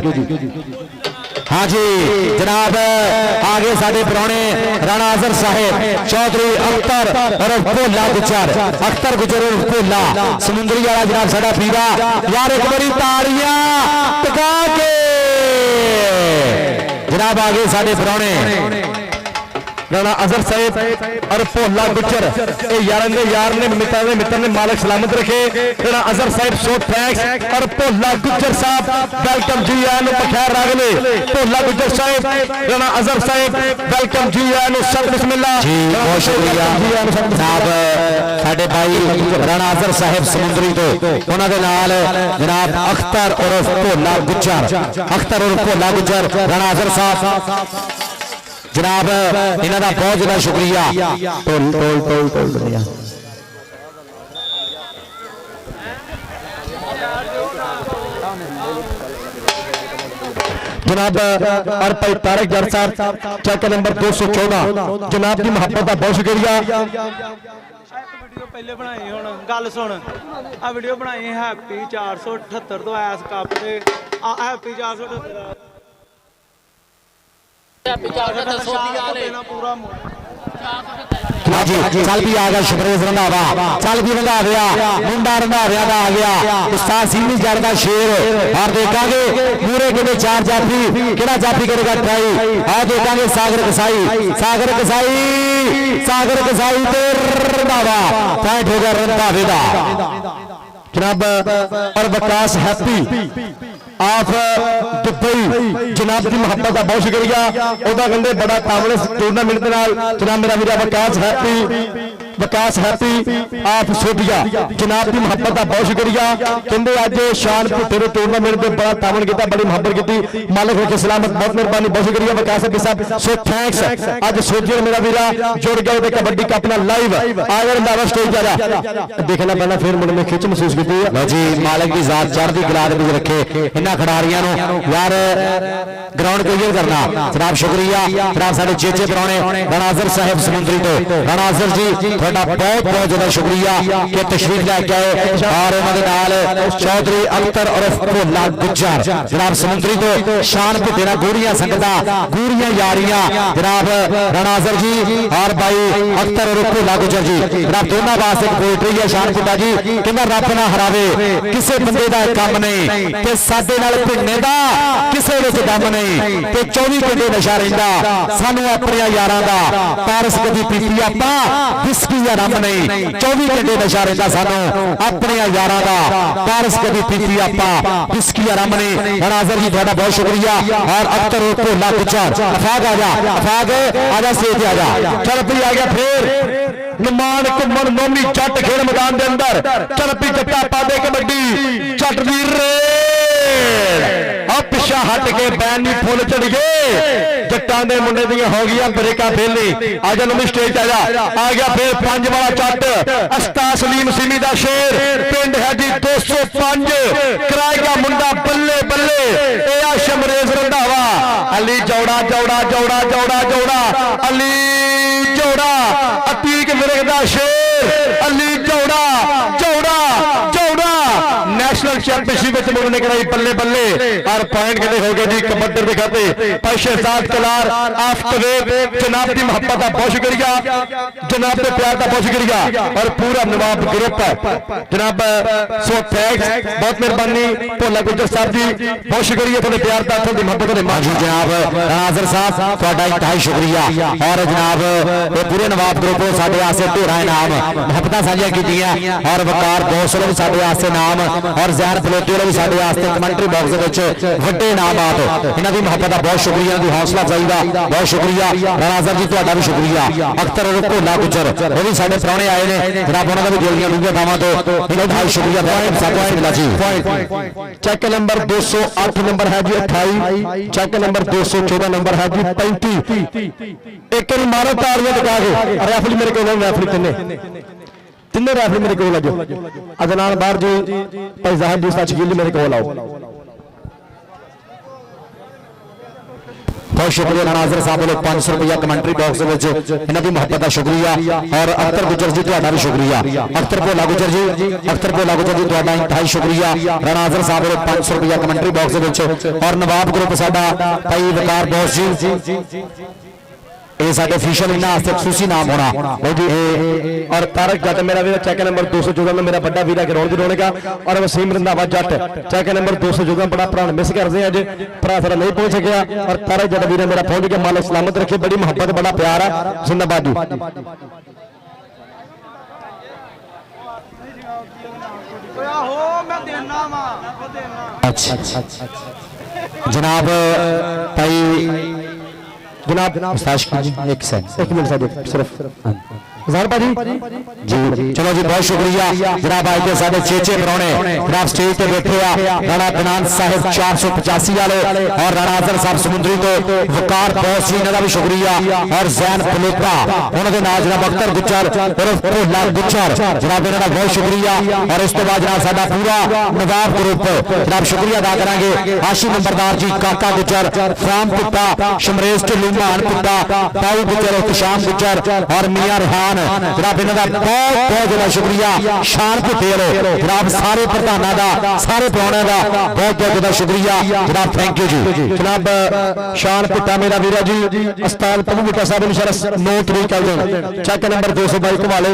हाँ जी जनाब आगे साडे पुराने राणा अज़हर साहेब चौधरी अख्तर और भोला गुजर, अख्तर गुजर और भोला समुंदरी वाला जनाब साडा पीरा यार एक बारी तालियां टका के जनाब आगे साडे पुराने राणा अज़हर साहेब और भोला गुजर यार ने मित्र ने मालिक सलामत रखे। राणा अज़हर साहेब सो थैंक्स और भोला गुजर साहब वेलकम जी आया बखैर रागले। भोला गुजर साहेब राणा अज़हर साहेब वेलकम जी आया सब बिस्मिल्लाह जी, बहुत शुक्रिया जनाब। साडे भाई राणा अज़हर साहेब समुंदरी तो उन्हां दे नाल जनाब अख्तर और भोला गुजर, अख्तर और भोला गुजर राणा अज़हर साहब जनाब इन्हां दा बहुत ज्यादा शुक्रिया। टोल टोल टोल टोल दुनिया जनाब और भाई तारक जट साहब चेक नंबर 214 जनाब की मोहब्बत का बहुत शुक्रिया। पहले बनाई हुण गल सुन आ वीडियो बनाई हैप्पी 478 तो ऐस कप ते हैप्पी 478 पूरा हाँ जी चल भी आ गया शमरेश रंधावा, चल भी रंधाविया मुंडा रंधाविया का आ गया उस्ताद सीमी जड़ का शेर। और देखांगे पूरे कितने चार जाफी किहड़ा जाफी करेगा ट्राई। और देखांगे सागर कसाई, सागर कसाई, सागर कसाई ते रंधावा पॉइंट हो गया रंधावे का जनाब। और विकास हैप्पी आप दुबई जनाब की मोहब्बत का बहुत शुक्रिया। ओदा कहते बड़ा तावड़े टूर्नामेंट के नाल जनाब मेरा वीरा विकास हैप्पी आप सोटिया जनाब की मोहब्बत का बहुत शुक्रिया। कहते अज शान भुट्टे ने टूर्नामेंट में बड़ा तावन किया, बड़ी मोहब्बत की, मालिक होके सलामत, बहुत मेहरबानी, बहुत शुक्रिया विकास हैप्पी साहब, सो थैंक्स। अज सोटिया मेरा वीरा जुड़ गया तो कबड्डी कप नाल लाइव आ गया रंधावा स्टेज आ जा देखना पहला फिर मुझे खिच महसूस की है जी। मालिक की जात चढ़ती कला दे विच रखे इन्हां खिडारियां नूं यार ग्राउंड क्लीयर करना जनाब, शुक्रिया जनाब। साडे चेचे पुराने राणा अज़हर साहब समुंदरी तो राणा अज़हर जी थोड़ा बहुत बहुत ज्यादा शुक्रिया कि तशरीफ लैके आए। और उन्होंने नाल चौधरी अख्तर और भोला गुजर जनाब समुंदरी तो शान भुट्टे नाल गूढ़ियां संगतां गूढ़ियां यारियां जनाब राणा अज़हर जी और भाई अख्तर और भोला गुजर जी जनाब दोनों वास्ते एक पोएट्री है। शान भुट्टा जी कहंदा रब ना हरावे किसे बंदे दा काम नहीं ते साडे नाल भिन्ने दा किसे विच दम नहीं ते 24 घंटे नशा रहिंदा सानू अपने यारां दा पारस कदी पीती आपां विस्की दा रम नहीं 24 घंटे नशा रहिंदा सानू अपने यारां दा पारस कदी पीती आपां विस्की दा रम नहीं। राणा अज़हर जी तुहाडा बहुत शुक्रिया। और अख्तर और भोला गुजर अफाक आ जा, अफाक आ जा स्टेज आ जा, चल पी आ गया फिर निमान घुमन नोमी जट खेल मैदान के अंदर चल पी जट्टा पादे कबड्डी जट दी अब पिछा हट के बैन नहीं फुल चढ़ गए जट्टां दे मुंडे दियां हो गई ब्रेका फेली आ जा नवी स्टेज आ गया फिर 5 वाला जट अस्ता सलीम सिमी दा शेर पिंड है जी 205 कराएगा मुंडा बल्ले बल्ले ए आ शमरेश रंधावा अली जौड़ा जौड़ा जौड़ा जौड़ा जौड़ा अली जौड़ा अतीक विरक दा शेर अली जौड़ा जौड़ा जौड़ा नेशनल चैंपियनशिप मुड़ने कराई बल्ले बल्ले और पॉइंट कितने हो गए जी कबड्डी के खाते भाई शहजाद कलार आफ्टरवेव जनाब की मोहब्बत का बहुत शुक्रिया जनाब के प्यार का बहुत शुक्रिया और पूरा नवाब ग्रुप जनाब सो थैंक्स बहुत मेहरबानी भोला गुजर साहब जी बहुत शुक्रिया थोड़े प्यार का थोड़ी मोहब्बत ने जी जनाब नाजर साहब थोड़ा इंतहाई शुक्रिया और जनाब ये पूरे नवाब ग्रुप ने साडे आसे ढेरा इनाम मोहब्बत साझा कीतियां और वकार दोस्त ने भी साडे आसे नाम और जहर फलोटी ने भी साडे आस्ते कमेंटरी बॉक्स विच वड्डे इनामात इन्हां दी मोहब्बत दा बहुत शुक्रिया इन्हां दी हौसला अफजाई दा बहुत शुक्रिया नाजर जी तुहाडा भी शुक्रिया अख्तर और भोला गुजर वो भी साडे प्राहुणे आए ने जनाब उन्हां दा भी दिल ਦੀਆਂ ਡੂੰਘੀਆਂ ਥਾਵਾਂ ਤੋਂ इंतहाई शुक्रिया चेक नंबर 208 नंबर है जी 28 चेक नंबर 214 नंबर है जी 35 एक मारो तालियां लगा के रेफरी मेरे को रेफरी तिन्ने रेफरी मेरे को अज अदनान बाहर जी भाई जाहिर जी सचगिल मेरे को आओ बहुत शुक्रिया नाजर साहब वालों 500 रुपया कमेंटरी बॉक्स इन्हां दी मोहब्बत का शुक्रिया और अख्तर गुजर जी तुहाडा भी शुक्रिया अख्तर भोला गुजर जी तुहाडा इंतहाई शुक्रिया नाजर साहब वालों 500 रुपया कमेंटरी बॉक्स और नवाब ग्रुप साडा भाई वकार बोस जी ये साडे ऑफिशियल इन्हां वास्ते खसूसी नाम होना और तारक जट मेरा वीर चेक नंबर 214 में मेरा बड़ा वीर ग्राउंड की रोनेगा और वसीम रंधावा जट चेक नंबर 214 बड़ा भरा मिस करते हैं अज भरा सारा नहीं पहुंच सकिया और तारक जट वीर मेरा पहुंच गया मालिक सलामत रखे बड़ी मोहब्बत बड़ा प्यार है जिंदाबाद अच्छा जनाब भाई जनाब एक सेकंड एक मिनट साहब सिर्फ जी चलो जी बहुत शुक्रिया जनाब आज के साढ़े चेचे परौने जनाब स्टेज पे बैठे राणा बिनान साहिब 485 वाले और राणा आजर साहब समुद्री तो वकार बॉस जी का भी शुक्रिया और जैन फलोता उन्होंने नाल जनाब अख्तर गुजर उर्फ भोला गुजर जनाब इन्हों का बहुत शुक्रिया और इस तो बाद जनाब साडा पूरा नवाब ग्रुप जनाब शुक्रिया अदा करांगे आशी नंबरदार जी काका गुजर फ्राम पुट्टा शमरेश ढिल्लूमान पुट्टा ताऊ गुजर इख्तिशाम गुजर और मियां रेहान जनाब इन्हों का बहुत बहुत ज्यादा शुक्रिया शान भुट्टे जनाब सारे प्रधानों का सारे परौणियों का बहुत बहुत ज्यादा शुक्रिया जनाब थैंक यू जी जनाब शान भुट्टा मेरा वीरा जी उस्ताद प्रभु भुट्टा साहब इंशाअल्लाह 9 तरीक कल दिन चेक नंबर 222 वाले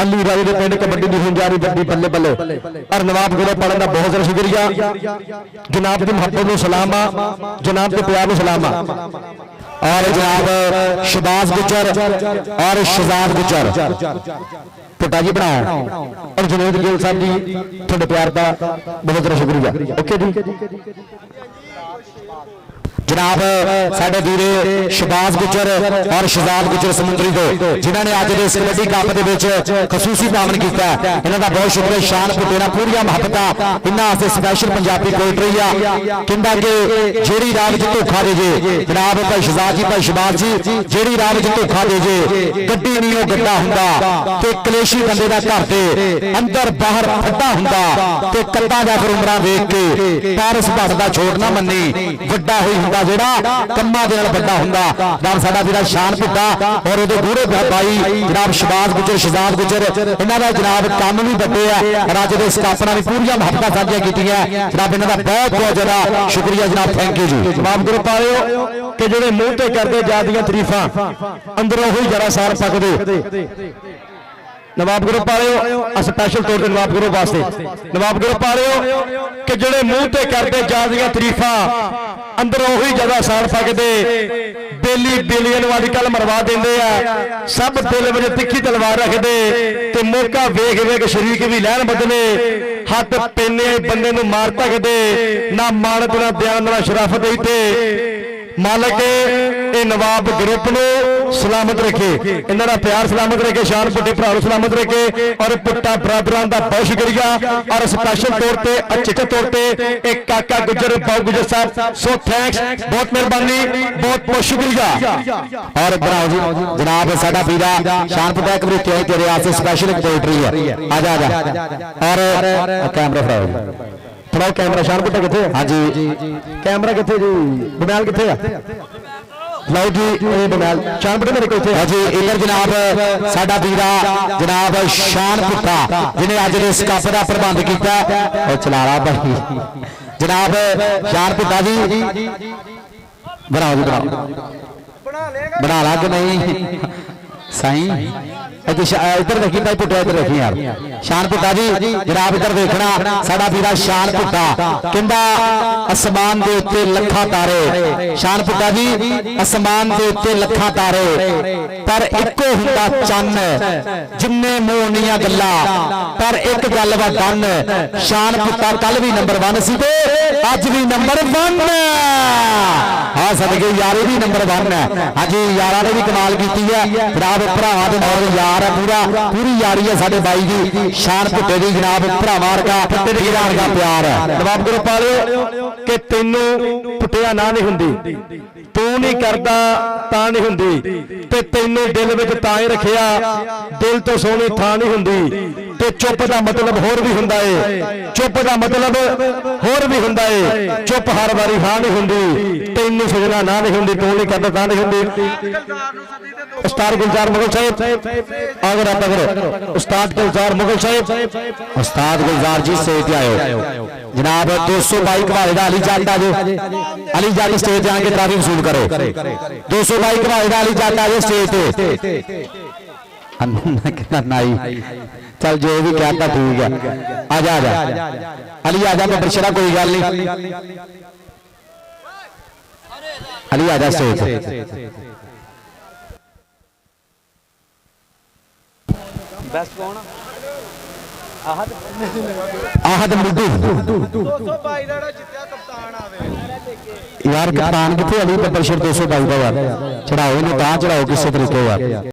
अली राजे के पिंड कबड्डी दी हुंजारी बड्डी बल्ले बल्ले और नवाब ग्रुप वालों का बहुत ज्यादा शुक्रिया जनाब की मोहब्बत को सलाम जनाब के प्यार को सलाम और जनाब शहबाज गुजर और शहजाद गुजर पुट्टा जी बनाओ और जुनेद गिल साहब जी थोड़े प्यार का बहुत ज्यादा शुक्रिया ओके जी जनाब साडे वीरे शहबाज गुजर और शहजाद गुजर समुद्री को जिन्होंने अज इस कबड्डी कप के खसूसी तामन किया इन्हों का बहुत शुक्रिया शान भुट्टे पूरी मोहब्बत इन्होंने स्पैशल पंजाबी पोइट्री आ कहता कि जेड़ी राह विच धोखा दे जे जनाब भाई शहजाद जी भाई शहबाज जी जेड़ी राह विच धोखा दे जे गड्डी नहीं वो गड्ढा हुंदा ते कलेशी बंदे दा घर दे अंदर बाहर फड्डा हुंदा ते कद्दां दा फिर उमरां वेख के पारस भट्ट दा छोड़ ना मन्नी वड्डा होई हुंदा जेड़ा कम्मा दे नाल बड़ा हुंदा जनाब साडा वीरा शान भुट्टा और ओदे गूढ़े भाई जनाब शहबाज गुजर शहजाद गुजर इन्हां दा जनाब काम भी बड़े आ अज दे इस कप नाल पूरी मोहब्बत साझा कीतियां जनाब इन्हां दा बहुत बहुत ज्यादा शुक्रिया जनाब थैंक यू जी जनाब ग्रुप आयो कि जेड़े मुंह ते करदे जादियां तरीफां अंदरों ही जरा सार पकदे नवाब ग्रुप वाले स्पैशल तौर पर नवाब ग्रुप वास्ते नवाब ग्रुप वाले कि जेड़े मुंह ते करदे जादियां तरीफां अंदर ओही जगह साड़ सकते बेली बेलियन वाली कल मरवा देंगे आ सब दिल में तिखी तलवार रखते ते मौका वेख वेख शरीक भी लैन बदले हथ पेने बंदे नूं मार सकते ना मानत ना दयान ना शराफत इत्ते मालक ए नवाब ग्रुप नो सलामत रखे इन्हां दा प्यार सलामत रखे शान भुट्टे भरा नूं सलामत रखे और पुट्टा बरादरां दा बहुत शुक्रिया और स्पैशल तौर पे अचेचे तौर पे एक काका गुजर बाबू गुजर साहब सो थैंक्स बहुत मेहरबानी बहुत बहुत शुक्रिया और बनाओ जी जनाब साडा वीरा शान भुट्टा एक बार तेरे वास्ते स्पेशल एक पोइट्री है आजा आजा और कैमरा फड़ाओ कैमरा शान भुट्टा किथे हाँ जी कैमरा किथे जी बमैल किथे ਲਓ ਜੀ ਇਹ ਬਨਾਲ ਸ਼ਾਨਪੁਰ ਮੇਰੇ ਕੋਲ ਇੱਥੇ ਹਾਂਜੀ ਇਧਰ ਜਨਾਬ ਸਾਡਾ ਵੀਰਾ ਜਨਾਬ ਸ਼ਾਨ ਪੁੱਤਾ ਜਿਹਨੇ ਅੱਜ ਦੇ ਇਸ ਕੱਪ ਦਾ ਪ੍ਰਬੰਧ ਕੀਤਾ ਉਹ ਚਲਾਲਾ ਭਾਈ ਜਨਾਬ ਸ਼ਾਨ ਪੁੱਤਾ ਜੀ ਬਣਾਓ ਜੀ ਬਣਾਓ ਬਣਾ ਲਾ ਕਿ ਨਹੀਂ ਸਾਈਂ इधर देखी भाई पुट्टा इधर देखी यार शान पुट्टा जी जनाब इधर देखना साडा वीरा शान पुट्टा कहंदा आसमान दे उत्ते लखां तारे शान पुट्टा जी आसमान दे उत्ते लखां तारे पर इको हुंदा चन्न जिन्ने मोहनियां गल्लां पर एक गल वा डन शान पुट्टा कल भी नंबर 1 सी ते अज भी नंबर 1 हाँ सदके यार भी नंबर 1 है हाँ जी यारा ने भी कमाल की है जनाब भरावां दे नाल यार पूरी यारी है साडे बाई दी शान पुट्टे दी जनाब भरावां वर्गा वीरां वर्गा प्यार है नवाब ग्रुप वाले कि तैनू पुट्टिया ना नहीं हुंदी तू नहीं करदा तां नहीं हुंदी ते तैनू दिल विच तां ही रखिया दिल तो सोहनी थां नहीं हुंदी ते चुप दा मतलब होर भी हुंदा है चुप दा मतलब होर भी हुंदा है चुप हर वारी हां नहीं हुंदी तैनू सजना ना नहीं हुंदी तू नहीं करदा तां नहीं हुंदी उस्ताद गुलजार मुगल साहब अगर आप अगर उस्ताद गुलजार मुगल साहब उस्ताद गुलजार जी स्टेज आयो जनाब 222 घवाड़े दा अली जट आजो अली जट स्टेज ते आके ट्रॉफी वसूल करो 222 घवाड़े दा अली जट आजो स्टेज ते नाई चल जो भी कहता ठीक है आजा आजा अली आजा बशरा कोई गल नहीं अली आजा स्टेज बेस्ट कौन आहद मुड्डू 222 ਦਾ ਜਿੱਤਿਆ ਕਪਤਾਨ ਆਵੇ यार कप्तान कितने अली बब्बर शेर 222 का यार चढ़ाओ इन्हें कहाँ चढ़ाओ किसी तरीके यार